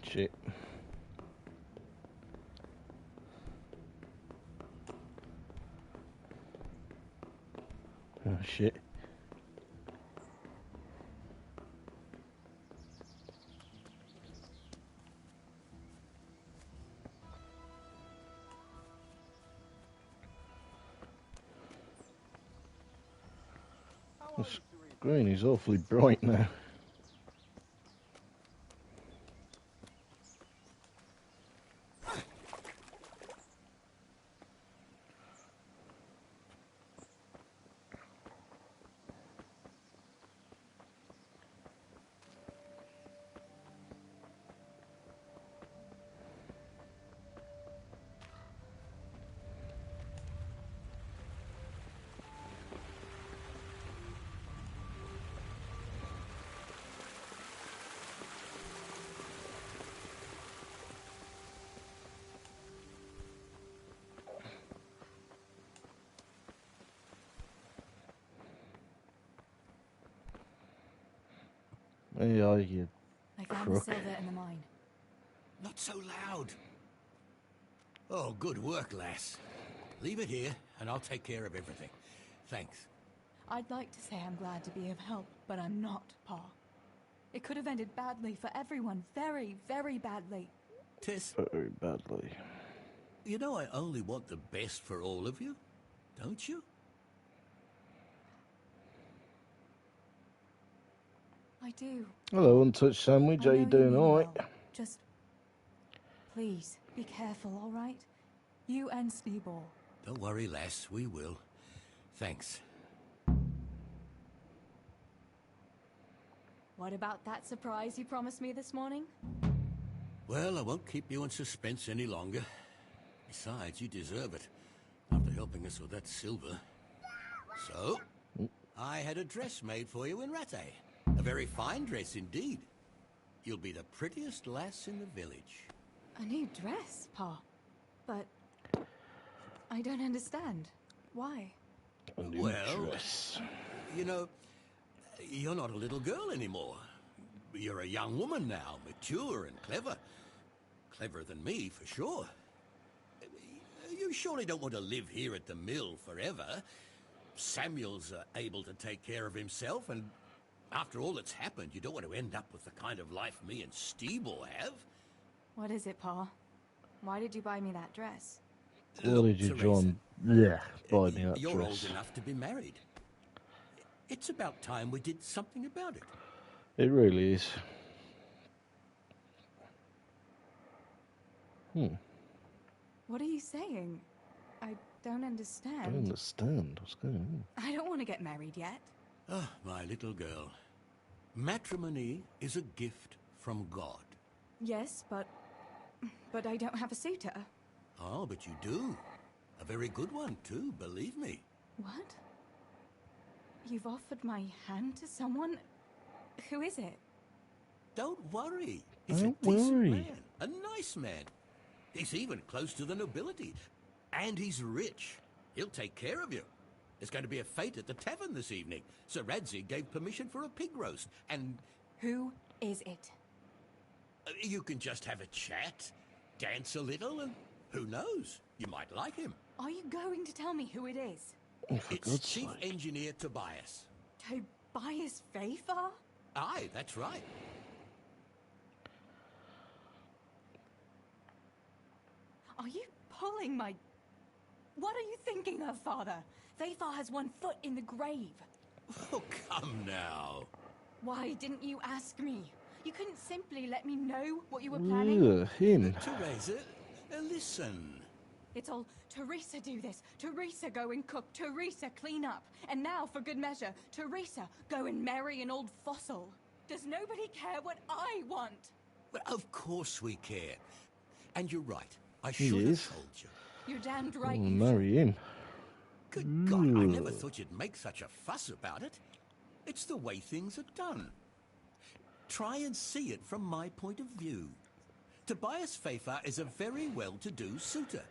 Shit. Oh shit. The screen is awfully bright now. Yeah, you I found the crook. silver in the mine. Not so loud. Oh, good work, lass. Leave it here, and I'll take care of everything. Thanks. I'd like to say I'm glad to be of help, but I'm not, Pa. It could have ended badly for everyone. Very, very badly. Tess, Very badly. you know I only want the best for all of you, don't you? I do. Hello, Untouched Sandwich. How you doing? All right. Just please be careful, all right? You and Sneeball. Don't worry, lass, we will. Thanks. What about that surprise you promised me this morning? Well, I won't keep you in suspense any longer. Besides, you deserve it, after helping us with that silver. So, I had a dress made for you in Rattay. A very fine dress indeed. You'll be the prettiest lass in the village. A new dress, Pa. But I don't understand. Why? A new Well, dress. you know, you're not a little girl anymore. You're a young woman now, mature and clever. Cleverer than me, for sure. You surely don't want to live here at the mill forever. Samuel's able to take care of himself, and after all that's happened, you don't want to end up with the kind of life me and Steeble have. What is it, Pa? Why did you buy me that dress? Why did you, John? Yeah, buy me that You're dress. old enough to be married. It's about time we did something about it. It really is. What are you saying? I don't understand. I don't understand what's going on. I don't want to get married yet. Ah, my little girl. Matrimony is a gift from God. Yes, but I don't have a suitor. Oh, but you do. A very good one, too, believe me. What? You've offered my hand to someone? Who is it? Don't worry. He's Don't a decent worry. man. A nice man. He's even close to the nobility. And he's rich. He'll take care of you. There's going to be a fete at the tavern this evening. Sir Radzig gave permission for a pig roast, and... Who is it? You can just have a chat, dance a little, and who knows? You might like him. Are you going to tell me who it is? Oh, for It's God's Chief sake. Engineer Tobias. Tobias Fafar? Aye, that's right. Are you pulling my... What are you thinking of, Father? Fafar has one foot in the grave. Oh, come now. Why didn't you ask me? You couldn't simply let me know what you were planning? Ugh, him. Teresa, listen. It's all Teresa do this, Teresa go and cook, Teresa clean up. And now, for good measure, Teresa go and marry an old fossil. Does nobody care what I want? Well, of course we care. And you're right. I He should is. have told you. You're damned right I'll you marry him. Good God, I never thought you'd make such a fuss about it. It's the way things are done. Try and see it from my point of view. Tobias Fafar is a very well-to-do suitor.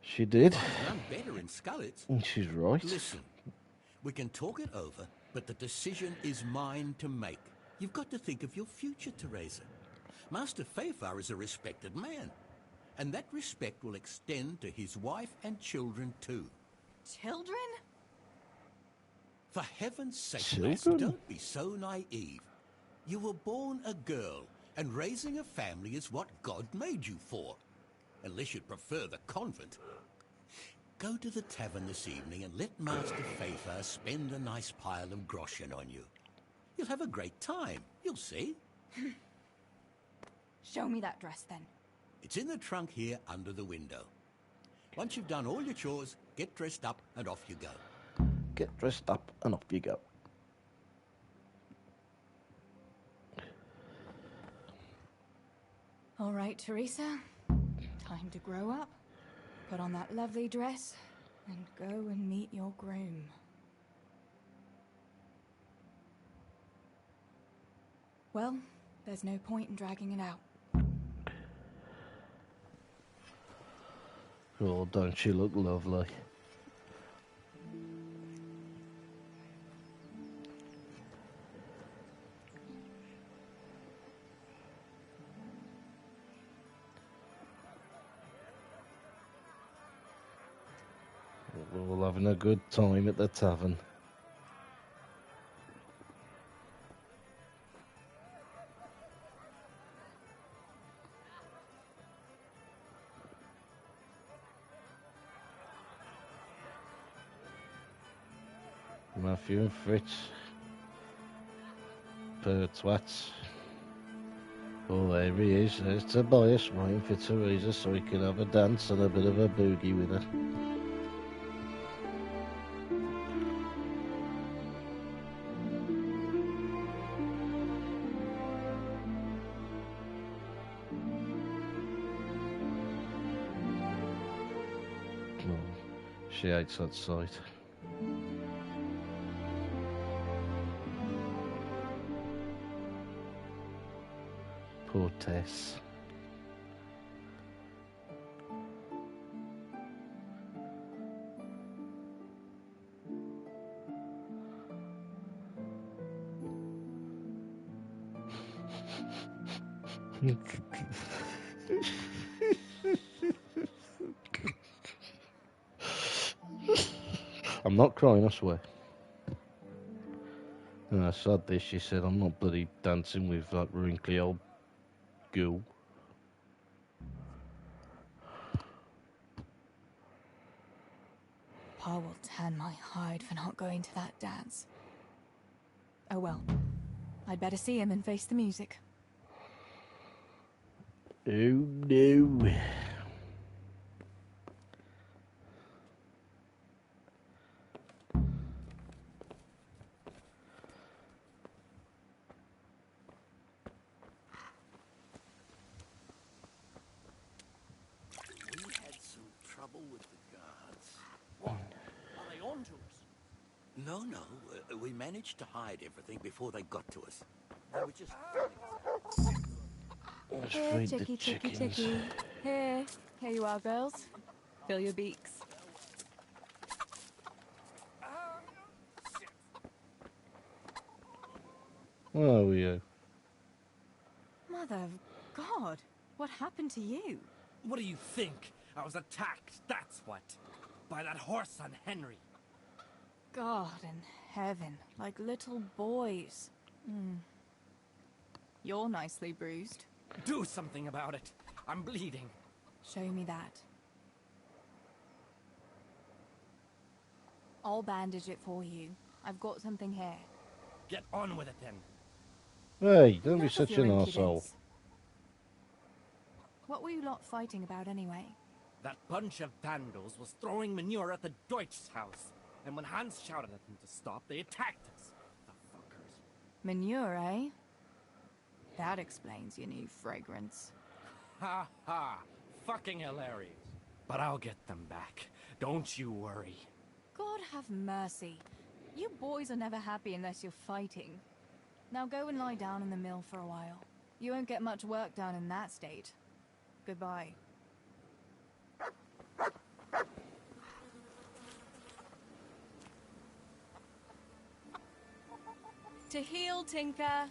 She did. None better in Scarlet. And she's right. Listen, we can talk it over, but the decision is mine to make. You've got to think of your future, Teresa. Master Fafar is a respected man, and that respect will extend to his wife and children too. Children? For heaven's sake, Children? lass, don't be so naive. You were born a girl, and raising a family is what God made you for. Unless you'd prefer the convent. Go to the tavern this evening and let Master Fafar spend a nice pile of groschen on you. You'll have a great time, you'll see. Show me that dress, then. It's in the trunk here under the window. Once you've done all your chores, get dressed up and off you go. Get dressed up and off you go. All right, Teresa. Time to grow up. Put on that lovely dress and go and meet your groom. Well, there's no point in dragging it out. Oh, don't she look lovely? We're all having a good time at the tavern. Matthew and Fritz. Per twats. Oh, there he is. There's Tobias waiting for Teresa so he can have a dance and a bit of a boogie with her. She hates that sight. Poor Tess. I'm not crying, I swear. And I said this, she said, I'm not bloody dancing with that wrinkly old ghoul. Pa will tan my hide for not going to that dance. Oh well. I'd better see him and face the music. Oh no. We had some trouble with the guards. What? Are they on to us? No, we managed to hide everything before they got to us. They were just... Let's Here, feed the chicky, chicky, chickens. chicky. Here you are, girls. Fill your beaks. Where are you? Mother of God, what happened to you? What do you think? I was attacked, that's what. By that horse on Henry. God in heaven, like little boys. You're nicely bruised. Do something about it. I'm bleeding. Show me that. I'll bandage it for you. I've got something here. Get on with it then. Hey, don't be Enough of such your an impudence. arsehole. What were you lot fighting about anyway? That bunch of vandals was throwing manure at the Deutsch's house, and when Hans shouted at them to stop, they attacked us. The fuckers. Manure, eh? That explains your new fragrance. Ha ha! Fucking hilarious. But I'll get them back. Don't you worry. God have mercy. You boys are never happy unless you're fighting. Now go and lie down in the mill for a while. You won't get much work done in that state. Goodbye. To heal, Tinker.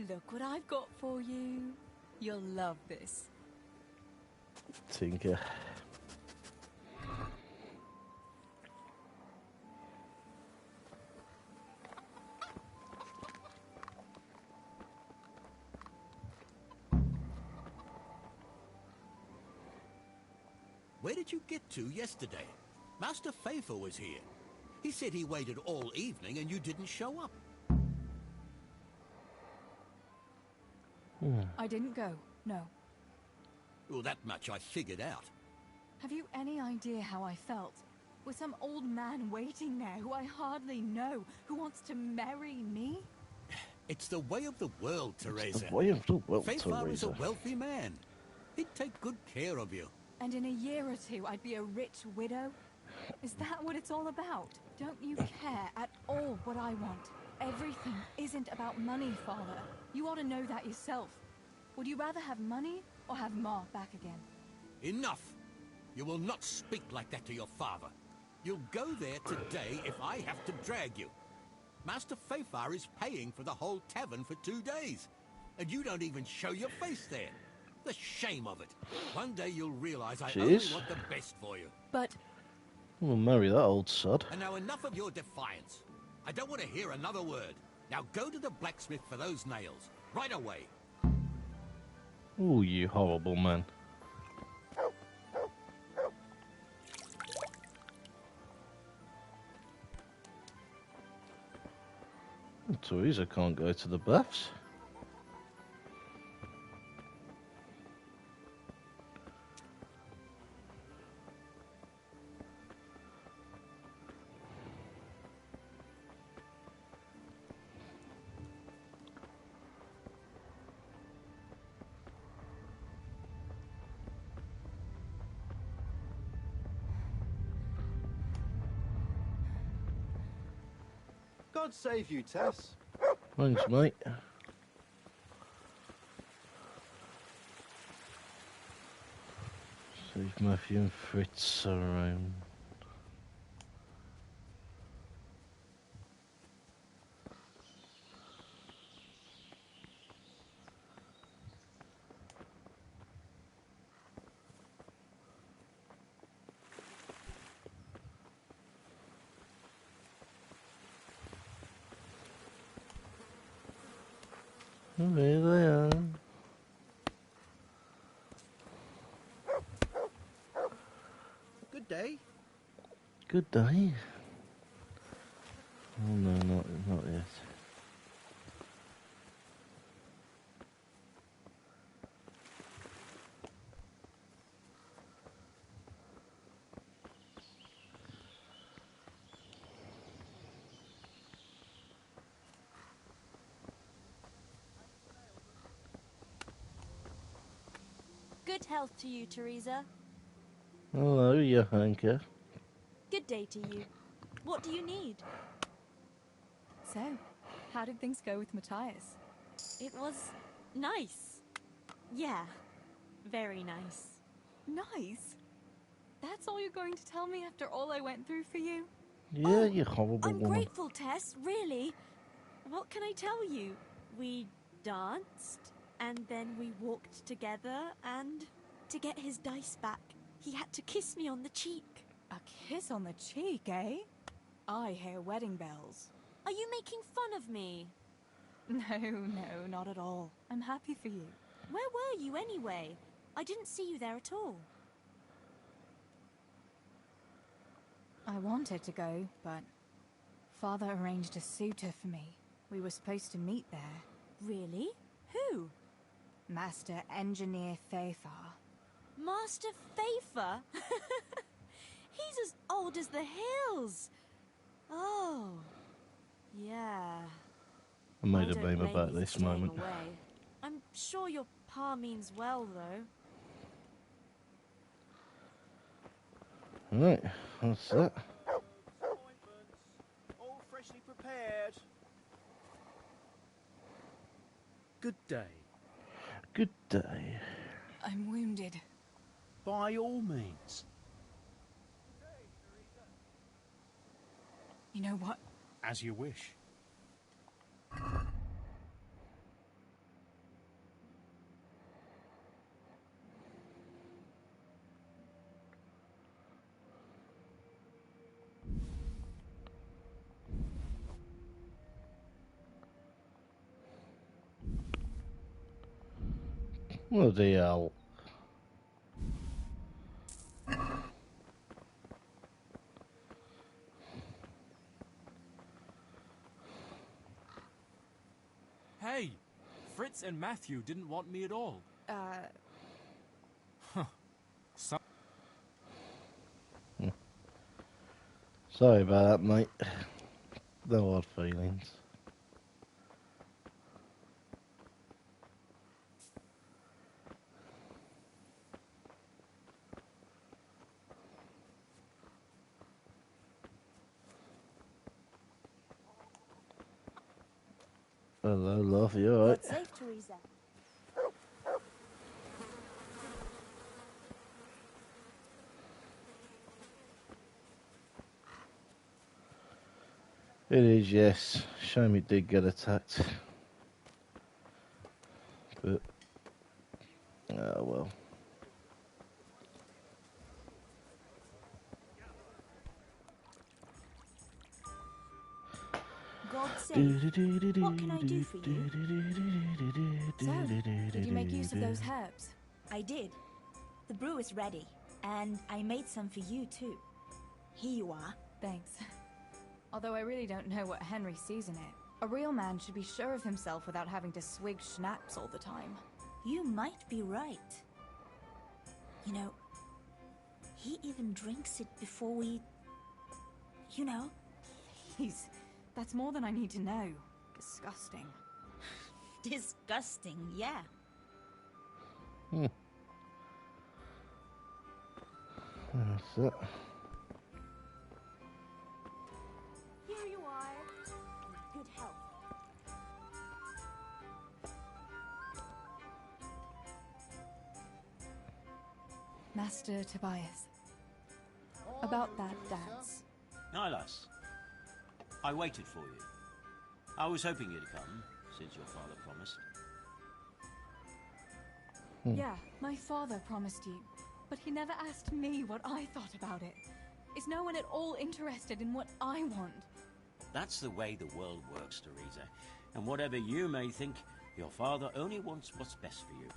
Look what I've got for you. You'll love this. Tinker. Where did you get to yesterday? Master Pfeiffer was here. He said he waited all evening and you didn't show up. I didn't go, no. Well, that much I figured out. Have you any idea how I felt? With some old man waiting there who I hardly know, who wants to marry me? It's the way of the world, Teresa. The way of the world, Pfeiffer is a Teresa. wealthy man. He'd take good care of you. And in a year or two, I'd be a rich widow? Is that what it's all about? Don't you care at all what I want? Everything isn't about money, Father. You ought to know that yourself. Would you rather have money or have Ma back again? Enough! You will not speak like that to your father. You'll go there today if I have to drag you. Master Pfeiffer is paying for the whole tavern for 2 days. And you don't even show your face there. The shame of it. One day you'll realize I only Jeez. want the best for you. But We'll marry that old sod. And now enough of your defiance. I don't want to hear another word. Now go to the blacksmith for those nails. Right away. Oh, you horrible man. Teresa can't go to the baths. God save you, Tess. Thanks, mate. Save Matthew and Fritz around. Oh, here they are. Good day. Good day. Oh no, not yet. Good health to you, Teresa. Hello, Johanka. Good day to you. What do you need? so, how did things go with Matthias? It was nice. Yeah, very nice. Nice? That's all you're going to tell me after all I went through for you? Yeah, you horrible I'm woman. grateful, Tess, really. What can I tell you? We danced, and then we walked together, and to get his dice back, he had to kiss me on the cheek. A kiss on the cheek, eh? I hear wedding bells. Are you making fun of me? No, not at all. I'm happy for you. Where were you anyway? I didn't see you there at all. I wanted to go, but Father arranged a suitor for me. We were supposed to meet there. Really? Who? Master Engineer Fafar. Master Fafer? He's as old as the hills. Oh, yeah. I made I a don't meme blame about you for this staying moment. away. I'm sure your pa means well, though. Right, what's that? All freshly prepared. Good day. Good day. I'm wounded. By all means. You know what? As you wish. Bloody hell. Hey, Fritz and Matthew didn't want me at all. Sorry about that, mate. No hard feelings. Hello, love, you alright? Safe, Teresa. It is, yes. Shame it did get attacked. But, oh well. God save. What can I do for you? So, did you make use of those herbs? I did. The brew is ready, and I made some for you too. Here you are. Thanks. Although I really don't know what Henry sees in it. A real man should be sure of himself without having to swig schnapps all the time. You might be right. You know, he even drinks it before we... You know. Please, that's more than I need to know. Disgusting. Disgusting, yeah. That's it. Here you are. Good health. Master Tobias. About that dance. Nylas, I waited for you. I was hoping you'd come, since your father promised. Yeah, my father promised you, but he never asked me what I thought about it. Is no one at all interested in what I want? That's the way the world works, Teresa. And whatever you may think, your father only wants what's best for you.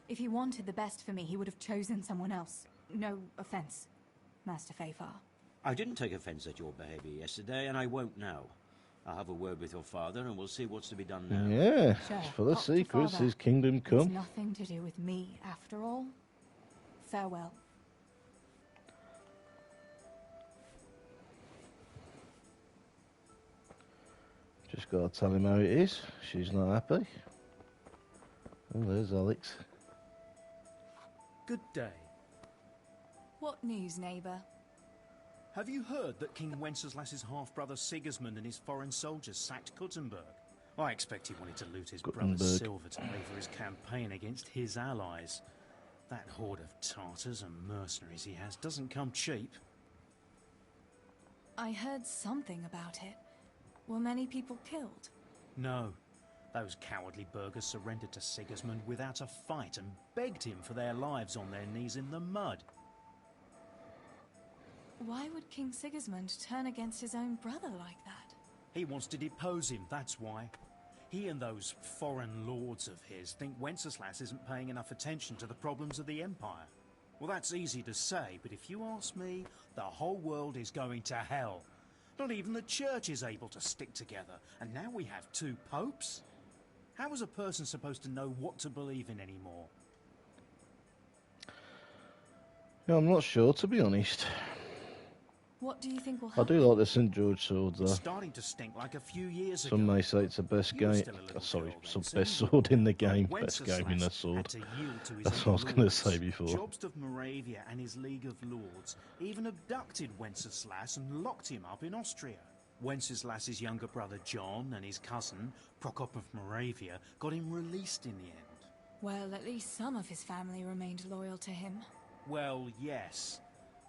If he wanted the best for me, he would have chosen someone else. No offense, Master Fafar. I didn't take offense at your behavior yesterday, and I won't now. I'll have a word with your father, and we'll see what's to be done now. Yeah, Sure, for the talk to secrets, Father. his kingdom It's come. nothing to do with me, after all. Farewell. Just gotta tell him how it is. She's not happy. Oh, there's Alex. Good day. What news, neighbour? Have you heard that King Wenceslas's half-brother Sigismund and his foreign soldiers sacked Kuttenberg? I expect he wanted to loot his brother's Guttenberg. silver to pay for his campaign against his allies. That horde of Tartars and mercenaries he has doesn't come cheap. I heard something about it. Were many people killed? No. Those cowardly burghers surrendered to Sigismund without a fight and begged him for their lives on their knees in the mud. Why would King Sigismund turn against his own brother like that? He wants to depose him, that's why. He and those foreign lords of his think Wenceslas isn't paying enough attention to the problems of the Empire. Well, that's easy to say, but if you ask me, the whole world is going to hell. Not even the church is able to stick together, and now we have 2 popes? How is a person supposed to know what to believe in anymore? Yeah, I'm not sure, to be honest. What do you think will I happen? do like the St. George sword, It's though. starting to stink like a few years ago. Some may say it's the best You were game. still a little Sorry, girl then, some so best you sword in the wouldn't know, game. but Best game in the Wenceslas sword. had to yield to his That's other what I was going to lords. say before. Jobst of Moravia and his League of Lords even abducted Wenceslas and locked him up in Austria. Wenceslas's younger brother John and his cousin, Prokop of Moravia, got him released in the end. Well, at least some of his family remained loyal to him. Well, yes.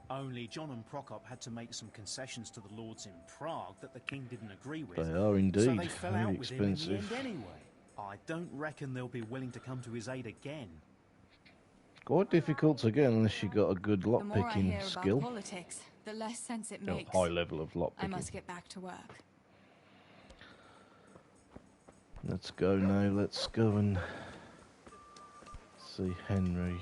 Only John and Prokop had to make some concessions to the lords in Prague that the king didn't agree with. They are indeed So they fell very out with him in the expensive. end anyway. I don't reckon they'll be willing to come to his aid again. Quite difficult to get unless you got a good The more I lock-picking hear skill. about politics, the less sense it A makes. high level of I lock-picking. must get back to work. Let's go now. Let's go and see Henry.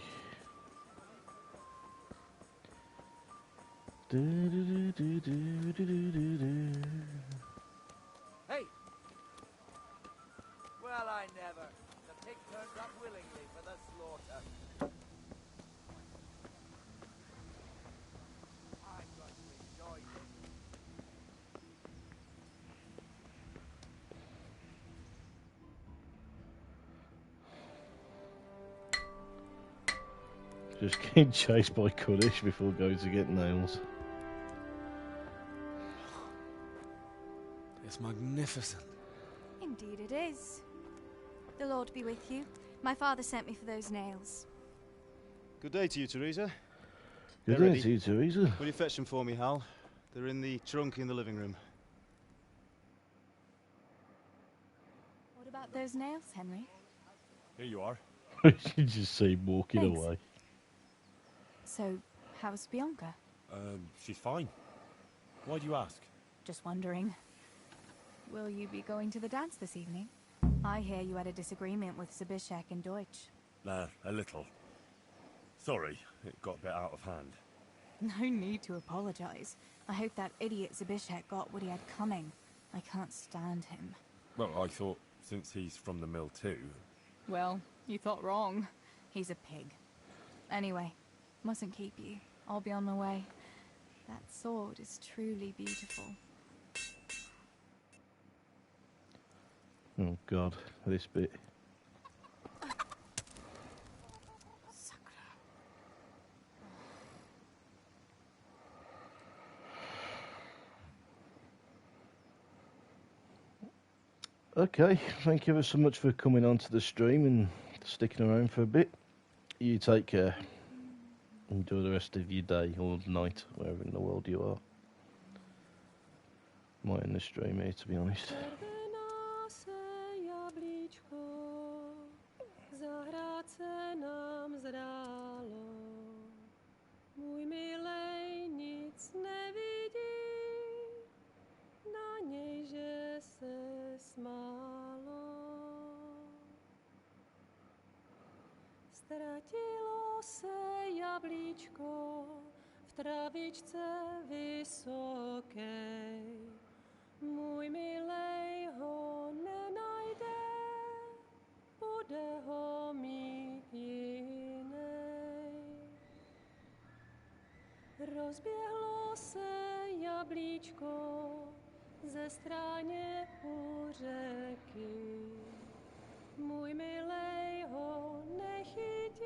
Hey! Well, I never. The pig turns up willingly for the slaughter. I've got to enjoy this. Just getting chased by Kuddish before going to get nails. It's magnificent. Indeed it is. The Lord be with you. My father sent me for those nails. Good day to you, Teresa. Good They're day ready. to you, Teresa. Will you fetch them for me, Hal? They're in the trunk in the living room. What about those nails, Henry? Here you are. You just see him walking Thanks. away. So, how's Bianca? She's fine. Why do you ask? Just wondering. Will you be going to the dance this evening? I hear you had a disagreement with Zabishek and Deutsch. A little. Sorry, it got a bit out of hand. No need to apologize. I hope that idiot Zabishek got what he had coming. I can't stand him. Well, I thought since he's from the mill too. Well, you thought wrong. He's a pig. Anyway, mustn't keep you. I'll be on my way. That sword is truly beautiful. Oh God, this bit. Okay, thank you ever so much for coming on to the stream and sticking around for a bit. You take care. Enjoy the rest of your day or night, wherever in the world you are. Might end the stream here, to be honest. Můj milej nic nevidí, na něj, že se smálo. Ztratilo se jablíčko v travičce vysoké. Můj milej ho nenajde, bude ho mít jinej. Rozběhlo se jablíčko ze stráně u řeky. Můj milej ho nechytí,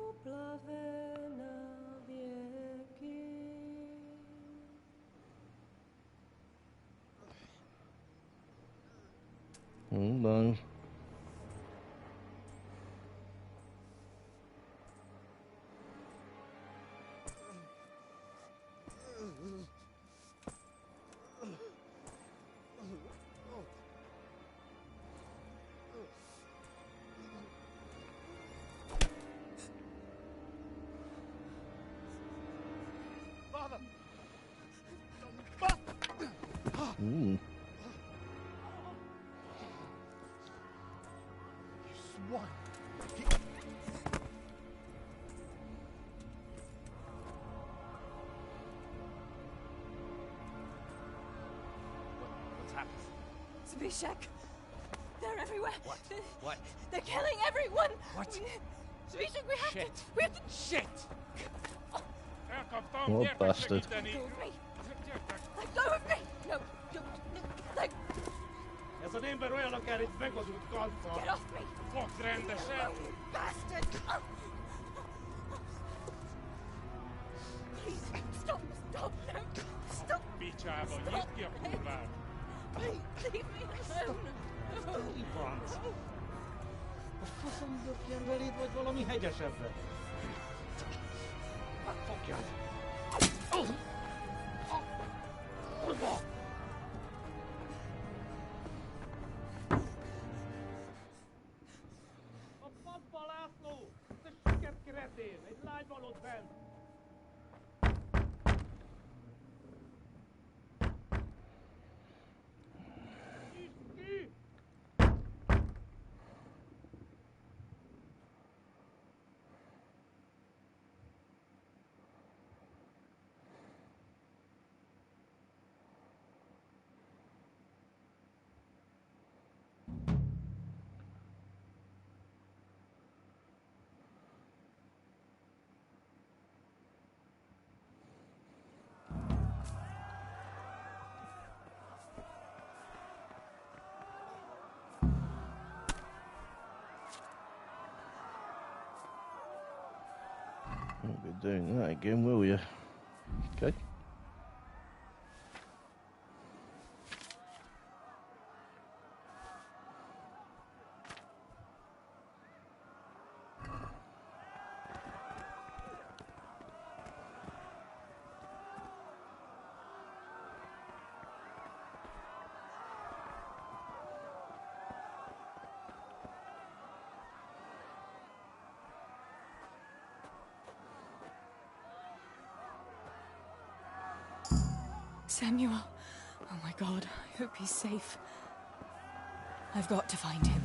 uplave na věky. Oh no. Father! Mm. Swine! Bishek. They're everywhere. What? What? They're killing everyone. What? Bishek, we have Shit. to. We have to. Shit! What a bastard. Let go of me. Let go of me. No. Let Ja så din beröjal och är ett väggos ut kallt. Get off me. Fuck rände själv. Bastard. Please, stop. Stop. No. Stop. Bitcha här var giftiga kurvär. Please, leave me alone. Frans. Vad fan ducken väldigt vad valami hegyesebbre. Fuck you. Wat papa lászló! Te süket kretén! Egy lány van ott bent! Won't be doing that again, will you? Okay. Samuel. Oh my God. I hope he's safe. I've got to find him.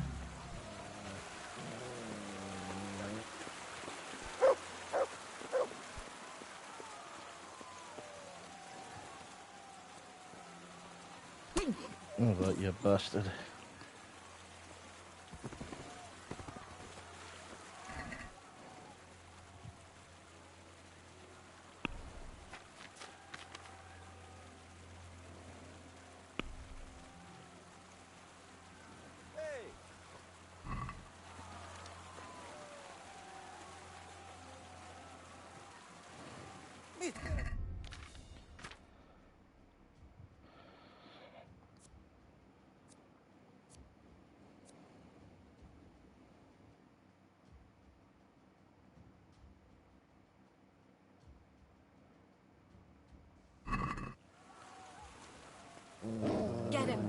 All right, you bastard. Get him.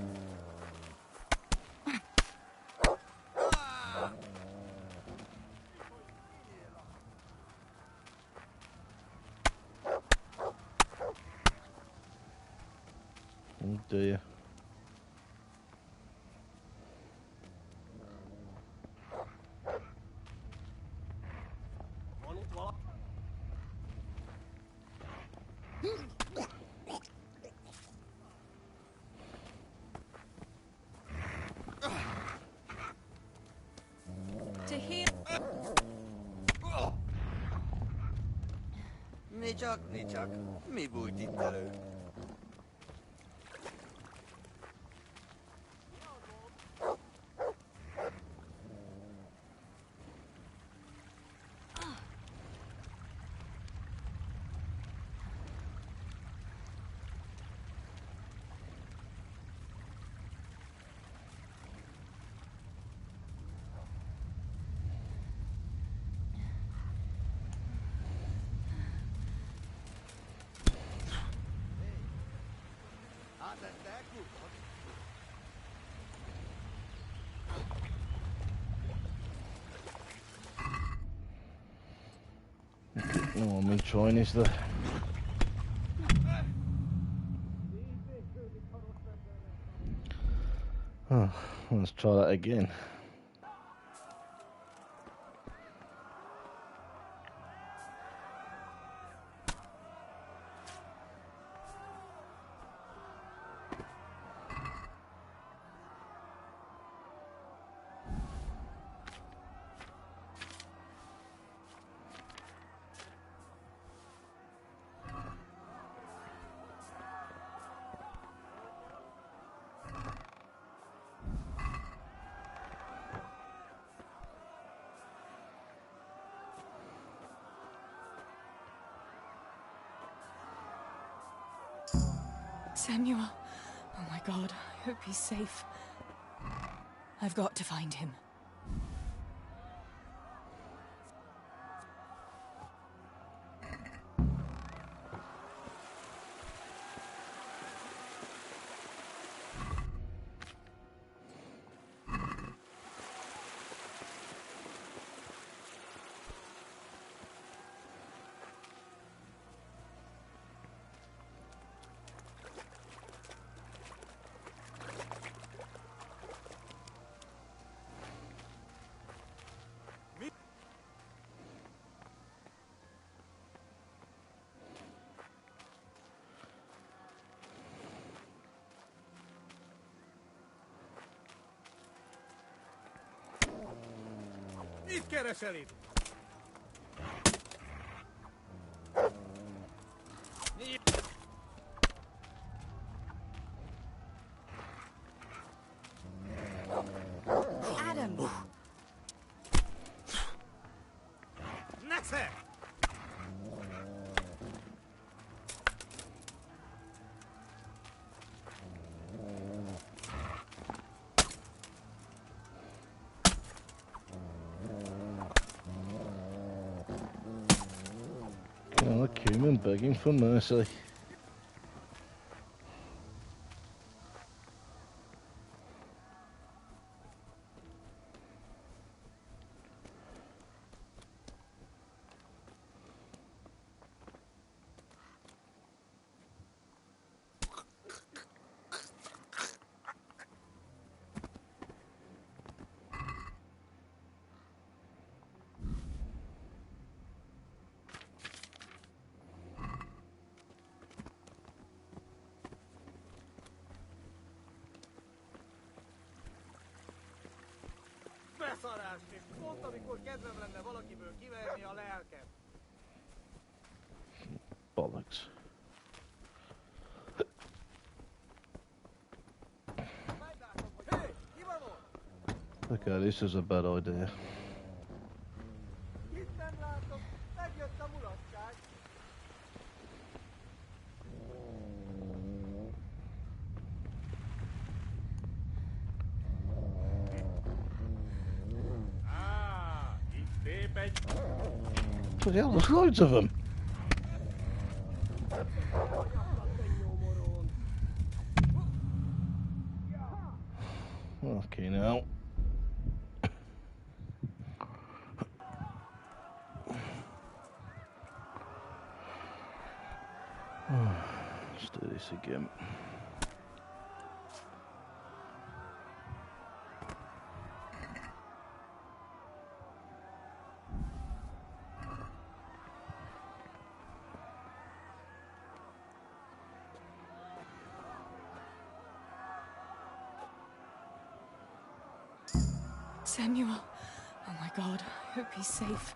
Oh dear. To heal. Nicsak, mi bújt itt elő? No, me trying is the. Oh, let's try that again. Samuel. Oh my God, I hope he's safe. I've got to find him. Mit keresel itt? Adam! Nesze! Oh, human begging for mercy. Beszarás, és pont amikor kedvem lenne valakiből kiverni a lelkem. Bollocks. Hey, ki van ott? Okay, this is a bad idea. Itt nem látom, megjött a mulatság. Itt tép egy... Bloody hell, there's loads of them. Okay, now. Let's do this again. Samuel. Oh my God, I hope he's safe.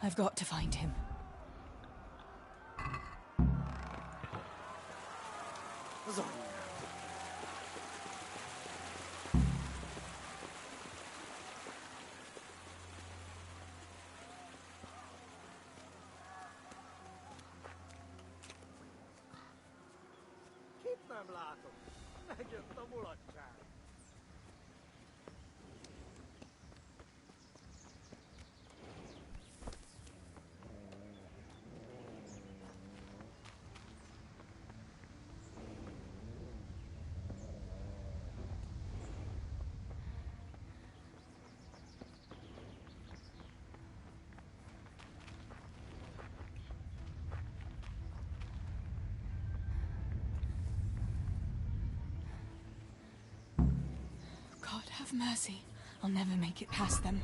I've got to find him. Kit nem látom, megjött a mulatság. God have mercy. I'll never make it past them.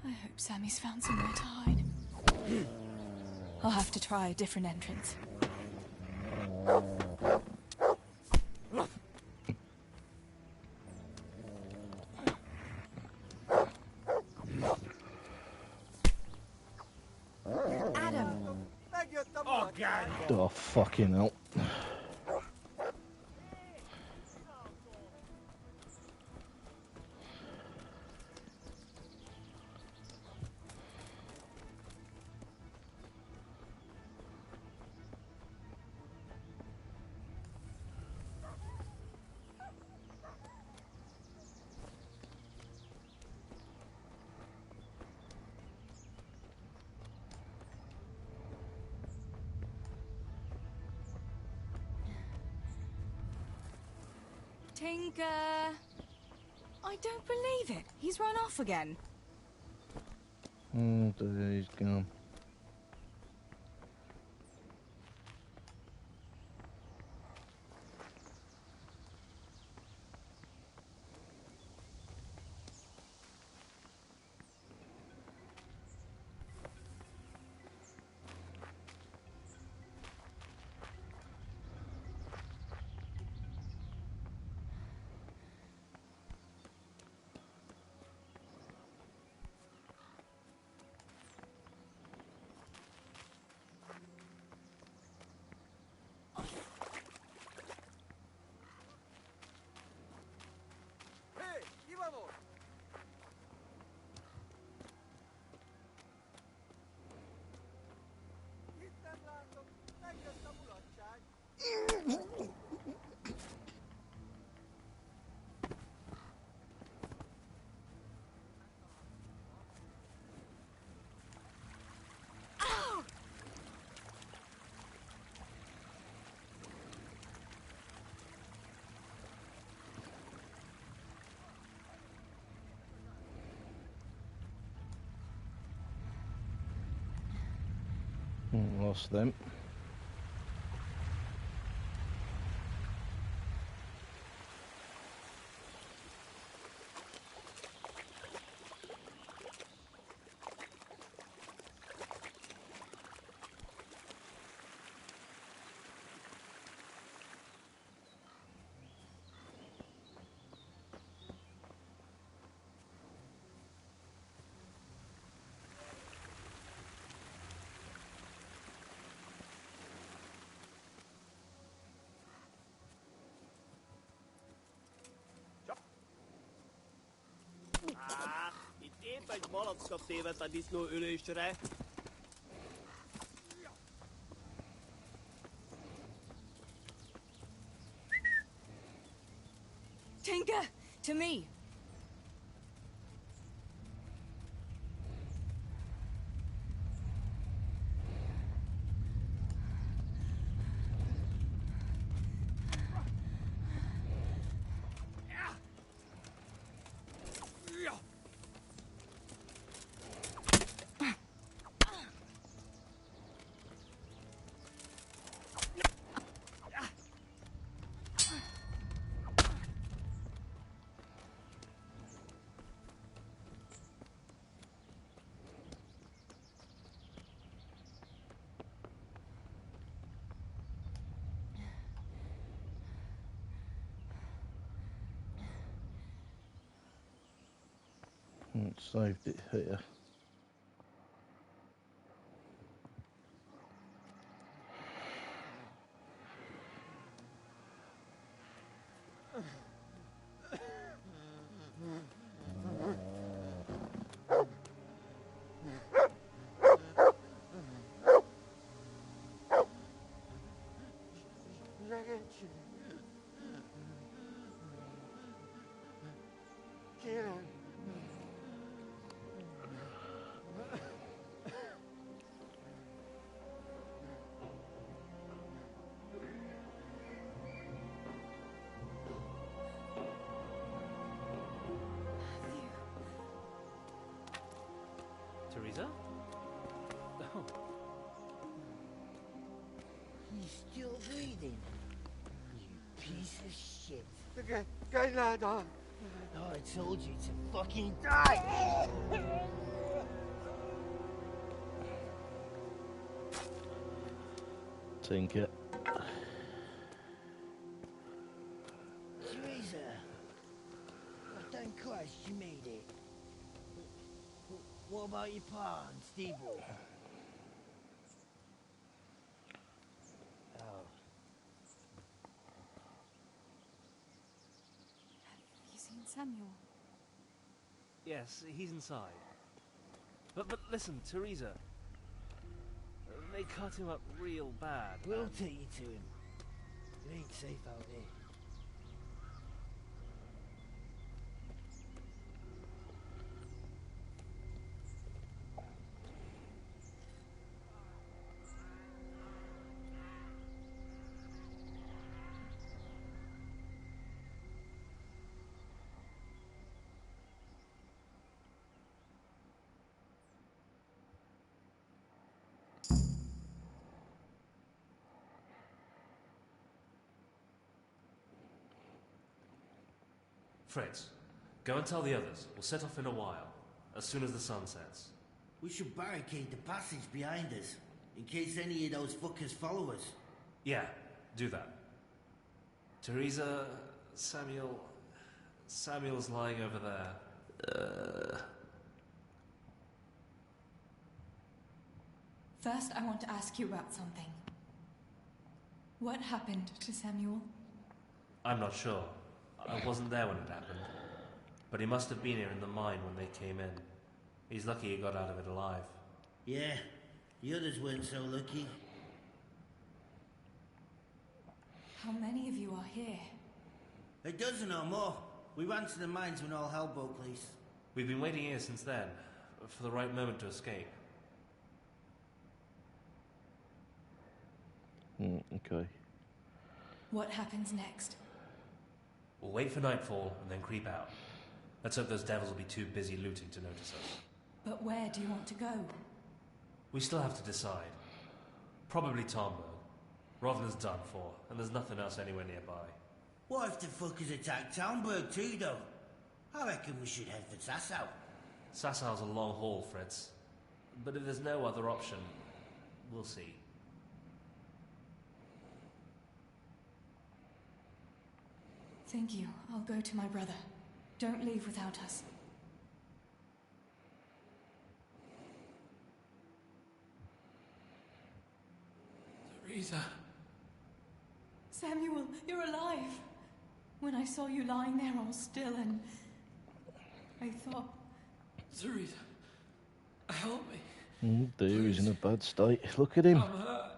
I hope Sammy's found somewhere to hide. I'll have to try a different entrance. Adam! Oh, God! Oh, fucking hell. Tinker! I don't believe it. He's run off again. Oh, there he's gone. Hey, íbamos. Lost them. Itt épp egy malacka tévedt a disznó ülésre. Tinker! To me! Saved it here. Teresa? Oh. He's still breathing. You piece of shit. Oh, I told you to fucking die! Tinker. Teresa! Oh, thank Christ you made it. What about your pa and Steeble? Oh. Have you seen Samuel? Yes, he's inside. But listen, Teresa. They cut him up real bad. We'll take you to him. It ain't safe out there. Fritz, go and tell the others. We'll set off in a while, as soon as the sun sets. We should barricade the passage behind us, in case any of those fuckers follow us. Yeah, do that. Teresa, Samuel's lying over there. First, I want to ask you about something. What happened to Samuel? I'm not sure. I wasn't there when it happened. But he must have been here in the mine when they came in. He's lucky he got out of it alive. Yeah, the others weren't so lucky. How many of you are here? A dozen or more. We ran to the mines when all hell broke loose. We've been waiting here since then, for the right moment to escape. Okay. What happens next? We'll wait for nightfall and then creep out. Let's hope those devils will be too busy looting to notice us. But where do you want to go? We still have to decide. Probably Tombo. Rovna's done for, and there's nothing else anywhere nearby. What if the fuckers attack Townburg too, though? I reckon we should head for Sasau. Sassau's a long haul, Fritz. But if there's no other option, we'll see. Thank you. I'll go to my brother. Don't leave without us. Teresa. Samuel, you're alive. When I saw you lying there all still and I thought... Teresa, help me. Dear, he's in a bad state. Look at him. I'm hurt.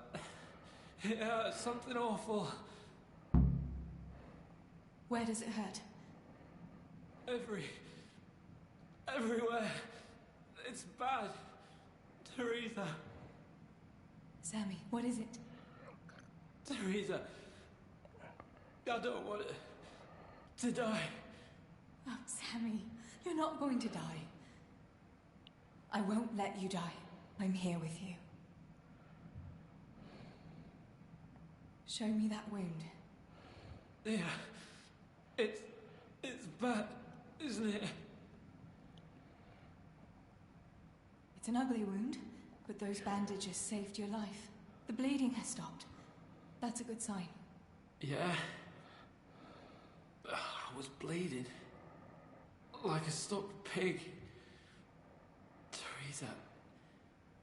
It hurts, something awful. Where does it hurt? Everywhere. It's bad. Teresa. Sammy, what is it? Teresa. I don't want to die. Oh, Sammy, you're not going to die. I won't let you die. I'm here with you. Show me that wound. Yeah. It's bad, isn't it? It's an ugly wound, but those bandages saved your life. The bleeding has stopped. That's a good sign. Yeah. I was bleeding. Like a stuck pig. Teresa,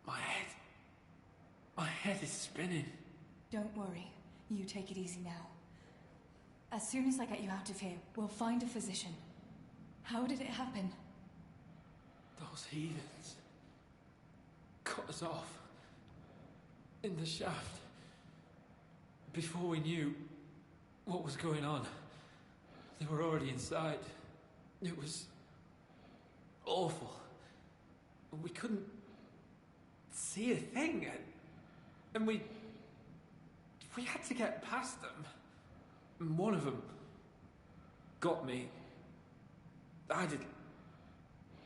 my head is spinning. Don't worry. You take it easy now. As soon as I get you out of here, we'll find a physician. How did it happen? Those heathens cut us off in the shaft. Before we knew what was going on, they were already inside. It was awful. We couldn't see a thing, and we had to get past them. And one of them got me. I didn't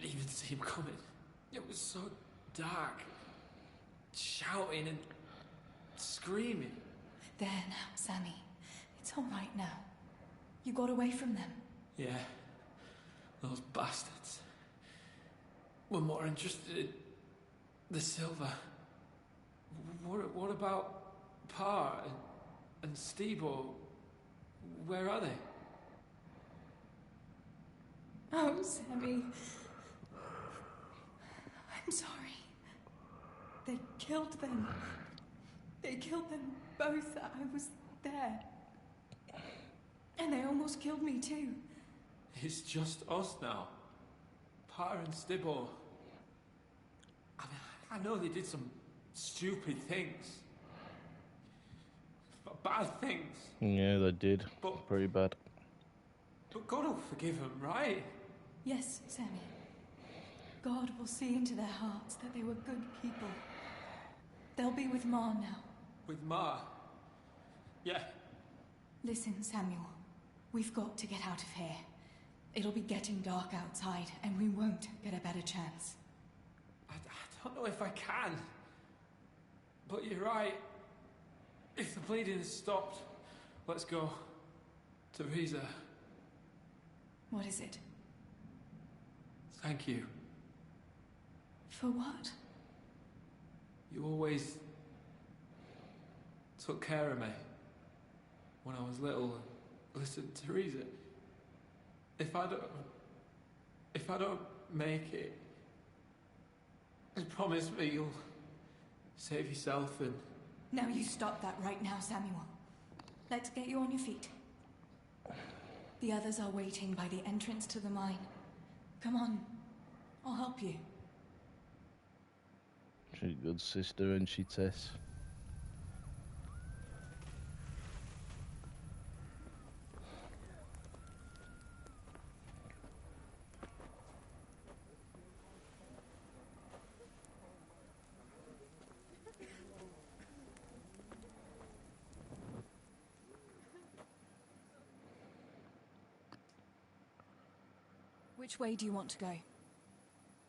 even see him coming. It was so dark. Shouting and screaming. There now, Sammy. It's all right now. You got away from them. Yeah. Those bastards were more interested in the silver. What about Pa and Stebo? Where are they? Oh, Sammy. I'm sorry. They killed them. They killed them both. I was there. And they almost killed me too. It's just us now. Pa and Stibbo. I know they did some stupid things. Bad things. Yeah, they did. But- Pretty bad. But God will forgive them, right? Yes, Sammy. God will see into their hearts that they were good people. They'll be with Ma now. With Ma? Yeah. Listen, Samuel. We've got to get out of here. It'll be getting dark outside, and we won't get a better chance. I don't know if I can. But you're right. If the bleeding has stopped, let's go. Teresa. What is it? Thank you. For what? You always took care of me when I was little. Listen, Teresa, if I don't make it, just promise me you'll save yourself and... Now you stop that right now, Samuel. Let's get you on your feet. The others are waiting by the entrance to the mine. Come on, I'll help you. She's a good sister, and she, Tess. Which way do you want to go?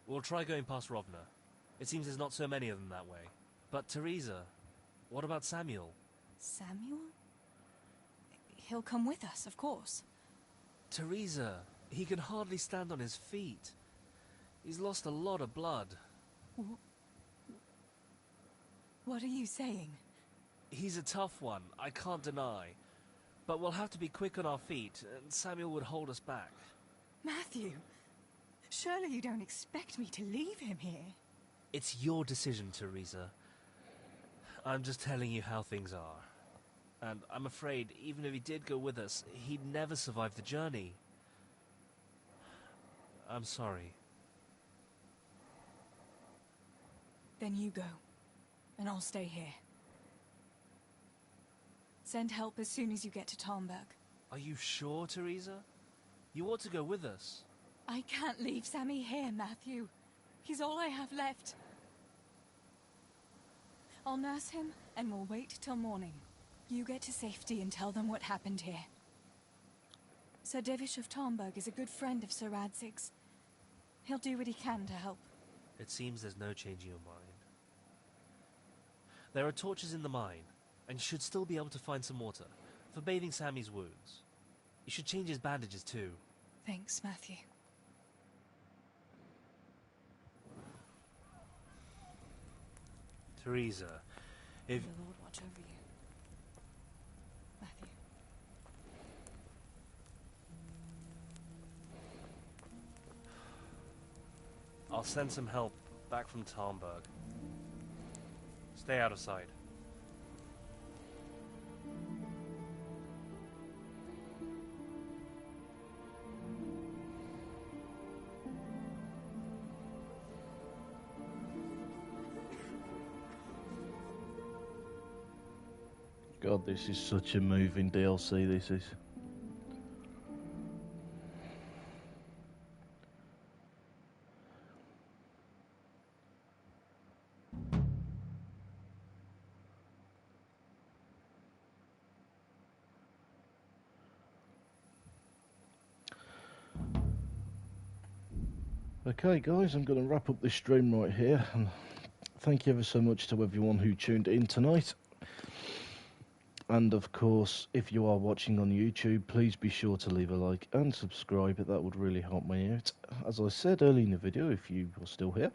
We'll try going past Rovna. It seems there's not so many of them that way. But Teresa, what about Samuel? Samuel? He'll come with us, of course. Teresa, he can hardly stand on his feet. He's lost a lot of blood. What are you saying? He's a tough one, I can't deny. But we'll have to be quick on our feet, and Samuel would hold us back. Matthew, surely you don't expect me to leave him here? It's your decision, Teresa. I'm just telling you how things are. And I'm afraid, even if he did go with us, he'd never survive the journey. I'm sorry. Then you go, and I'll stay here. Send help as soon as you get to Talmberg. Are you sure, Teresa? You ought to go with us. I can't leave Sammy here, Matthew. He's all I have left. I'll nurse him, and we'll wait till morning. You get to safety and tell them what happened here. Sir Divish of Talmberg is a good friend of Sir Radzig's. He'll do what he can to help. It seems there's no changing your mind. There are torches in the mine, and you should still be able to find some water for bathing Sammy's wounds. You should change his bandages too. Thanks, Matthew. Teresa, if... May the Lord watch over you. Matthew. I'll send some help back from Talmberg. Stay out of sight. God, this is such a moving DLC, this is. Okay guys, I'm going to wrap up this stream right here, and thank you ever so much to everyone who tuned in tonight. And of course, if you are watching on YouTube, please be sure to leave a like and subscribe. That would really help me out. As I said earlier in the video, if you are still here,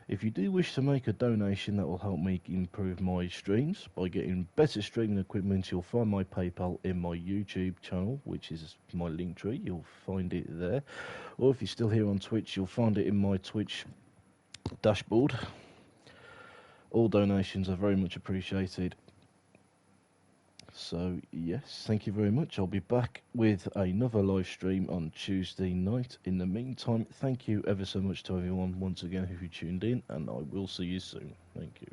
if you do wish to make a donation, that will help me improve my streams by getting better streaming equipment. You'll find my PayPal in my YouTube channel, which is my link tree. You'll find it there. Or if you're still here on Twitch, you'll find it in my Twitch dashboard. All donations are very much appreciated. So, yes, thank you very much. I'll be back with another live stream on Tuesday night. In the meantime, thank you ever so much to everyone once again who tuned in, and I will see you soon. Thank you.